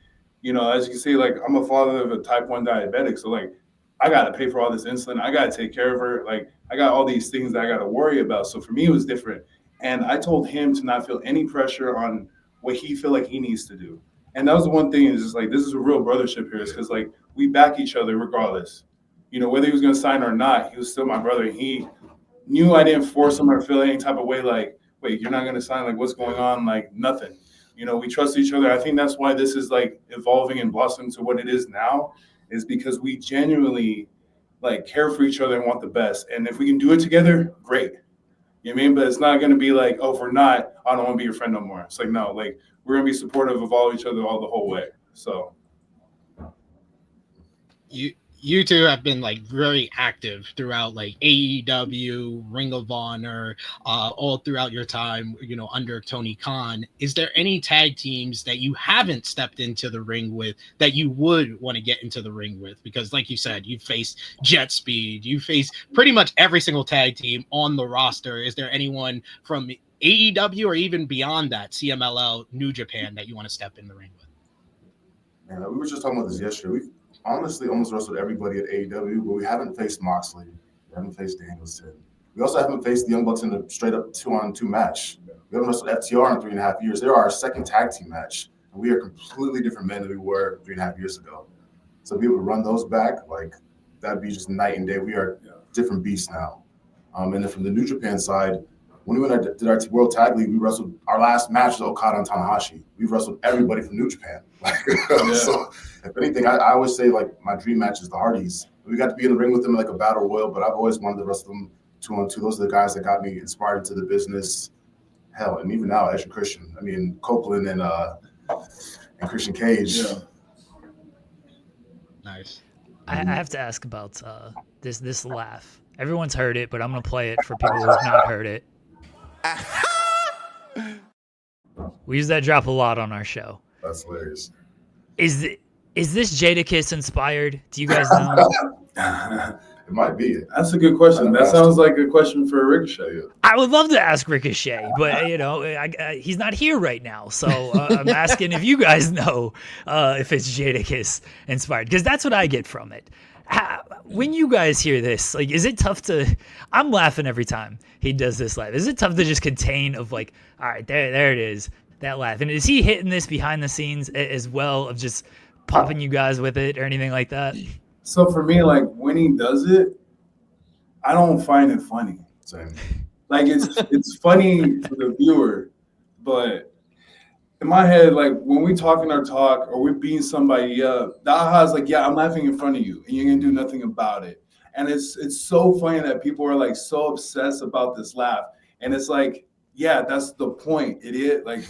you know, as you can see, like, I'm a father of a type 1 diabetic. So like, I got to pay for all this insulin. I got to take care of her. Like, I got all these things that I got to worry about. So for me, it was different. And I told him to not feel any pressure on what he feel like he needs to do. And that was the one thing, is just like, this is a real brothership here, is because like, we back each other regardless. You know, whether he was going to sign or not, he was still my brother. He knew I didn't force him or feel any type of way like, wait, you're not going to sign? Like, what's going on? Like, nothing. You know, we trust each other. I think that's why this is like evolving and blossoming to what it is now, is because we genuinely like care for each other and want the best. And if we can do it together, great. You know what I mean? But it's not going to be like, oh, if we're not, I don't want to be your friend no more. It's like, no, like, we're going to be supportive of all each other all the whole way. So you two have been like very active throughout like AEW, Ring of Honor, all throughout your time, you know, under Tony Khan. Is there any tag teams that you haven't stepped into the ring with that you would want to get into the ring with? Because like you said, you faced Jet Speed, you face pretty much every single tag team on the roster. Is there anyone from AEW or even beyond that, CMLL, New Japan, that you want to step in the ring with? Man, we were just talking about this yesterday. We've honestly almost wrestled everybody at AEW, but we haven't faced Moxley. We haven't faced Danielson. We also haven't faced the Young Bucks in a straight-up 2-on-2 match. We haven't wrestled FTR in 3.5 years. They're our second tag team match, and we are completely different men than we were 3.5 years ago. So to be able to run those back, like, that'd be just night and day. We are different beasts now. And then from the New Japan side, When we did our World Tag League, we wrestled. Our last match was Okada and Tanahashi. We've wrestled everybody from New Japan. So, if anything, I always say like my dream match is the Hardys. We got to be in the ring with them like a battle royal, but I've always wanted to wrestle them 2-on-2. Those are the guys that got me inspired into the business. Hell, and even now, Edge and Christian. I mean, Copeland and Christian Cage. Yeah. Nice. I have to ask about this laugh. Everyone's heard it, but I'm gonna play it for people who have not heard it. We use that drop a lot on our show. That's hilarious. Is this Jadakiss inspired? Do you guys know? It might be. That's a good question. That sounds like a question for Ricochet. I would love to ask Ricochet, but he's not here right now. So I'm asking if you guys know if it's Jadakiss inspired, because that's what I get from it. When you guys hear this, like, is it tough to? I'm laughing every time he does this live. Is it tough to just contain of like, all right, there it is, that laugh? And is he hitting this behind the scenes as well, of just popping you guys with it or anything like that? So for me, like when he does it, I don't find it funny. Same. Like it's funny for the viewer, but in my head, like when we talking our talk or we're beating somebody up, the aha is like, yeah, I'm laughing in front of you and you're gonna do nothing about it. And it's so funny that people are like so obsessed about this laugh. And it's like, yeah, that's the point, idiot. Like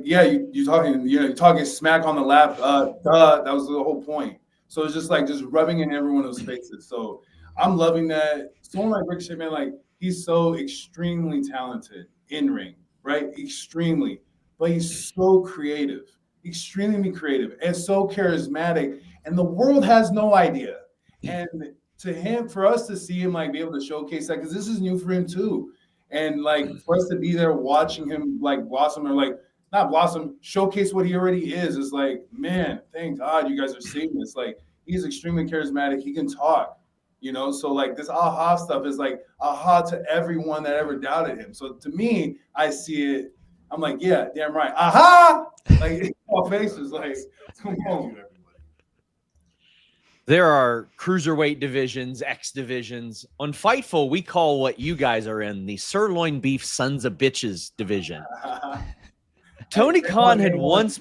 yeah, you're talking smack on the laugh. That was the whole point. So it's just like just rubbing in everyone's faces. So I'm loving that. Someone like Ricochet, man, like he's so extremely talented in ring, right? Extremely. But he's so creative, extremely creative, and so charismatic. And the world has no idea. And for us to see him like be able to showcase that, because this is new for him too. And like for us to be there watching him like blossom, or like not blossom, showcase what he already is like, man, thank God you guys are seeing this. Like he's extremely charismatic. He can talk. So like this aha stuff is like aha to everyone that ever doubted him. So to me, I see it. I'm like, yeah, damn right. Aha! Like all faces, like, come on. There are cruiserweight divisions, X divisions. On Fightful, we call what you guys are in the sirloin beef sons of bitches division. Tony Khan had once,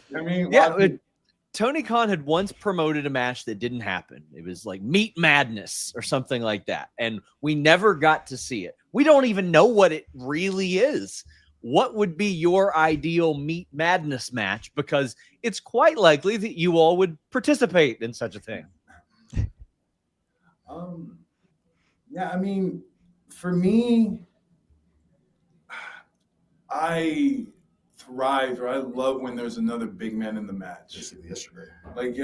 Tony Khan had once promoted a match that didn't happen. It was like Meat Madness or something like that. And we never got to see it. We don't even know what it really is. What would be your ideal Meat Madness match? Because it's quite likely that you all would participate in such a thing. Yeah, I mean, for me, I thrive, or I love when there's another big man in the match. Basically yesterday. Like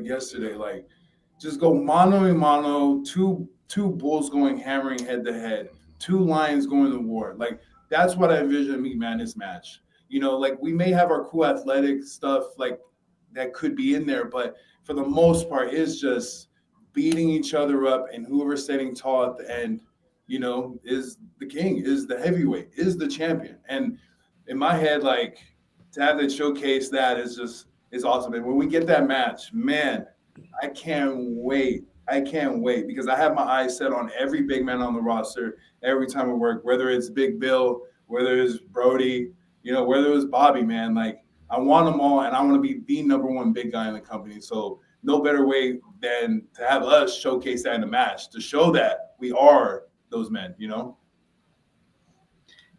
yesterday, like just go mano a mano, two bulls going hammering head to head, two lions going to war. Like that's what I envision a Meat Madness match. Like we may have our cool athletic stuff like that could be in there, but for the most part, it's just beating each other up, and whoever's standing tall at the end, is the king, is the heavyweight, is the champion. And in my head, like to have that showcase that is awesome. And when we get that match, man, I can't wait. Because I have my eyes set on every big man on the roster every time we work, whether it's Big Bill, whether it's Brody, whether it's Bobby, man. Like I want them all, and I want to be the number one big guy in the company. So no better way than to have us showcase that in the match to show that we are those men,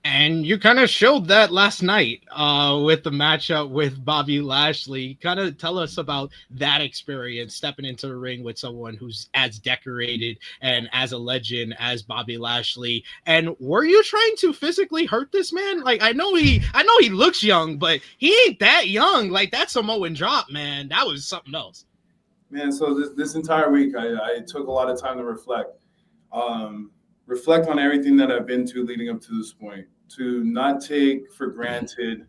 And you kind of showed that last night with the matchup with Bobby Lashley. Kind of tell us about that experience, stepping into the ring with someone who's as decorated and as a legend as Bobby Lashley. And were you trying to physically hurt this man? Like, I know he looks young, but he ain't that young. Like, that Samoan drop, man, that was something else. Man, so this entire week, I took a lot of time to reflect on everything that I've been to leading up to this point, to not take for granted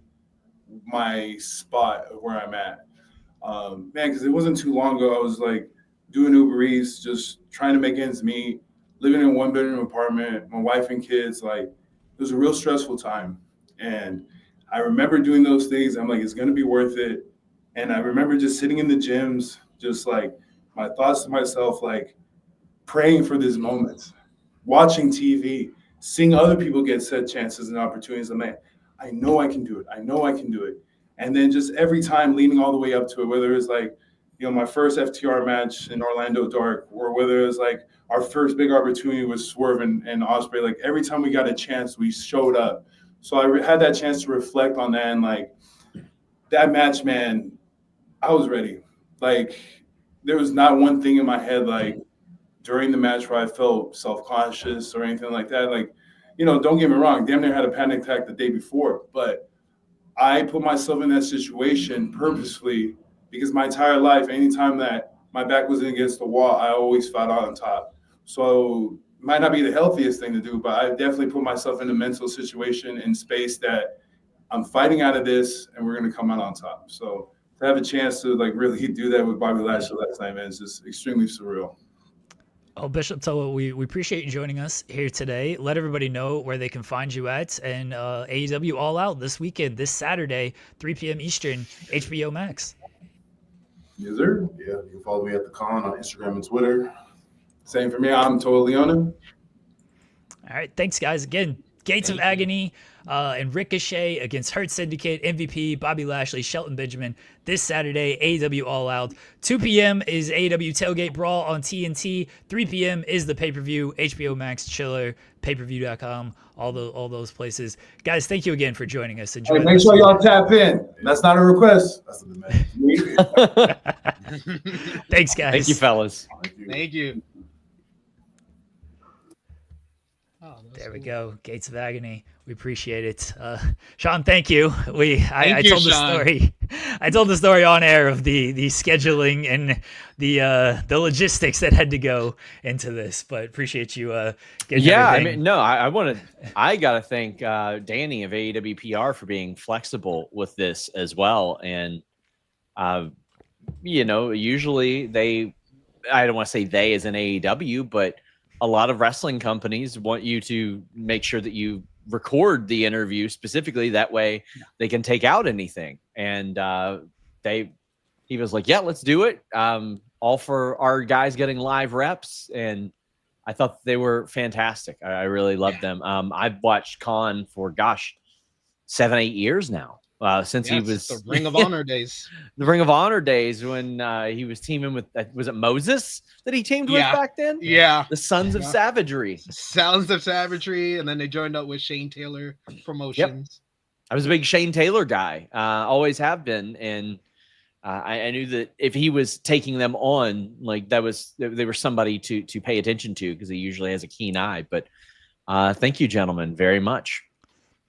my spot of where I'm at. Man, because it wasn't too long ago, I was like doing Uber Eats, just trying to make ends meet, living in a 1-bedroom apartment, my wife and kids. Like, it was a real stressful time. And I remember doing those things. I'm like, it's going to be worth it. And I remember just sitting in the gyms, just like my thoughts to myself, like praying for this moment, watching TV, seeing other people get said chances and opportunities. I'm like, I know I can do it. I know I can do it. And then just every time leading all the way up to it, whether it's like, my first FTR match in Orlando Dark, or whether it's like our first big opportunity with Swerve and Ospreay, like every time we got a chance, we showed up. So I had that chance to reflect on that, and like that match, man, I was ready. Like there was not one thing in my head, like during the match where I felt self-conscious or anything like that. Like, don't get me wrong, damn near had a panic attack the day before, but I put myself in that situation purposefully because my entire life, anytime that my back was against the wall, I always fought out on top. So it might not be the healthiest thing to do, but I definitely put myself in a mental situation in space that I'm fighting out of this and we're going to come out on top. So to have a chance to like really do that with Bobby Lashley last night, man, it's just extremely surreal. Oh, Bishop Toa, we appreciate you joining us here today. Let everybody know where they can find you at, and AEW All Out this weekend, this Saturday, 3 p.m. Eastern, HBO Max. Yes, sir. Yeah, you can follow me at the con on Instagram and Twitter. Same for me. I'm Toa Leona. All right, thanks, guys. Again, Gates of Agony and Ricochet against Hurt Syndicate, MVP, Bobby Lashley, Shelton Benjamin this Saturday, AEW All Out. 2 p.m. is AEW Tailgate Brawl on TNT. 3 p.m. is the pay-per-view, HBO Max, Chiller, payperview.com, all those places. Guys, thank you again for joining us. Hey, make sure y'all tap in. That's not a request. That's the demand. Thanks, guys. Thank you, fellas. Thank you. There we go. Gates of Agony. We appreciate it. Sean, thank you. I told the story. I told the story on air of the scheduling and the logistics that had to go into this, but appreciate you getting everything. I gotta thank Danny of AEW PR for being flexible with this as well. And usually I don't want to say they as in AEW, but a lot of wrestling companies want you to make sure that you record the interview specifically. That way they can take out anything. And he was like, yeah, let's do it. All for our guys getting live reps. And I thought they were fantastic. I really loved them. I've watched Khan for 7-8 years now. Since he was the Ring of Honor days. The Ring of Honor days when he was teaming with, was it Moses that he teamed with back then? Yeah. The Sons of Savagery. Sounds of Savagery. And then they joined up with Shane Taylor Promotions. Yep. I was a big Shane Taylor guy. Always have been. And I knew that if he was taking them on, like they were somebody to pay attention to because he usually has a keen eye. But thank you, gentlemen, very much.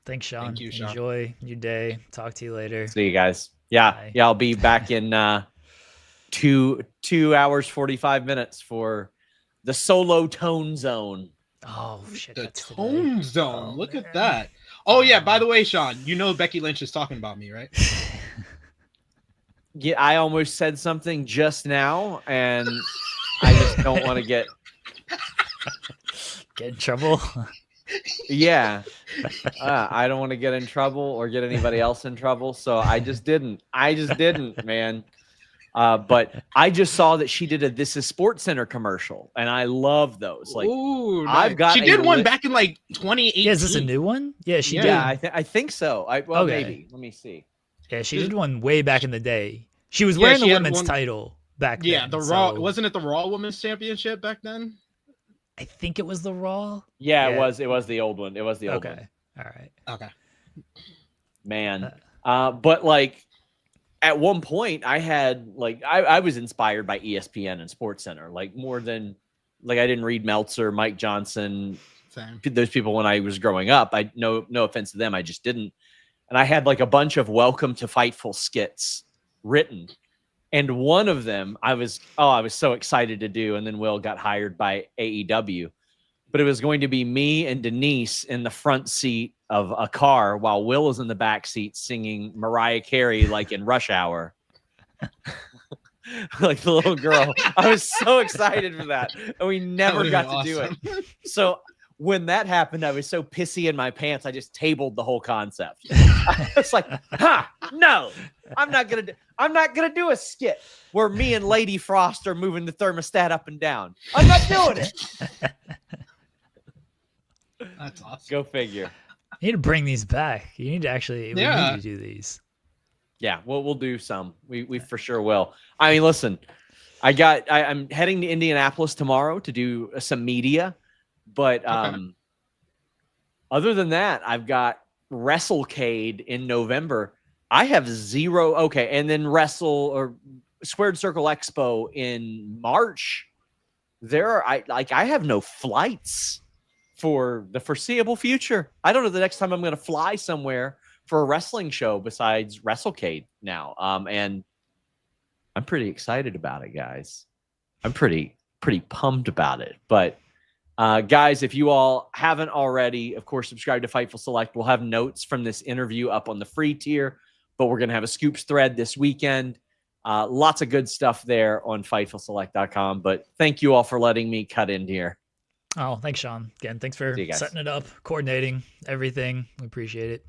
Thanks, Sean. Thank you, Sean. Enjoy your day. Talk to you later. See you guys. Yeah. Bye. Yeah. I'll be back in 2 hours, 45 minutes for the Solo Tone Zone. Oh, shit. The that's Tone today. Zone. Oh, Look man. at that. Oh, yeah. By the way, Sean, Becky Lynch is talking about me, right? Yeah. I almost said something just now, and I just don't want to get in trouble. Yeah. I don't want to get in trouble or get anybody else in trouble. So I just didn't, man. But I just saw that she did a This Is Sports Center commercial, and I love those. Like, ooh, I've got she did one back in like 2018. Yeah, is this a new one? Yeah, she did. Yeah, I think so. Okay. Maybe. Let me see. Yeah, she did one way back in the day. She was wearing the women's title back then. Yeah, the Raw. Wasn't it the Raw Women's Championship back then? I think it was the Raw. Yeah, it was the old one. It was the old one. Okay. All right. Okay. Man. But like at one point I had like I was inspired by ESPN and Sports Center, like more than like I didn't read Meltzer, Mike Johnson, those people when I was growing up. I no offense to them, I just didn't. And I had like a bunch of Welcome to Fightful skits written. And one of them I was so excited to do. And then Will got hired by AEW. But it was going to be me and Denise in the front seat of a car while Will was in the back seat singing Mariah Carey like in Rush Hour. Like the little girl. I was so excited for that. And we never got to do it. So when that happened, I was so pissy in my pants, I just tabled the whole concept. I was like, no, I'm not gonna do a skit where me and Lady Frost are moving the thermostat up and down. I'm not doing it. That's awesome. Go figure. You need to bring these back. You need to actually we Yeah. need to do these. Yeah, we'll do some. We for sure will. I mean, listen, I'm heading to Indianapolis tomorrow to do some media, but other than that, I've got WrestleCade in November. I have zero. Okay, and then Squared Circle Expo in March. I have no flights for the foreseeable future. I don't know the next time I'm going to fly somewhere for a wrestling show besides WrestleCade now. And I'm pretty excited about it, guys. I'm pretty pumped about it. But guys, if you all haven't already, of course, subscribe to Fightful Select. We'll have notes from this interview up on the free tier, but we're going to have a scoops thread this weekend. Lots of good stuff there on FightfulSelect.com. But thank you all for letting me cut in here. Oh, thanks, Sean. Again, thanks for See you guys. setting it up, coordinating everything. We appreciate it.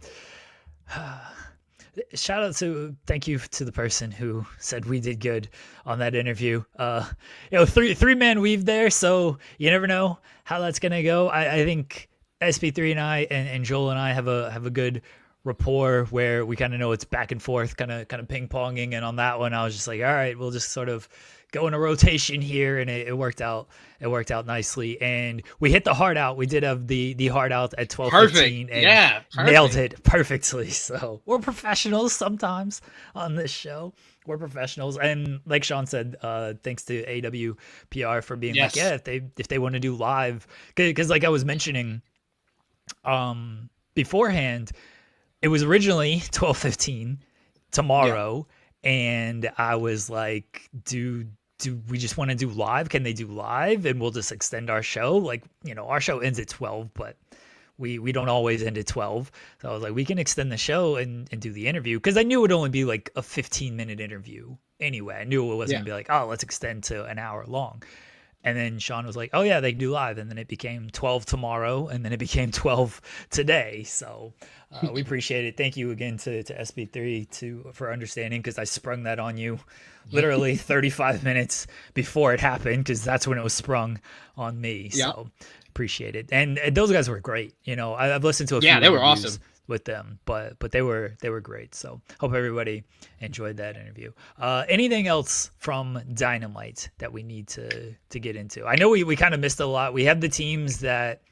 Thank you to the person who said we did good on that interview. Three-man weave there, so you never know how that's gonna go. I think SP3 and I and Joel and I have a good rapport where we kind of know it's back and forth, kind of ping-ponging, and on that one I was just like, all right, we'll just sort of go in a rotation here, and it worked out. It worked out nicely, and we hit the heart out. We did have the heart out at 12:15, and nailed it perfectly. So we're professionals sometimes on this show. We're professionals, and like Sean said, thanks to AEW PR for being like, yeah, if they want to do live, because like I was mentioning, beforehand, it was originally 12:15 tomorrow, and I was like, do we just want to do live? Can they do live? And we'll just extend our show. Like, our show ends at 12, but we don't always end at 12. So I was like, we can extend the show and do the interview. Because I knew it would only be like a 15-minute interview anyway. I knew it wasn't going to be like, oh, let's extend to an hour long. And then Sean was like, oh, yeah, they can do live. And then it became 12 tomorrow, and then it became 12 today. So we appreciate it. Thank you again to SP3 for understanding, because I sprung that on you literally 35 minutes before it happened, because that's when it was sprung on me. So appreciate it. And those guys were great. I've listened to a few they were interviews awesome with them, but they were great. So hope everybody enjoyed that interview. Anything else from Dynamite that we need to get into? I know we kind of missed a lot. We have the teams that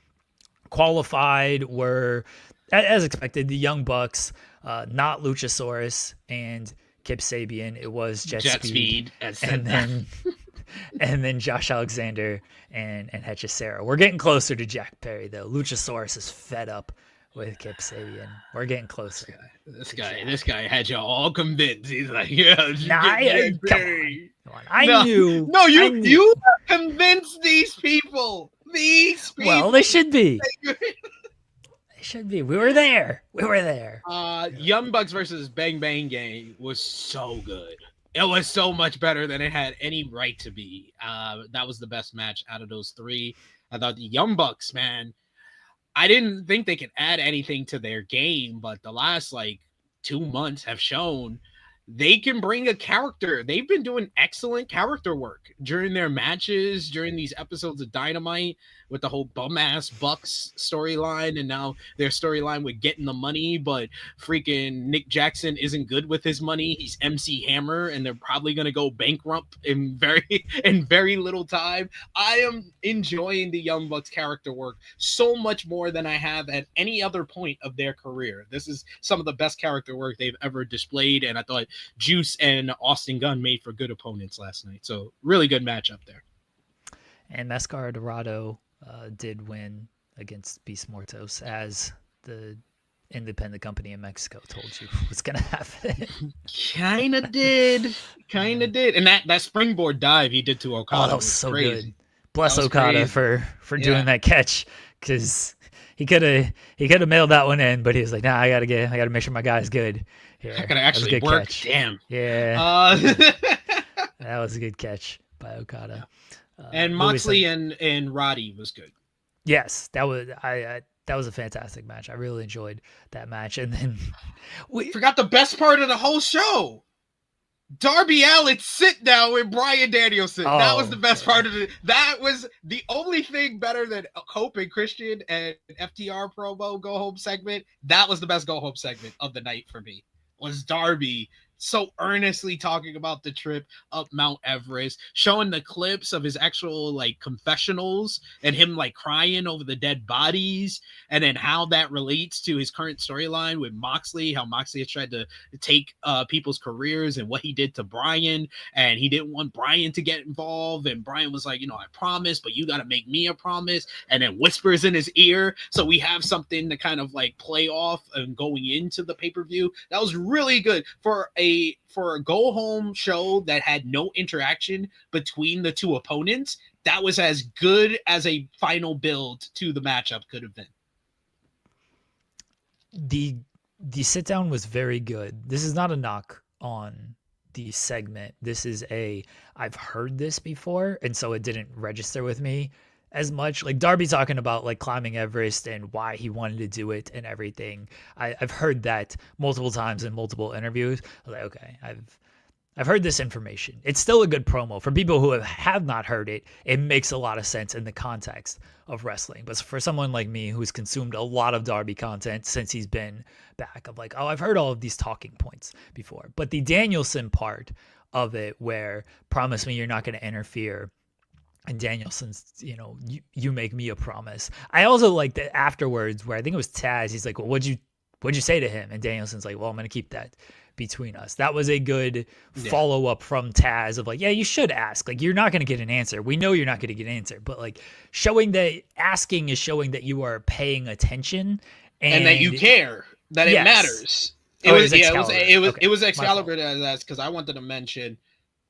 qualified were, as expected, the Young Bucks, not Luchasaurus and Kip Sabian. It was Jet Speed. And then Josh Alexander and Hechicero. We're getting closer to Jack Perry, though. Luchasaurus is fed up with Kip Sabian. We're getting closer. This guy had y'all all convinced. He's like, yeah, come on. I knew. No, you convinced these people. Well, they should be. They should be. We were there. Young Bucks versus Bang Bang Gang was so good. It was so much better than it had any right to be. That was the best match out of those three. I thought the Young Bucks, man, I didn't think they could add anything to their game, but the last 2 months have shown they can bring a character. They've been doing excellent character work during their matches, during these episodes of Dynamite, with the whole bum-ass Bucks storyline, and now their storyline with getting the money, but freaking Nick Jackson isn't good with his money. He's MC Hammer, and they're probably going to go bankrupt in very little time. I am enjoying the Young Bucks character work so much more than I have at any other point of their career. This is some of the best character work they've ever displayed, and I thought Juice and Austin Gunn made for good opponents last night. So really good matchup there. And Mascara Dorado did win against Beast Mortos, as the independent company in Mexico told you was going to happen. Kinda did. And that springboard dive he did to Okada. Oh, that was so crazy. Good. Bless Okada for doing that catch, because he could have mailed that one in, but he was like, nah, I gotta make sure my guy's good. Here. I gotta actually work. Catch. Damn. Yeah. That was a good catch by Okada. And Moxley and Roddy was good. Yes, that was a fantastic match. I really enjoyed that match. And then we forgot the best part of the whole show. Darby Allin's sit down with Bryan Danielson. That was the best part of it. That was the only thing better than Hope and Christian and FTR promo go home segment. That was the best go home segment of the night for me. Was Darby so earnestly talking about the trip up Mount Everest, showing the clips of his actual like confessionals and him like crying over the dead bodies, and then how that relates to his current storyline with Moxley, how Moxley has tried to take people's careers and what he did to Bryan, and he didn't want Bryan to get involved, and Bryan was like, I promise, but you got to make me a promise, and then whispers in his ear, so we have something to kind of like play off and going into the pay-per-view. That was really good for a go home show that had no interaction between the two opponents. That was as good as a final build to the matchup could have been. The sit down was very good. This is not a knock on the segment. This is I've heard this before, and so it didn't register with me as much. Like Darby talking about like climbing Everest and why he wanted to do it and everything. I've heard that multiple times in multiple interviews. I was like, okay, I've heard this information. It's still a good promo. For people who have not heard it, it makes a lot of sense in the context of wrestling. But for someone like me who's consumed a lot of Darby content since he's been back, I'm like, oh, I've heard all of these talking points before. But the Danielson part of it, where promise me you're not going to interfere, and Danielson's, you make me a promise. I also like that afterwards, where I think it was Taz. He's like, well, what'd you say to him? And Danielson's like, well, I'm going to keep that between us. That was a good follow up from Taz of like, yeah, you should ask. Like, you're not going to get an answer. We know you're not going to get an answer, but like showing that asking is showing that you are paying attention and that you care, that it matters. It was Excalibur that's because I wanted to mention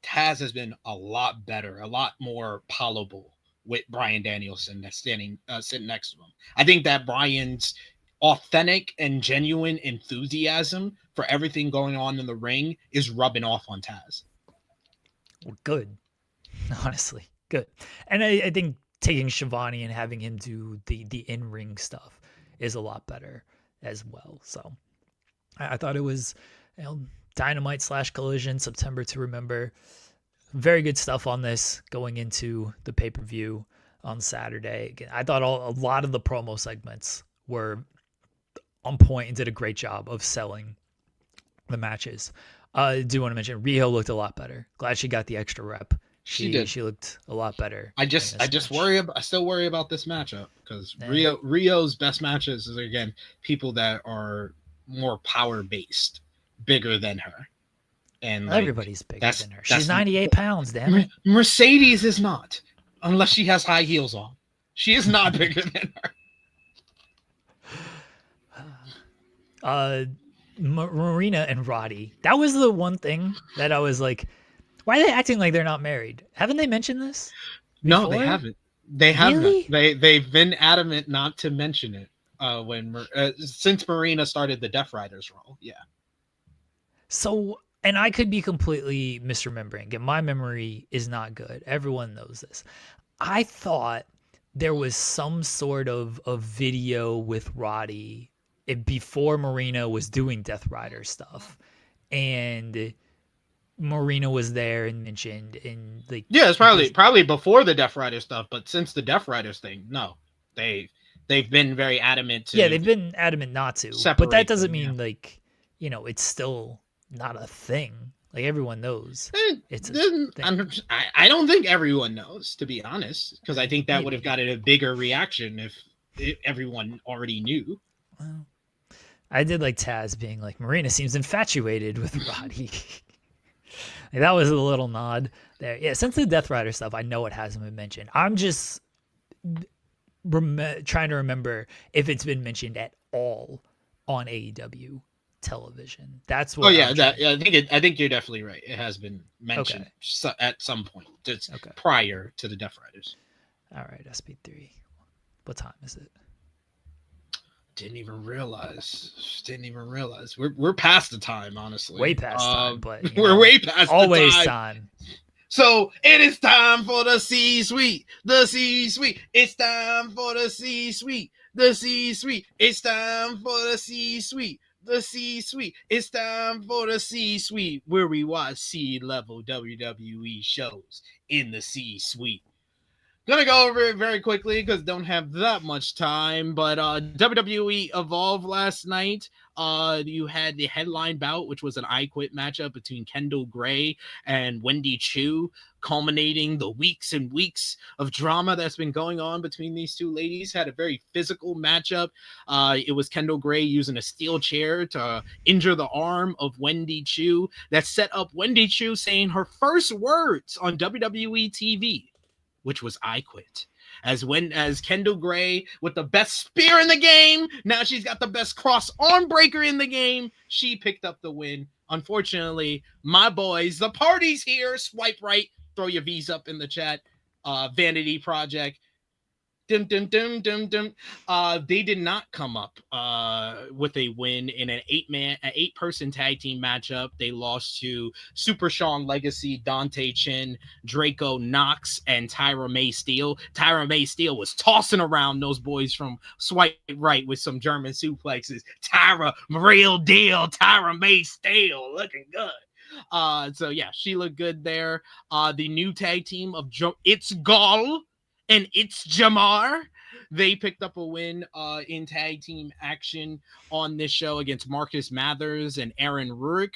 Taz has been a lot better, a lot more palatable with Bryan Danielson that's sitting next to him. I think that Bryan's authentic and genuine enthusiasm for everything going on in the ring is rubbing off on Taz. Well, good. Honestly, good. And I think taking Shivani and having him do the in-ring stuff is a lot better as well. So I thought it was Dynamite / Collision, September to remember. Very good stuff on this going into the pay-per-view on Saturday. Again, I thought a lot of the promo segments were on point and did a great job of selling the matches. I do want to mention Riho looked a lot better. Glad she got the extra rep. She did. She looked a lot better. I still worry about this matchup because Rio's best matches is again people that are more power based, bigger than her. And everybo's bigger than her. She's 98 pounds, damn it. Mercedes is not, unless she has high heels on. She is not bigger than her. Marina and Roddy. That was the one thing that I was like, why are they acting like they're not married? Haven't they mentioned this before? No, they haven't. They haven't. Really? They've been adamant not to mention it since Marina started the Death Riders role. Yeah. So, and I could be completely misremembering. And my memory is not good. Everyone knows this. I thought there was some sort of video with Roddy before Marina was doing Death Rider stuff, and Marina was there and mentioned in like it's probably before the Death Rider stuff, but since the Death Riders thing, no, they've been very adamant to they've been adamant not to, but that doesn't mean like it's still not a thing. Like everyone knows it's a thing. I don't think everyone knows, to be honest, because I think that would have gotten a bigger reaction if everyone already knew. Well, I did like Taz being like, Marina seems infatuated with Roddy. Like, that was a little nod there. Yeah, since the Death Rider stuff, I know it hasn't been mentioned. I'm just trying to remember if it's been mentioned at all on AEW television. That's what. I think you're definitely right. It has been mentioned at some point, just prior to the Death Riders. All right, SP3. What time is it? Didn't even realize. We're past the time, honestly. Way past time, but we're way past always the time. So it is time for the C-suite. The C-suite. It's time for the C-suite. The C-suite. It's time for the C-suite. the C-suite. It's time for the C-suite, where we watch C-level WWE shows in the C-suite. Gonna go over it very quickly because don't have that much time. But WWE Evolve last night. You had the headline bout, which was an I Quit matchup between Kendall Gray and Wendy Chu, culminating the weeks and weeks of drama that's been going on between these two ladies. Had a very physical matchup. It was Kendall Gray using a steel chair to injure the arm of Wendy Chu. That set up Wendy Chu saying her first words on WWE TV, which was I Quit. As Kendall Gray with the best spear in the game, now she's got the best cross arm breaker in the game. She picked up the win. Unfortunately, my boys, the party's here. Swipe right, throw your V's up in the chat. Vanity Project. They did not come up with a win in an eight-person tag team matchup. They lost to Super Sean Legacy, Dante Chin, Draco Knox, and Tyra May Steele. Tyra May Steele was tossing around those boys from Swipe Right with some German suplexes. Tyra, real deal. Tyra May Steele looking good. So yeah, she looked good there. The new tag team of It's Gall and It's Jamar. They picked up a win in tag team action on this show against Marcus Mathers and Aaron Rurik.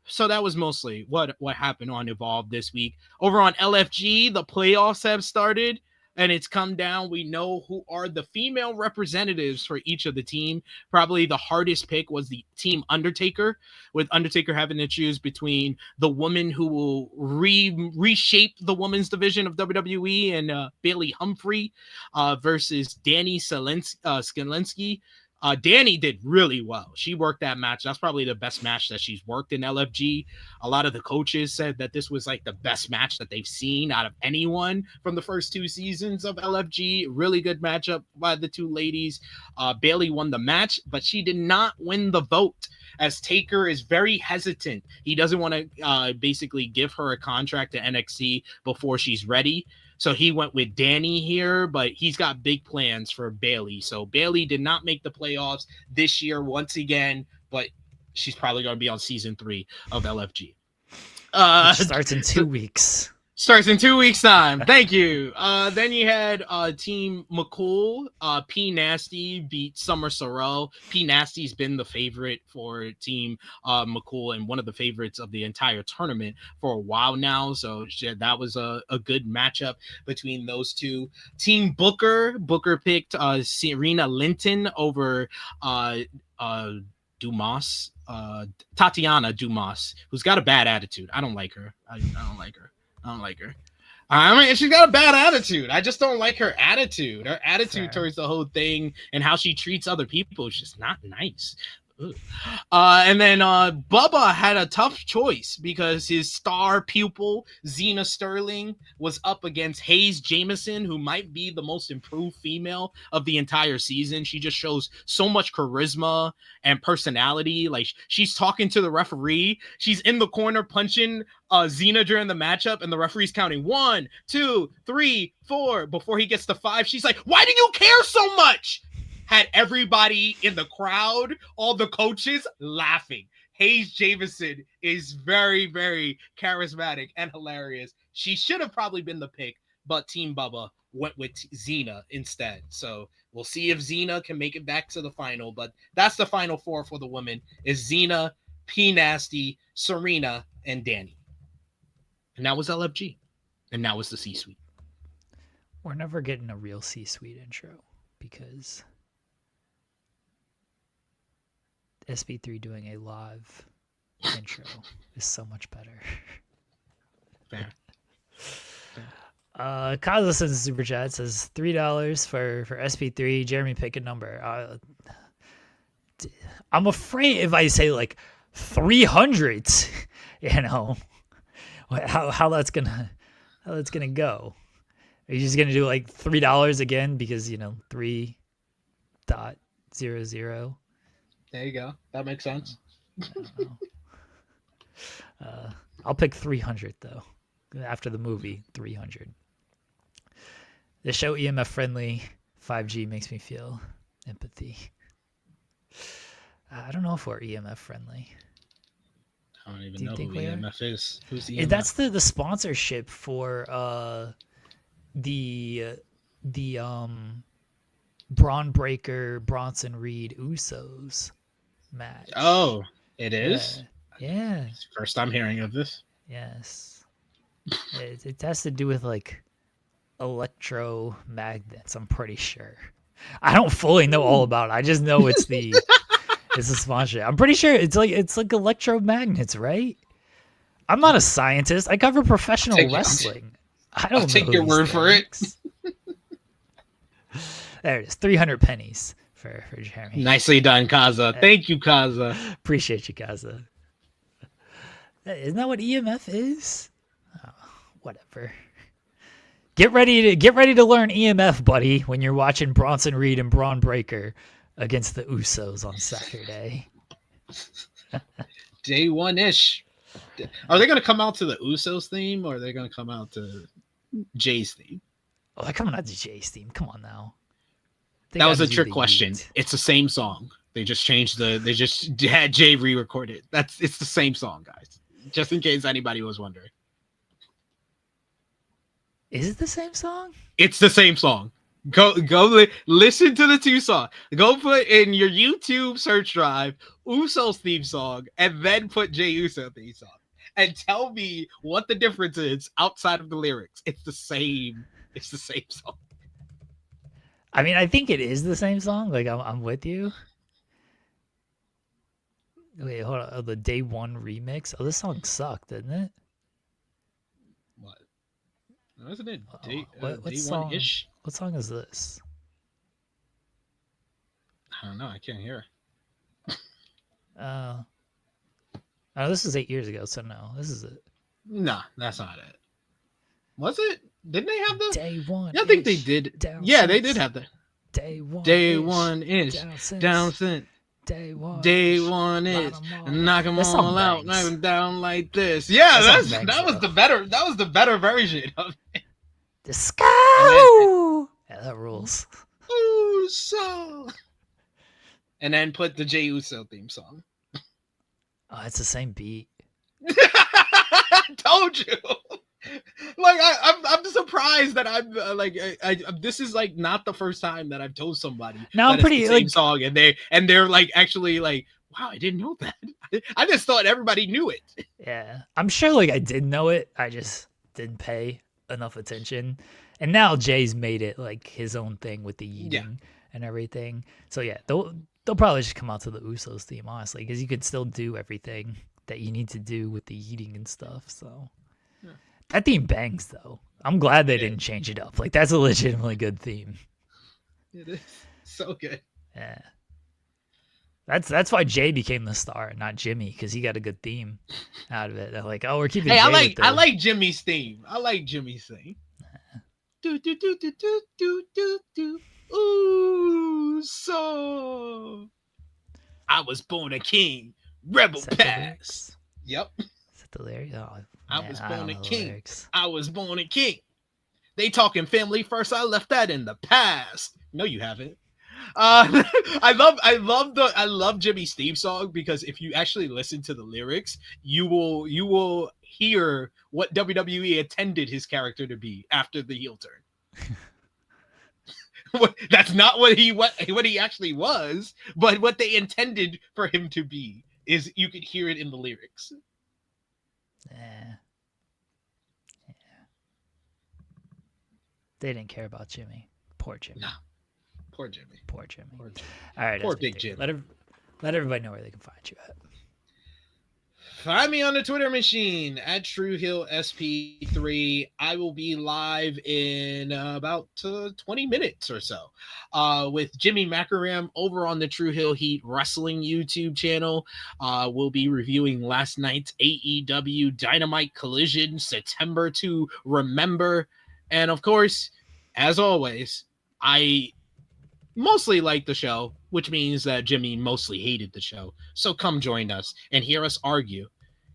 So that was mostly what happened on Evolve this week. Over on LFG, the playoffs have started, and it's come down. We know who are the female representatives for each of the team. Probably the hardest pick was the team Undertaker, with Undertaker having to choose between the woman who will reshape the women's division of WWE and Bailey Humphrey versus Danny Skelensky. Danny did really well. She worked that match. That's probably the best match that she's worked in LFG. A lot of the coaches said that this was like the best match that they've seen out of anyone from the first two seasons of LFG. Really good matchup by the two ladies. Bailey won the match, but she did not win the vote, as Taker is very hesitant. He doesn't want to basically give her a contract to NXT before she's ready. So he went with Danny here, but he's got big plans for Bailey. So Bailey did not make the playoffs this year once again, but she's probably going to be on season 3 of LFG. Which starts in 2 weeks. Starts in 2 weeks' time. Thank you. Then you had Team McCool. P Nasty beat Summer Sorrell. P Nasty's been the favorite for Team McCool and one of the favorites of the entire tournament for a while now. So that was a good matchup between those two. Team Booker. Booker picked Serena Linton over Dumas. Tatiana Dumas, who's got a bad attitude. I don't like her. I don't like her. I mean, she's got a bad attitude. I just don't like her attitude. Her attitude towards the whole thing and how she treats other people is just not nice. And then Bubba had a tough choice because his star pupil, Xena Sterling, was up against Hayes Jameson, who might be the most improved female of the entire season. She just shows so much charisma and personality. Like, she's talking to the referee. She's in the corner punching Xena during the matchup, and the referee's counting 1, 2, 3, 4. Before he gets to 5, she's like, "Why do you care so much?" Had everybody in the crowd, all the coaches, laughing. Hayes Jameson is very, very charismatic and hilarious. She should have probably been the pick, but Team Bubba went with Xena instead. So we'll see if Xena can make it back to the final. But that's the final 4 for the women: is Xena, P Nasty, Serena, and Danny. And that was LFG. And that was the C-suite. We're never getting a real C-suite intro because SP3 doing a live intro is so much better. Fair. Kyle sends a super chat, says $3 for SP3. Jeremy, pick a number. I'm afraid if I say like 300, you know, how that's gonna go. Are you just gonna do like $3 again because, you know, 3.00? There you go. That makes sense. I'll pick 300 though. After the movie, 300. The show EMF friendly. 5G makes me feel empathy. I don't know if we're EMF friendly. I don't even Do you know think who we are? EMF is. Who's Eh, EMF? That's the sponsorship for the Braun Breaker Bronson Reed Usos match. Oh, it yeah, is? yeah, First I'm hearing of this. yes. It has to do with like electromagnets. I'm pretty sure. I don't fully know all about it. I just know it's the sponsorship. I'm pretty sure it's like electromagnets, right? I'm not a scientist. I cover professional take it. wrestling. I don't know take your these word for it. things. There it is. 300 pennies for Jeremy. Nicely done, Kaza. Thank you, Kaza. Appreciate you, Kaza. Isn't that what EMF is? Oh, whatever. Get ready to learn EMF, buddy, when you're watching Bronson Reed and Braun Breaker against the Usos on Saturday. Day one-ish. Are they going to come out to the Usos theme, or are they going to come out to Jay's theme? Oh, they're coming out to Jay's theme. Come on now. They That was gotta a do trick the question. yeet. It's the same song. They just had Jay re-record it. It's the same song, guys. Just in case anybody was wondering. Is it the same song? It's the same song. Go listen to the two songs. Go put in your YouTube search drive Uso's theme song and then put Jay Uso theme song. And tell me what the difference is outside of the lyrics. It's the same song. I mean, I think it is the same song. Like, I'm with you. Wait, hold on. Oh, the Day One remix. Oh, this song sucked, didn't it? What? Wasn't it Oh, day, what day song? one-ish? What song is this? I don't know. I can't hear. Oh, this is 8 years ago, so no, this is it. Nah, that's not it. Was it? Didn't they have the? Day One. Yeah, I think they did. Down Yeah, they since did have the. Day One. Day one is down since. Day One. Day one is knock them That song all out, bangs. knock them down like this. Yeah, That song that bangs, was though. the better version of Disco. Yeah, that rules. Uso. And then put the Jay Uso theme song. Oh, it's the same beat. Told you. Like I'm surprised that I'm this is like not the first time that I've told somebody Now I'm that it's pretty the same like song and they're like actually like, wow, I didn't know that. I just thought everybody knew it. yeah. I'm sure like I did know it. I just didn't pay enough attention. And now Jay's made it like his own thing with the yeeting and everything. So yeah, they'll probably just come out to the Usos theme, honestly, because you could still do everything that you need to do with the yeeting and stuff. So that theme bangs though. I'm glad they didn't change it up. Like that's a legitimately good theme. It is so good. Yeah. That's why Jay became the star, not Jimmy, because he got a good theme out of it. They're like, oh, we're keeping. Hey, Jay I like Jimmy's theme. I like Jimmy's theme. Do do do do do do do do. Ooh, so I was born a king, rebel pass. Yep. Is that the lyrics? Oh, I man, was don't born a know the king. lyrics. I was born a king. They talking family first. I left that in the past. No, you haven't. I love Jimmy's theme song because if you actually listen to the lyrics, you will hear what WWE intended his character to be after the heel turn. That's not what he actually was, but what they intended for him to be is you could hear it in the lyrics. Yeah. They didn't care about Jimmy. Poor Jimmy. No. Poor Jimmy. Poor Jimmy. Poor Jimmy. All right. Poor SP3. Big Jim. Let everybody know where they can find you at. Find me on the Twitter machine at TrueHillSP3. I will be live in about 20 minutes or so with Jimmy Macaram over on the True Hill Heat Wrestling YouTube channel. We'll be reviewing last night's AEW Dynamite Collision, September to remember. And of course, as always, I mostly like the show, which means that Jimmy mostly hated the show. So come join us and hear us argue.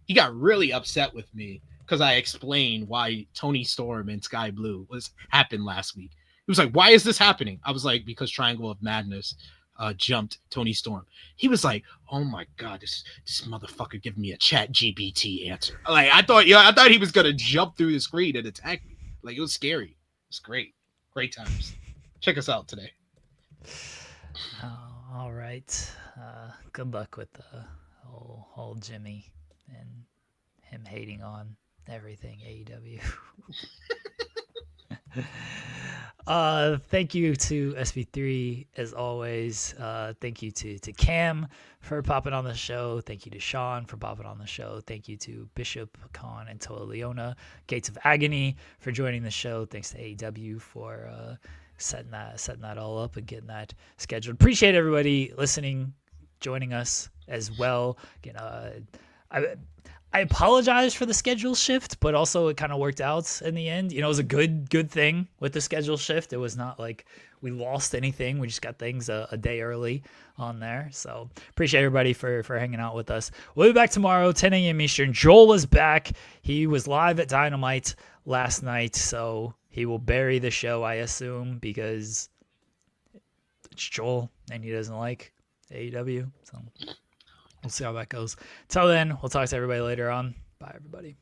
He got really upset with me because I explained why Tony Storm and Sky Blue happened last week. He was like, why is this happening? I was like, because Triangle of Madness jumped Tony Storm. He was like, "Oh my god, this motherfucker giving me a chat GBT answer." Like I thought he was gonna jump through the screen and attack me. Like it was scary. It's great times. Check us out today. Oh, all right. Good luck with the whole Jimmy and him hating on everything AEW. Thank you to SP3 as always. Thank you to Cam for popping on the show. Thank you to Sean for popping on the show. Thank you to Bishop Khan and Toa Leona, Gates of Agony, for joining the show. Thanks to AEW for setting that all up and getting that scheduled. Appreciate everybody listening, joining us as well. Again, I apologize for the schedule shift, but also it kind of worked out in the end. It was a good thing with the schedule shift. It was not like we lost anything. We just got things a day early on there. So appreciate everybody for hanging out with us. We'll be back tomorrow, 10 a.m. Eastern. Joel is back. He was live at Dynamite last night, so he will bury the show, I assume, because it's Joel and he doesn't like AEW. So we'll see how that goes. Till then, we'll talk to everybody later on. Bye, everybody.